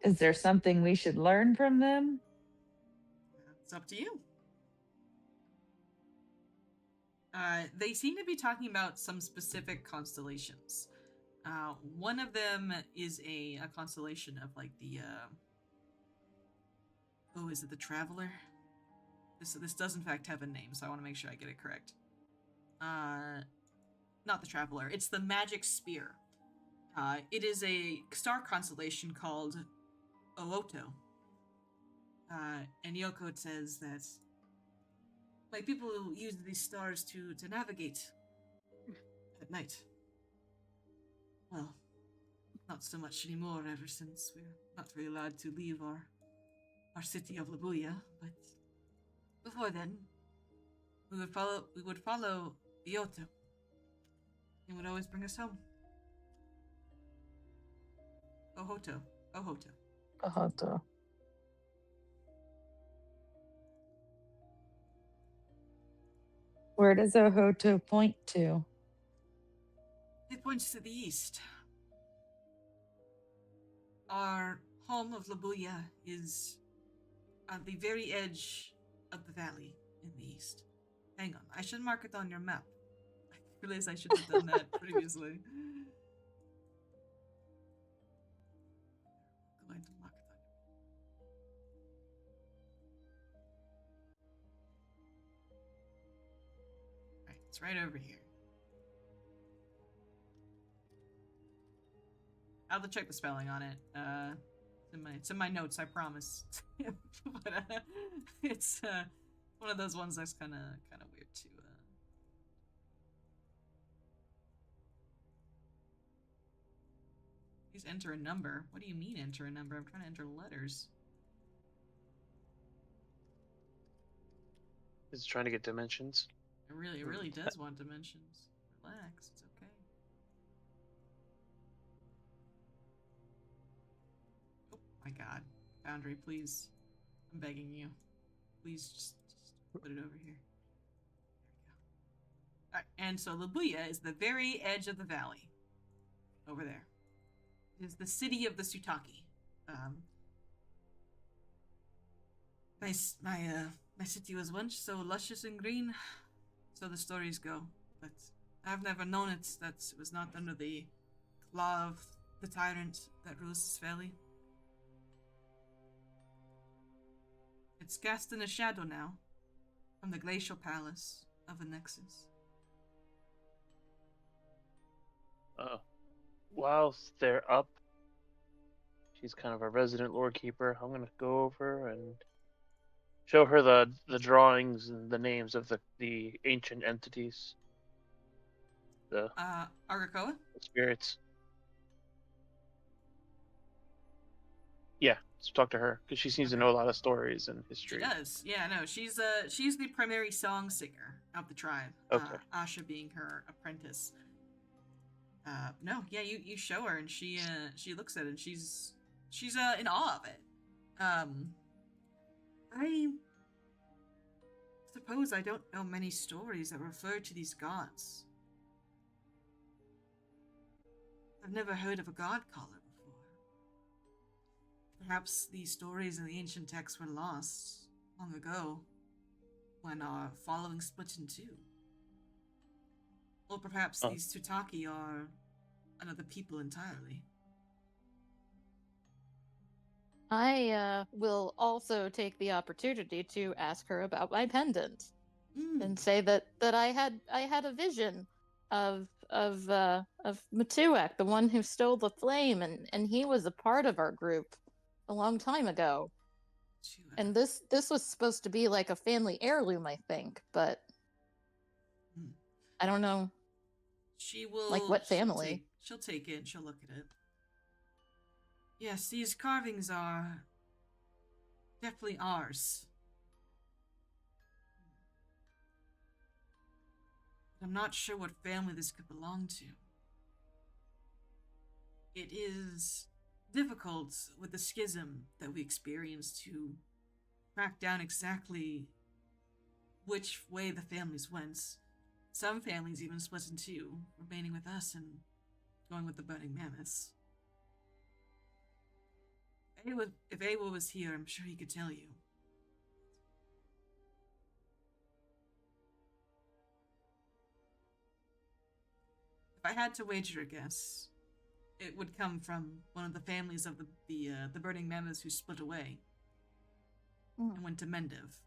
Is there something we should learn from them? It's up to you. They seem to be talking about some specific constellations. One of them is a constellation of like the is it the Traveler? This does in fact have a name, so I want to make sure I get it correct. Not the Traveler. It's the Magic Spear. It is a star constellation called Ooto. And Yoko says that like people use these stars to navigate at night. Well, not so much anymore ever since we're not really allowed to leave our city of Labuya, but before then we would follow Ooto. It would always bring us home. Ohoto. Ohoto. Where does Ohoto point to? It points to the east. Our home of Labuya is at the very edge of the valley in the east. Hang on, I should mark it on your map. I realize I should have done that previously. Going to mark it on. Right, it's right over here. I'll have to check the spelling on it. It's in my notes, I promise. But it's one of those ones that's kind of weird to. Please enter a number. What do you mean enter a number? I'm trying to enter letters. It's trying to get dimensions. It really does want dimensions. Relax, it's okay. Oh my god. Boundary, please. I'm begging you. Please just put it over here. There we go. Alright, and so Labuya is the very edge of the valley. Over there. It is the city of the Sutaki. My city was once so luscious and green, so the stories go. But I've never known it that it was not under the claw of the tyrant that rules this valley. It's cast in a shadow now, from the glacial palace of the Nexus. Whilst they're up, she's kind of a resident lore keeper. I'm gonna go over and show her the drawings and the names of the ancient entities. The Argakoa? spirits. Yeah, let's talk to her because she seems to know a lot of stories and history. She does. Yeah, no, she's the primary song singer of the tribe. Okay. Asha being her apprentice. No, yeah, you show her and she looks at it and she's in awe of it. I suppose I don't know many stories that refer to these gods. I've never heard of a god caller before. Perhaps these stories in the ancient texts were lost long ago when our following split in two. Or perhaps these Tutaki are another people entirely. I will also take the opportunity to ask her about my pendant and say that I had a vision of Matuak, the one who stole the flame, and he was a part of our group a long time ago. And this was supposed to be like a family heirloom, I think, but I don't know. She will like what family? She'll take it and she'll look at it. Yes, these carvings are definitely ours. I'm not sure what family this could belong to. It is difficult with the schism that we experienced to track down exactly which way the families went. Some families even split in two, remaining with us and going with the burning mammoths. If Awa was here, I'm sure he could tell you. If I had to wager a guess, it would come from one of the families of the burning mammoths who split away and went to Mendiv.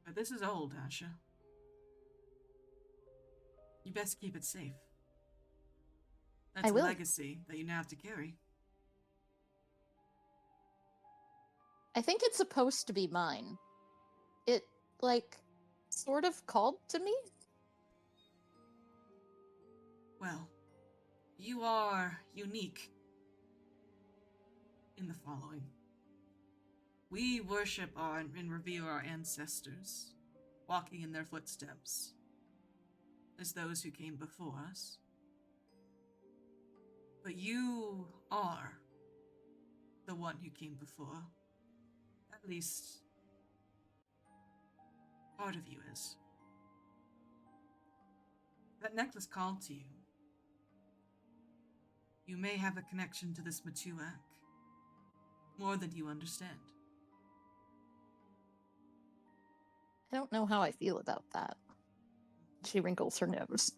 But this is old, Asha. You best keep it safe. That's a legacy that you now have to carry. I think it's supposed to be mine. It, sort of called to me? Well, you are unique in the following. We worship and revere our ancestors, walking in their footsteps, as those who came before us. But you are the one who came before. At least, part of you is. That necklace called to you. You may have a connection to this Matuak, more than you understand. I don't know how I feel about that. She wrinkles her nose.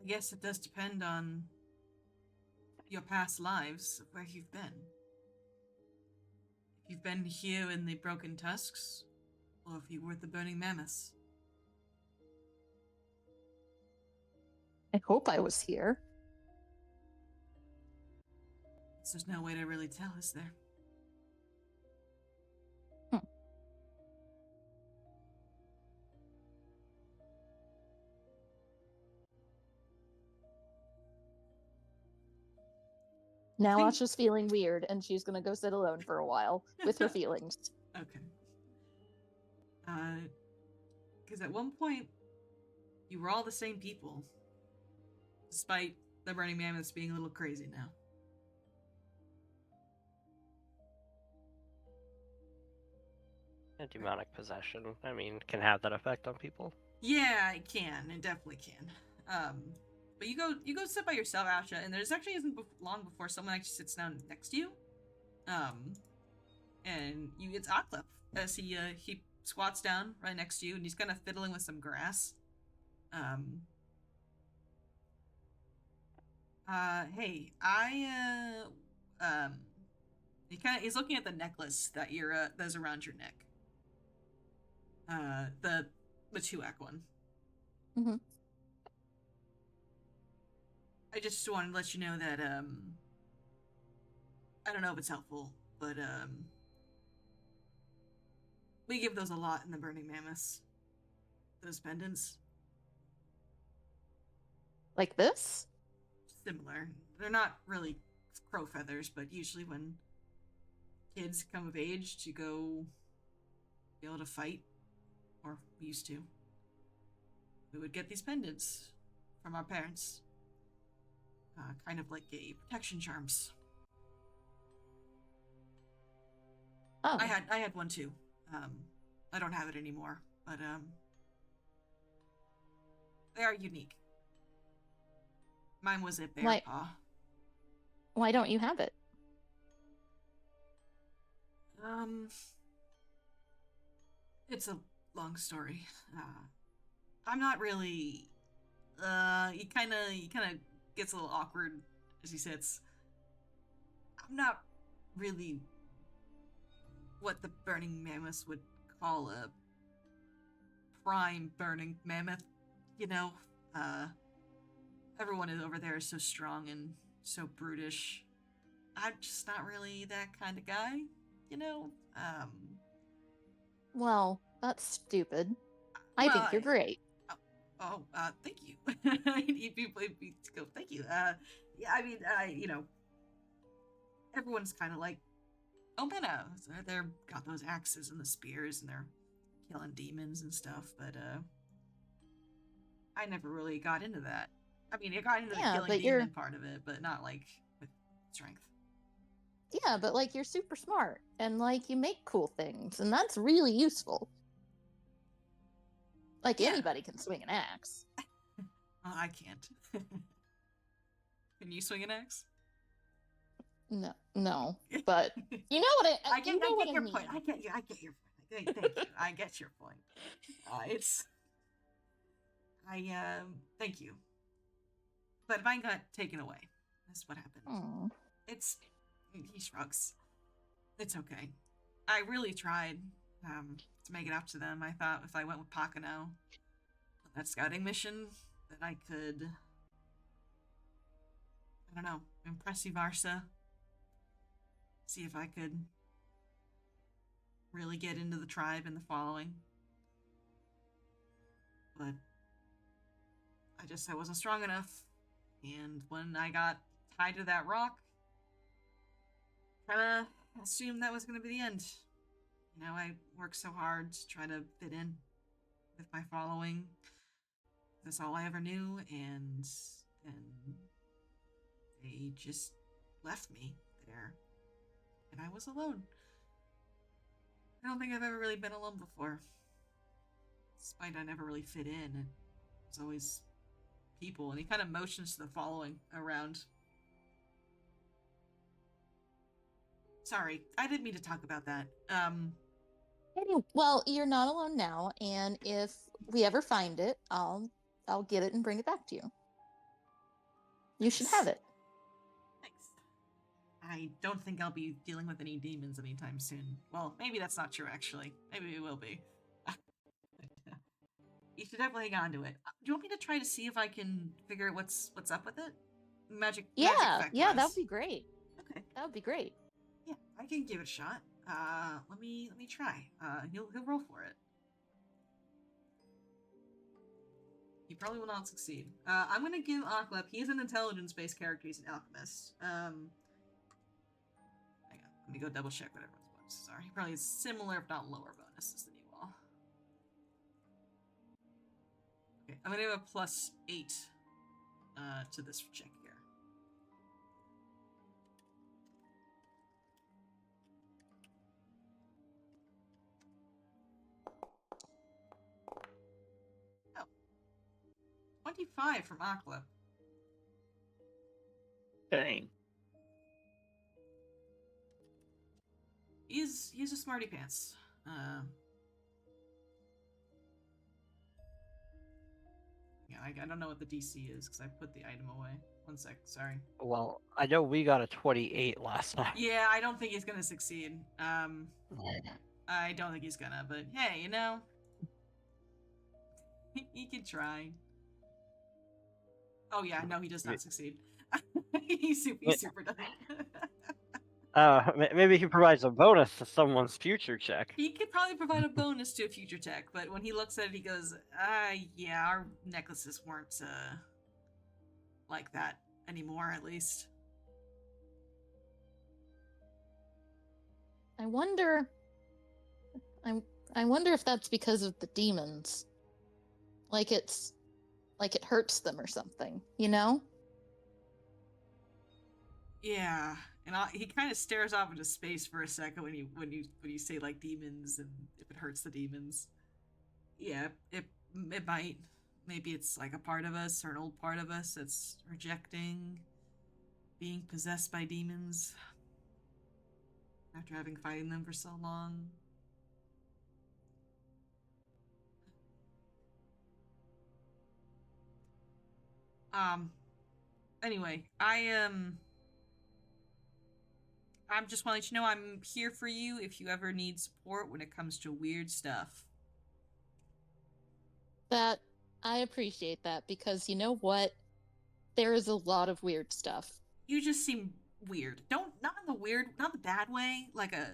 I guess it does depend on your past lives, of where you've been. if you've been here in the Broken Tusks, or if you were at the Burning Mammoths. I hope I was here. So there's no way to really tell, is there? Now think- Asha's feeling weird, and she's gonna go sit alone for a while with her feelings. Okay. Because at one point, you were all the same people. Despite the Burning Mammoths being a little crazy now. A demonic possession, I mean, can have that effect on people. Yeah, it can. It definitely can. But you go sit by yourself, Asha, and there's actually isn't long before someone actually sits down next to you. And it's Aklep as he squats down right next to you, and he's kind of fiddling with some grass. Hey, he's looking at the necklace that that's around your neck. The Tuak one. Mm-hmm. I just wanted to let you know that, I don't know if it's helpful, but, we give those a lot in the Burning Mammoths. Those pendants. Like this? Similar. They're not really crow feathers, but usually when kids come of age to go be able to fight, or used to, we would get these pendants from our parents. Kind of like a protection charms. Oh. I had one too. I don't have it anymore, but they are unique. Mine was a bear paw. Why don't you have it? It's a long story. I'm not really. He kind of gets a little awkward as he sits. I'm not really what the Burning Mammoths would call a prime Burning Mammoth. You know, everyone over there is so strong and so brutish. I'm just not really that kind of guy, you know? Well, that's stupid. I think you're great. Thank you. Thank you. Yeah, I mean, you know, everyone's kind of like, oh, Menno. So they're got those axes and the spears and they're killing demons and stuff, but, I never really got into that. I mean, I got into the killing demon part of it, but not, like, with strength. Yeah, but, like, you're super smart, and, like, you make cool things, and that's really useful. Like, anybody can swing an axe. I can't. Can you swing an axe? No, but you know what I get your point. I get your point. Thank you. I get your point. Thank you. But mine got taken away. That's what happened. Aww. He shrugs. It's okay. I really tried to make it up to them. I thought if I went with Pakano on that scouting mission, that I could, I don't know, impress Ivarsa. See if I could really get into the tribe and the following. But I wasn't strong enough. And when I got tied to that rock, kinda assumed that was gonna be the end. You know, I worked so hard to try to fit in with my following. That's all I ever knew, and they just left me there. And I was alone. I don't think I've ever really been alone before. Despite I never really fit in. It was always people, and he kind of motions to the following around. Sorry, I didn't mean to talk about that. Well, you're not alone now, and if we ever find it, I'll get it and bring it back to you. You should have it. Thanks. I don't think I'll be dealing with any demons anytime soon. Well, maybe that's not true, actually. Maybe it will be. You should definitely hang on to it. Do you want me to try to see if I can figure out what's up with it? Magic effect Yeah, that wise. would be great. Okay. That would be great. Yeah, I can give it a shot. Let me try. He'll roll for it. He probably will not succeed. I'm gonna give Aklep. He's an intelligence-based character. He's an alchemist. Hang on. Let me go double check what everyone's bonuses are. He probably has similar, if not lower, bonuses than you all. Okay, I'm gonna give a +8 to this check here. Oh. 25 from Aklep. Dang. He's a smarty pants. Yeah, I don't know what the DC is because I put the item away. One sec, sorry. Well, I know we got a 28 last time. Yeah, I don't think he's gonna succeed. I don't think he's gonna, but hey, you know, he can try. Oh yeah, no, he does not succeed. he's super done. Maybe he provides a bonus to someone's future check. He could probably provide a bonus to a future check, but when he looks at it, he goes, yeah, our necklaces weren't, like that anymore, at least. I wonder if that's because of the demons. Like it hurts them or something, you know? Yeah, and he kind of stares off into space for a second when you say like demons and if it hurts the demons. Yeah, it might. Maybe it's like a part of us or an old part of us that's rejecting being possessed by demons after having fighting them for so long. Anyway, I'm just want to let you know I'm here for you if you ever need support when it comes to weird stuff. That I appreciate that because you know what? There is a lot of weird stuff. You just seem weird. Not in the weird, not the bad way, like a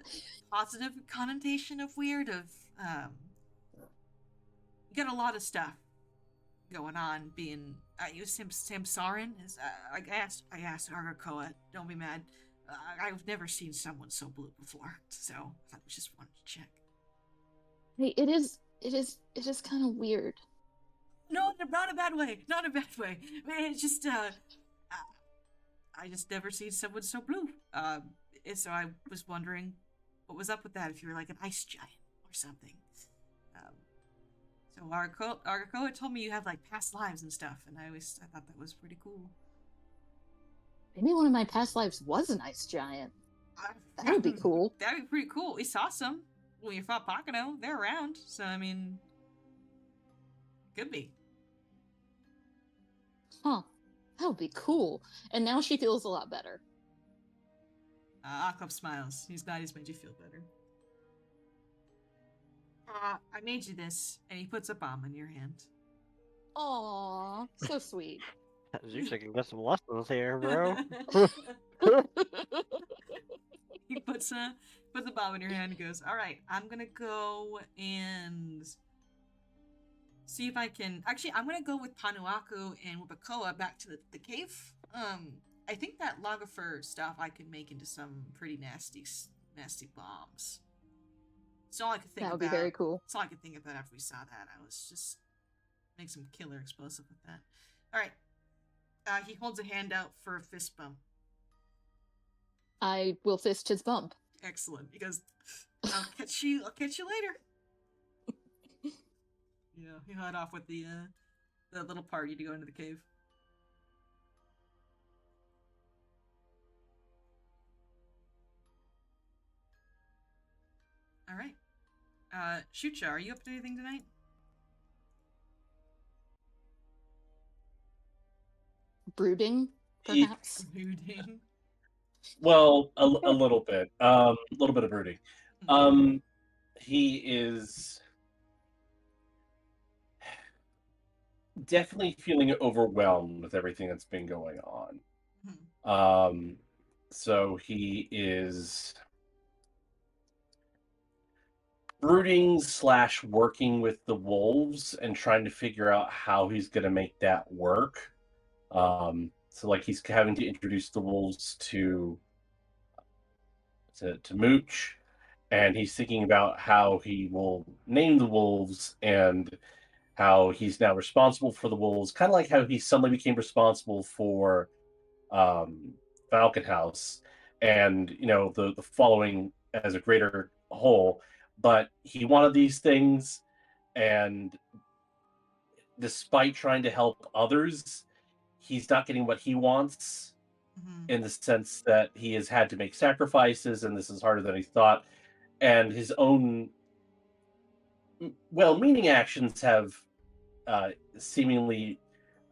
positive connotation of weird of you got a lot of stuff going on being you Samsarin is I asked Argakoa, don't be mad. I've never seen someone so blue before, so I just wanted to check. Hey, it is kind of weird. No, not a bad way. Not a bad way. It's just I just never seen someone so blue. So I was wondering what was up with that. If you were like an ice giant or something. So Argakoa told me you have like past lives and stuff, and I thought that was pretty cool. Maybe one of my past lives was an ice giant. That would be cool. That'd be pretty cool. We saw some when you fought Pakano. They're around, so I mean, could be. Huh. That would be cool. And now she feels a lot better. Aklep smiles. He's glad he's made you feel better. I made you this, and he puts a bomb in your hand. Aww, so sweet. You can get some lessons here, bro. He puts a bomb in your hand and goes, all right, I'm gonna go and see if I can... Actually, I'm gonna go with Panuaku and Wapakoa back to the cave. I think that Lagafer stuff I can make into some pretty nasty bombs. It's all I could think about. That would be very cool. It's all I could think about after we saw that. I was just... make some killer explosive with that. All right. He holds a hand out for a fist bump. I will fist his bump. Excellent. He goes, I'll catch you later. Yeah, he head off with the little party to go into the cave. All right. Shucha, are you up to anything tonight? Brooding, perhaps. Brooding. Well, a little bit. A little bit of brooding. He is definitely feeling overwhelmed with everything that's been going on. So he is brooding / working with the wolves and trying to figure out how he's going to make that work. So like he's having to introduce the wolves to Mooch, and he's thinking about how he will name the wolves and how he's now responsible for the wolves, kind of like how he suddenly became responsible for Falcon House and the following as a greater whole. But he wanted these things, and despite trying to help others, he's not getting what he wants, in the sense that he has had to make sacrifices, and this is harder than he thought. And his own well-meaning actions have seemingly,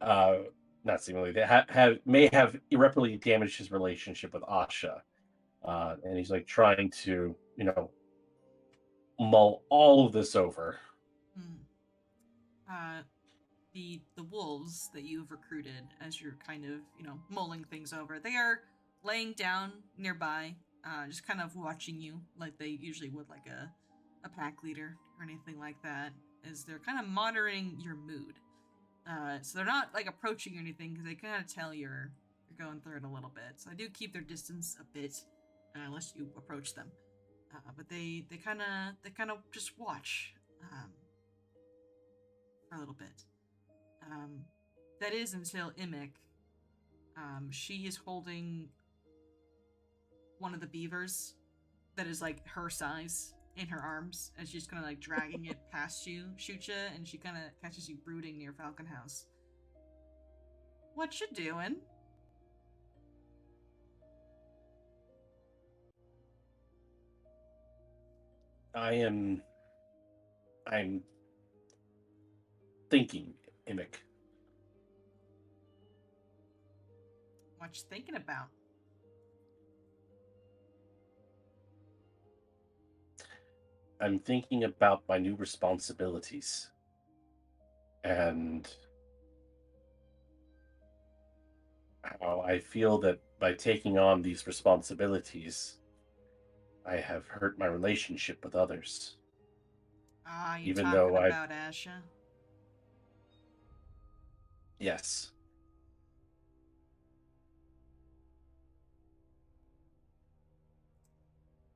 not seemingly, they may have irreparably damaged his relationship with Asha. And he's like trying to, mull all of this over. The wolves that you've recruited, as you're kind of mulling things over, they are laying down nearby, just kind of watching you like they usually would, like a pack leader or anything like that, as they're kind of monitoring your mood. So they're not like approaching you or anything, because they kind of tell you're going through it a little bit. So I do keep their distance a bit, unless you approach them. But they kind of just watch for a little bit. That is until Imic. She is holding one of the beavers that is like her size in her arms, and she's kind of like dragging it past you, Shucha, and she kind of catches you brooding near Falcon House. What you doing? I'm thinking, Imic. What you thinking about? I'm thinking about my new responsibilities. And how I feel that by taking on these responsibilities, I have hurt my relationship with others. You Even talking though about Asha? Yes.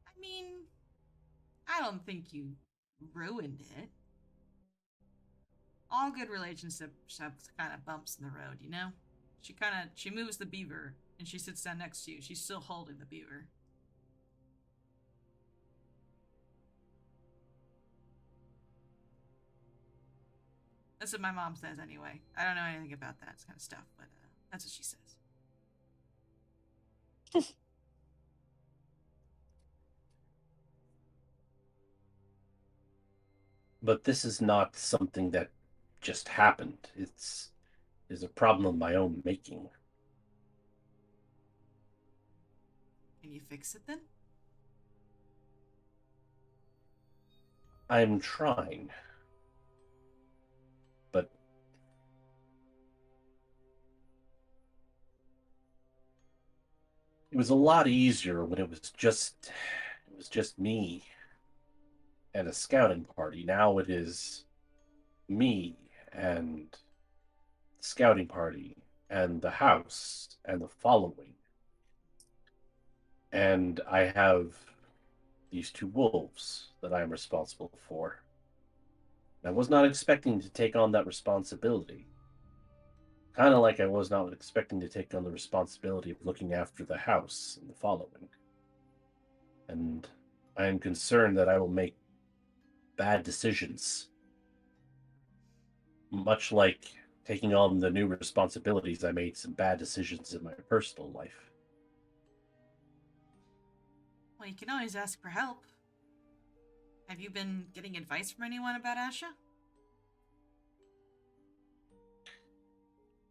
I mean, I don't think you ruined it. All good relationships have kind of bumps in the road, you know? She moves the beaver, and she sits down next to you. She's still holding the beaver. That's what my mom says anyway. I don't know anything about that kind of stuff, but that's what she says. But this is not something that just happened. It's a problem of my own making. Can you fix it then? I'm trying. But it was a lot easier when it was just me and a scouting party. Now it is me and the scouting party and the house and the following. And I have these 2 wolves that I am responsible for. I was not expecting to take on that responsibility. Kind of like I was not expecting to take on the responsibility of looking after the house and the following. And I am concerned that I will make bad decisions. Much like taking on the new responsibilities, I made some bad decisions in my personal life. Well, you can always ask for help. Have you been getting advice from anyone about Asha?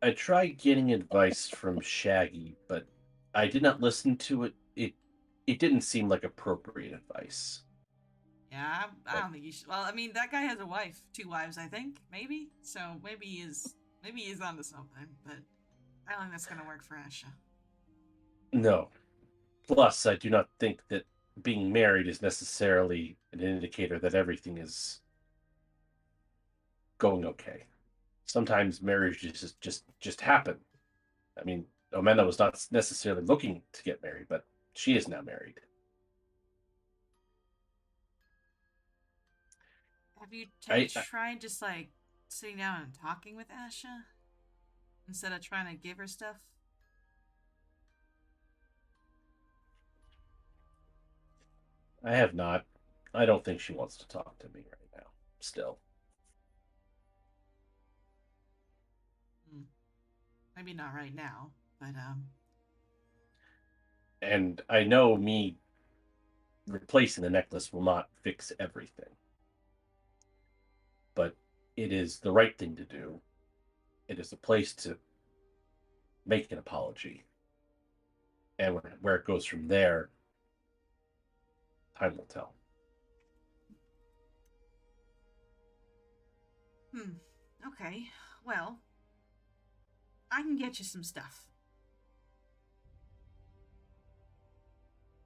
I tried getting advice from Shaggy, but I did not listen to it. It didn't seem like appropriate advice. Yeah, I don't think you should. Well, I mean, that guy has a wife, 2 wives, I think, maybe. So maybe he's onto something. But I don't think that's gonna work for Asha. No. Plus, I do not think that being married is necessarily an indicator that everything is going okay. Sometimes marriages just happen. I mean, Omena was not necessarily looking to get married, but she is now married. Have you I tried just like sitting down and talking with Asha instead of trying to give her stuff? I have not. I don't think she wants to talk to me right now. Still. Maybe not right now, but And I know me replacing the necklace will not fix everything. But it is the right thing to do. It is a place to make an apology. And where it goes from there, time will tell. Okay. Well, I can get you some stuff.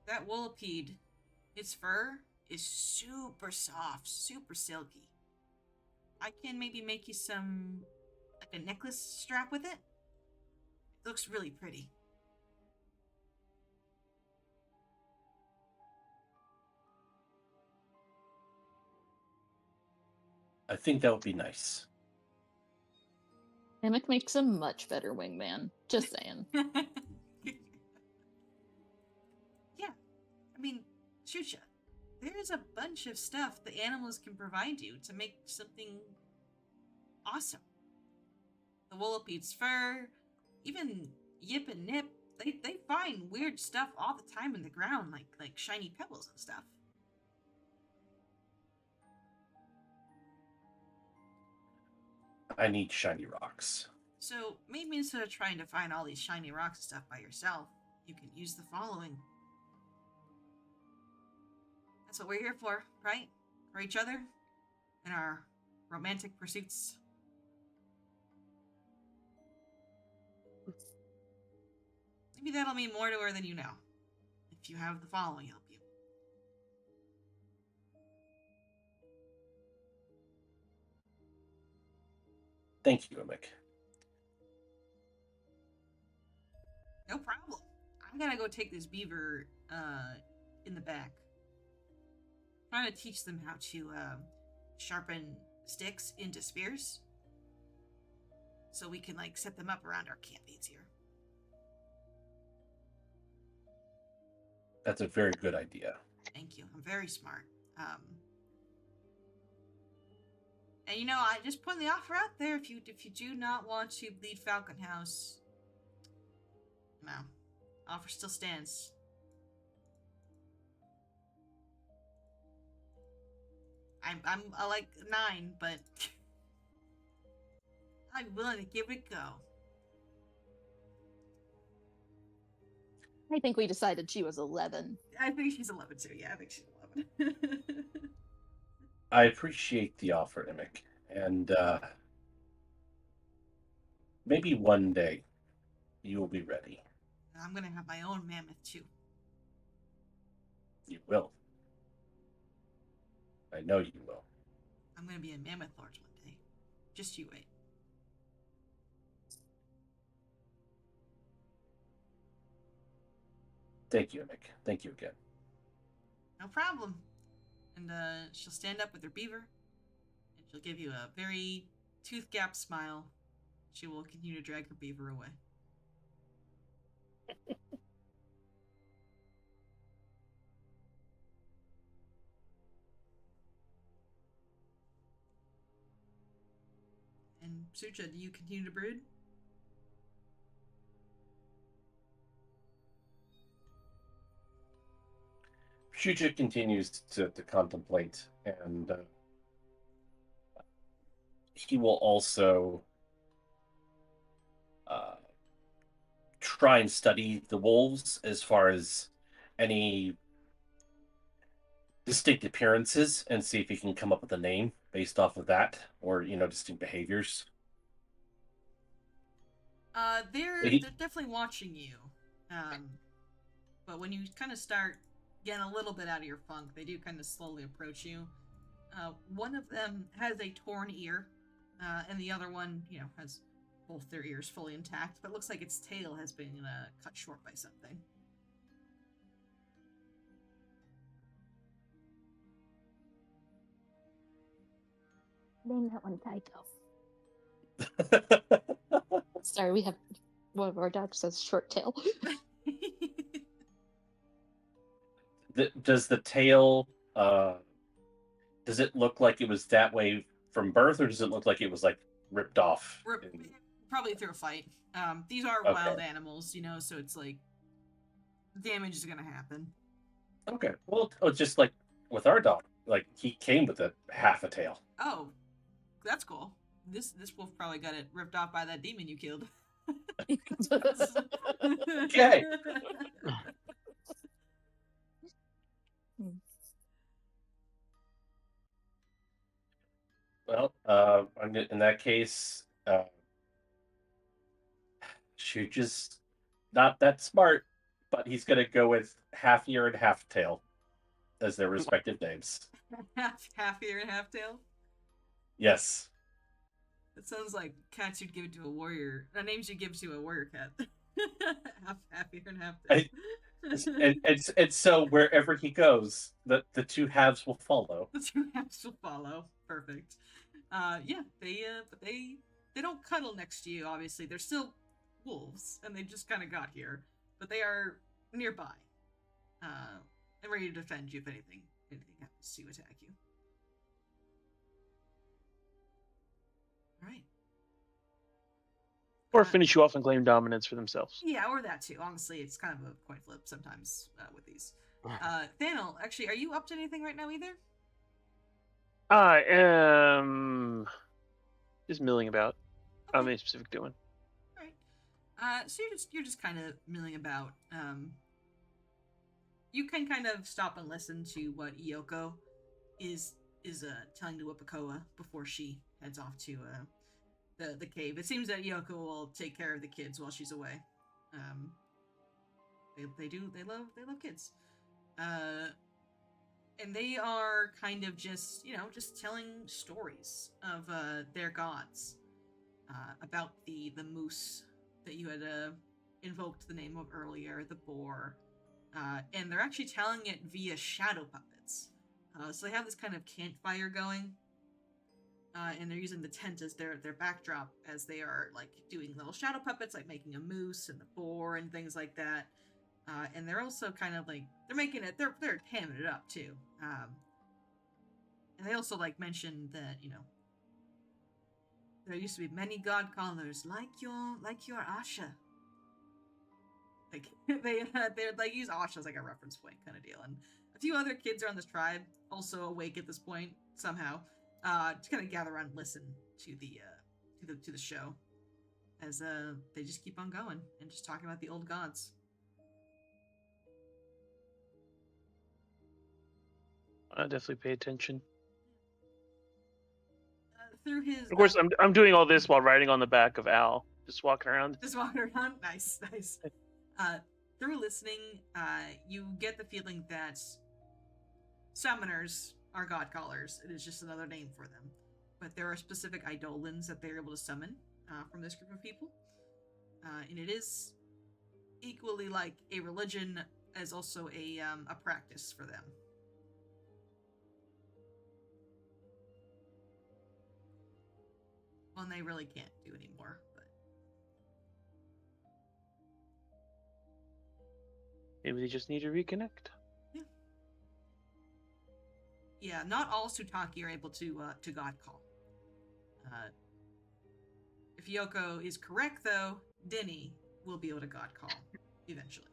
That Wolipede, its fur is super soft, super silky. I can maybe make you some, like a necklace strap with it. It looks really pretty. I think that would be nice. Hammock makes a much better wingman. Just saying. Yeah, I mean, shoot ya. There's a bunch of stuff the animals can provide you to make something awesome. The Wollipede's fur, even Yip and Nip, they find weird stuff all the time in the ground, like shiny pebbles and stuff. I need shiny rocks. So maybe instead of trying to find all these shiny rocks and stuff by yourself, you can use the following. That's what we're here for, right? For each other and our romantic pursuits. Maybe that'll mean more to her than you know. If you have the following help you. Thank you, Emic. No problem. I'm gonna go take this beaver in the back. Trying to teach them how to sharpen sticks into spears. So we can like set them up around our camp easier. That's a very good idea. Thank you. I'm very smart. And you know, I just put the offer out there. If you do not want to bleed Falcon House, no, offer still stands. I'm like 9, but I'm willing to give it a go. I think we decided she was 11. I think she's 11 too. Yeah, I think she's 11. I appreciate the offer, Emic. And maybe one day you will be ready. I'm gonna have my own mammoth too. You will. I know you will. I'm gonna be a Mammoth Lords one day. Just you wait. Thank you, Emic. Thank you again. No problem. And she'll stand up with her beaver, and she'll give you a very tooth-gap smile. She will continue to drag her beaver away. And Sucha, do you continue to brood? Shuja continues to contemplate, and he will also try and study the wolves as far as any distinct appearances and see if he can come up with a name based off of that, or distinct behaviors. They're definitely watching you, but when you kind of start getting a little bit out of your funk, they do kind of slowly approach you. One of them has a torn ear, and the other one, has both their ears fully intact, but looks like its tail has been cut short by something. Name that one Taito. Sorry, we have one of our dogs has short tail. Does the tail, does it look like it was that way from birth, or does it look like it was like ripped off? Probably through a fight. These are wild animals, so it's like damage is gonna happen. Okay, well, it's just like with our dog, like he came with a half a tail. Oh, that's cool. This wolf probably got it ripped off by that demon you killed. Okay. Well, in that case, Chooch not that smart, but he's gonna go with half ear and half tail as their respective names. half ear and half tail? Yes. That sounds like cats you'd give to a warrior. Names you give to a warrior cat. half ear and half tail. and so wherever he goes, the two halves will follow. The two halves will follow. Perfect. Yeah, they don't cuddle next to you. Obviously, they're still wolves, and they just kind of got here, but they are nearby, and ready to defend you if anything happens to attack you. All right. Or finish you off and claim dominance for themselves. Yeah, or that too. Honestly, it's kind of a coin flip sometimes with these. Thanel, actually, are you up to anything right now either? I am just milling about. Okay. I don't have any specific doing. All right. So you're just kind of milling about. You can kind of stop and listen to what Iyoko is telling to Wippakoa before she heads off to the cave. It seems that Iyoko will take care of the kids while she's away. They love kids. And they are kind of just telling stories of their gods, about the moose that you had invoked the name of earlier, the boar, and they're actually telling it via shadow puppets. So they have this kind of campfire going, and they're using the tent as their backdrop as they are like doing little shadow puppets, like making a moose and the boar and things like that. And they're also kind of like they're hamming it up too. And they also like mentioned that there used to be many god callers like your Asha. Like they're like use Asha as like a reference point kind of deal. And a few other kids around this tribe also awake at this point somehow. To kind of gather around and listen to the show as they just keep on going and just talking about the old gods. I definitely pay attention. Through his, of course, I'm doing all this while riding on the back of Al, just walking around. Nice. Through listening, you get the feeling that summoners are god callers. It is just another name for them. But there are specific eidolons that they're able to summon from this group of people. And it is equally like a religion as also a practice for them. One they really can't do anymore, but maybe they just need to reconnect. Yeah, not all Sutaki are able to god call. If Yoko is correct, though, Denny will be able to god call eventually.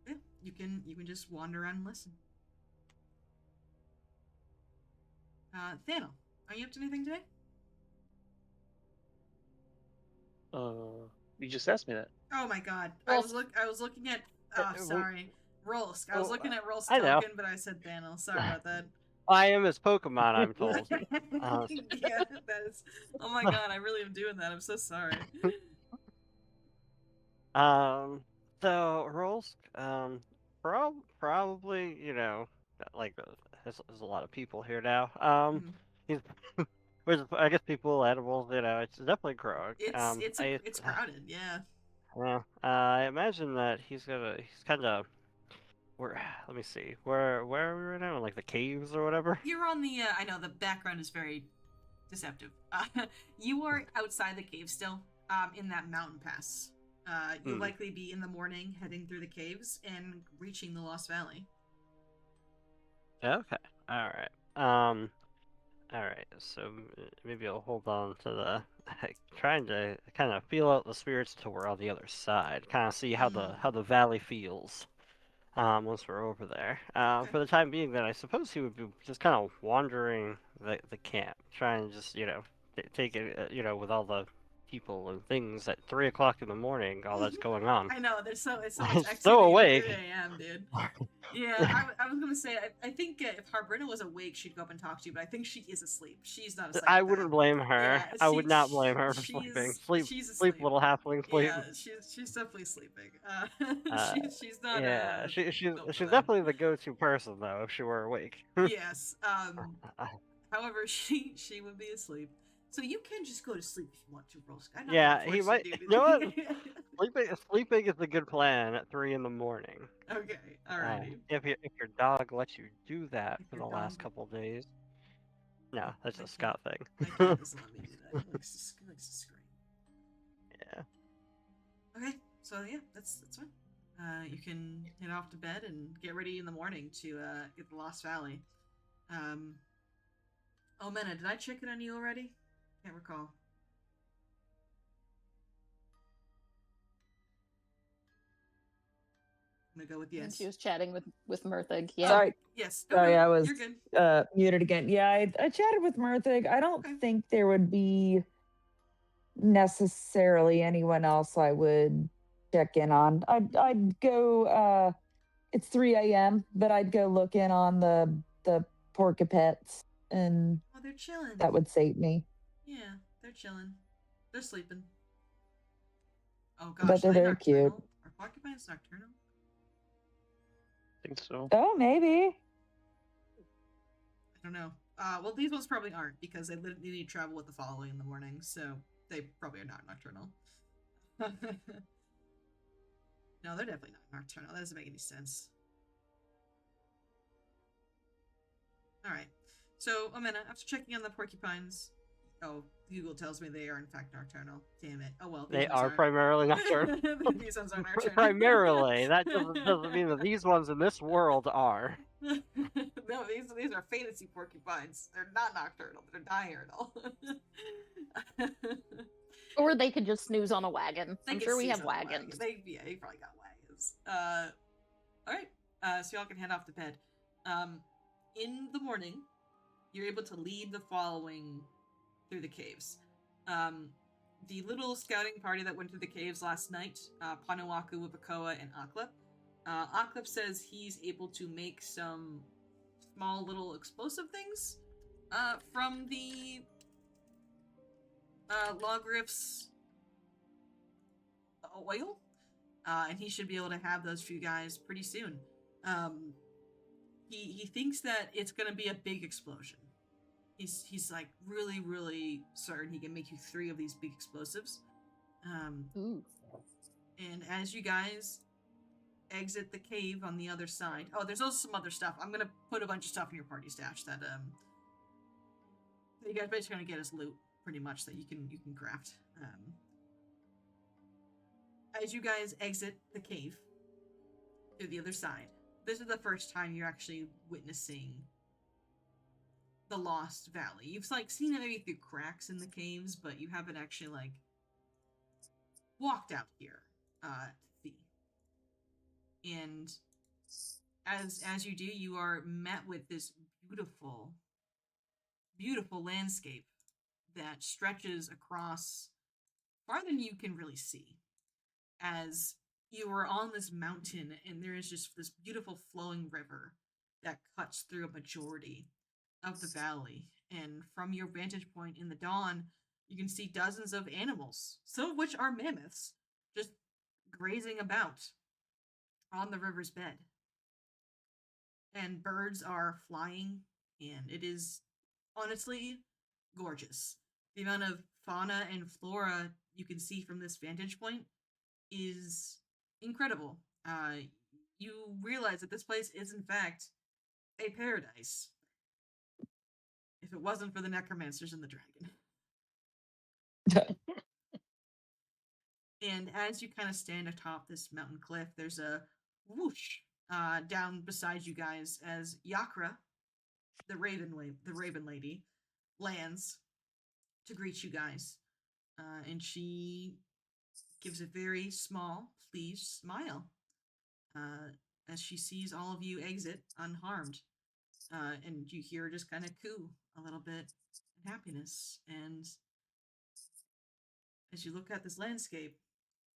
Yeah, you can just wander around and listen. Thanel, are you up to anything today? You just asked me that. Oh my god. Well, I was looking at sorry. Rolsk. I was looking at Rolsk's I know. token, but I said Thanos. Sorry about that. I am his Pokemon, I'm told. Yeah, that is. Oh my god, I really am doing that. I'm so sorry. So Rolsk, probably, like there's a lot of people here now. He's, I guess people, animals, it's definitely growing. It's crowded, yeah. Yeah. I imagine that he's kind of. Let me see. Where are we right now? In, like the caves or whatever? You're on the. I know the background is very deceptive. You are outside the cave still. In that mountain pass. You'll likely be in the morning, heading through the caves and reaching the Lost Valley. Okay. All right. All right. So maybe I'll hold on to the trying to kind of feel out the spirits until we're on the other side. Kind of see how the valley feels. Once we're over there. Okay. For the time being, then I suppose he would be just kind of wandering the camp, trying to just take it with all the people and things at 3 o'clock in the morning. All that's going on. I know it's so much It's activity so at awake. 3 a.m., dude. Yeah, I was gonna say I think if Harbrina was awake, she'd go up and talk to you, but I think she is asleep. She's not asleep. I wouldn't blame her. Yeah, I would not blame her for sleeping. She's Sleep, asleep. little halfling, sleep. Yeah, she's definitely sleeping. She's not. Yeah, she's built for that. definitely the go-to person though if she were awake. Yes. However, she would be asleep. So you can just go to sleep if you want to, Rolsk. I'm not Yeah, gonna he force might. You to do You know what? anything. Sleeping is the good plan at 3 in the morning. Okay, alrighty. If your dog lets you do that If for your the last dog- couple days. No, that's My a Scott thing. My cat doesn't let me do that. He likes to scream. Yeah. Okay, so yeah, that's fine. You can head off to bed and get ready in the morning to get the Lost Valley. Oh, Mena, did I check it on you already? Can't recall. I'm gonna go with And yes. she was chatting with Murthig. Yeah. Sorry, Yes. sorry, Okay, I was You're good. muted again. Yeah, I chatted with Murthig. I don't Okay. think there would be necessarily anyone else I would check in on. I'd go. It's 3 a.m., but I'd go look in on the porcupets, and Oh, they're chilling. that would save me. Yeah, they're chilling. They're sleeping. Oh gosh, But they're are they very cute. nocturnal? Are porcupines nocturnal? I think so. Oh, maybe. I don't know. Well, these ones probably aren't because they need to travel with the following in the morning, so they probably are not nocturnal. No, they're definitely not nocturnal. That doesn't make any sense. Alright. So, Amena, after checking on the porcupines... Oh, Google tells me they are in fact nocturnal. Damn it. Oh well. They are primarily nocturnal. These ones are nocturnal. Primarily. That doesn't mean that these ones in this world are. No, these are fantasy porcupines. They're not nocturnal. They're diurnal. Or they could just snooze on a wagon. They I'm could sure we snooze have on a wagon. wagons. They probably got wagons. Alright. So y'all can head off to bed. In the morning, you're able to lead the following through the caves. The little scouting party that went through the caves last night, Panuaku, Wapakoa, and Aklep. Aklep says he's able to make some small little explosive things from the Logriff's oil. And he should be able to have those for you guys pretty soon. He thinks that it's going to be a big explosion. He's like really, really certain he can make you 3 of these big explosives. Ooh. And as you guys exit the cave on the other side... Oh, there's also some other stuff. I'm going to put a bunch of stuff in your party stash that you guys basically going to get as loot, pretty much, that you can craft. As you guys exit the cave to the other side, this is the first time you're actually witnessing the Lost Valley. You've seen it maybe through cracks in the caves, but you haven't actually walked out here to see. And as you do, you are met with this beautiful, beautiful landscape that stretches across farther than you can really see, as you are on this mountain and there is just this beautiful flowing river that cuts through a majority of the valley. And from your vantage point in the dawn, you can see dozens of animals, some of which are mammoths, just grazing about on the river's bed. And birds are flying, and it is honestly gorgeous. The amount of fauna and flora you can see from this vantage point is incredible. You realize that this place is, in fact, a paradise. If it wasn't for the necromancers and the dragon. And as you kind of stand atop this mountain cliff, there's a whoosh down beside you guys as Yakra, the raven lady, lands to greet you guys. And she gives a very small, pleased smile as she sees all of you exit unharmed. And you hear her just kind of coo a little bit in happiness. And as you look at this landscape,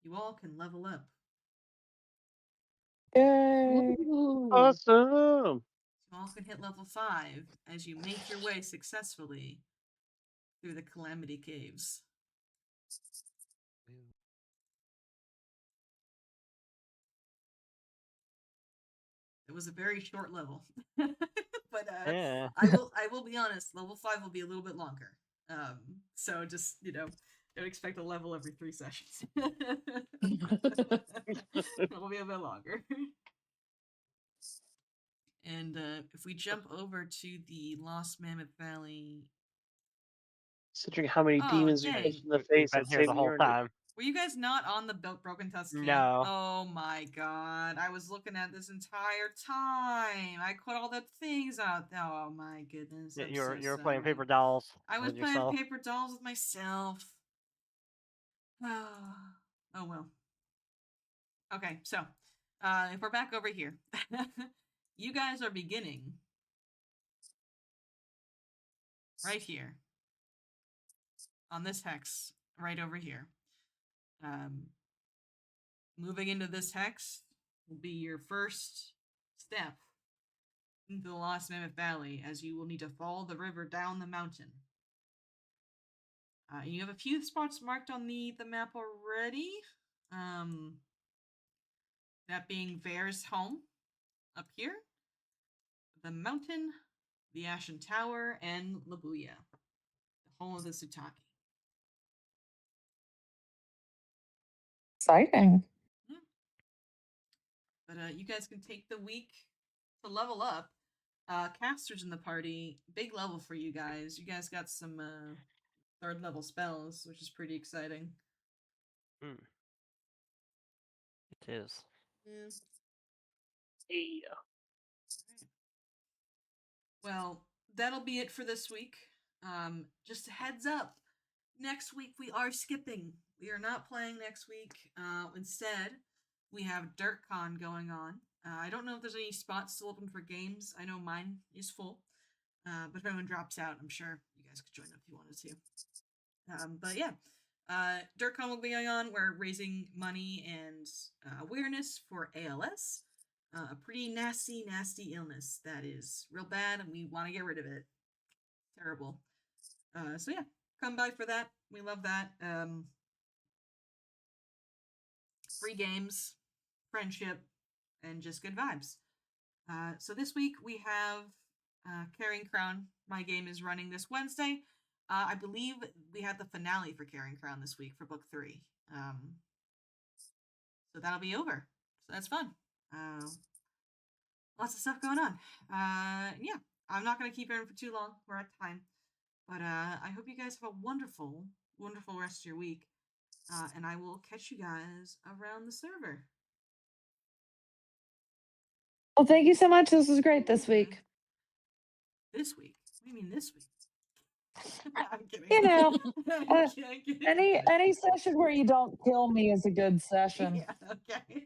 you all can level up. Yay. Awesome. You all can hit level 5 as you make your way successfully through the Calamity Caves. It was a very short level, but Yeah. I will be honest. Level 5 will be a little bit longer. So just don't expect a level every 3 sessions. It'll be a bit longer. And if we jump over to the Lost Mammoth Valley. Considering how many demons you dang. hit in the We've face, been I'd here say the we whole earned it. time. Were you guys not on the Broken Tusk camp? No. Oh my god. I was looking at this entire time. I put all the things out. Oh my goodness. I'm You were so playing sorry. paper dolls. I was with playing yourself. paper dolls with myself. Oh well. Okay, so if we're back over here, you guys are beginning right here on this hex right over here. Moving into this hex will be your first step into the Lost Mammoth Valley, as you will need to follow the river down the mountain. You have a few spots marked on the map already. That being Vare's home up here, the mountain, the Ashen Tower, and Labuya, the home of the Sutaki. Exciting. Yeah. But you guys can take the week to level up. Casters in the party, big level for you guys. You guys got some 3rd level spells, which is pretty exciting. It is. Yeah. Well, that'll be it for this week. Just a heads up, next week we are skipping. We are not playing next week. Instead, we have DirtCon going on. I don't know if there's any spots still open for games. I know mine is full. But if anyone drops out, I'm sure you guys could join up if you wanted to. But yeah, DirtCon will be going on. We're raising money and awareness for ALS. A pretty nasty, nasty illness that is real bad, and we want to get rid of it. Terrible. So yeah, come by for that. We love that. Free games, friendship, and just good vibes. So this week we have Carrying Crown. My game is running this Wednesday. I believe we have the finale for Carrying Crown this week for book 3. So that'll be over. So that's fun. Lots of stuff going on. Yeah, I'm not going to keep everyone for too long. We're at time. But I hope you guys have a wonderful, wonderful rest of your week. And I will catch you guys around the server. Well, thank you so much. This was great this week. This week? What do you mean this week? I'm kidding. You know, I'm kidding. any session where you don't kill me is a good session. Yeah, okay.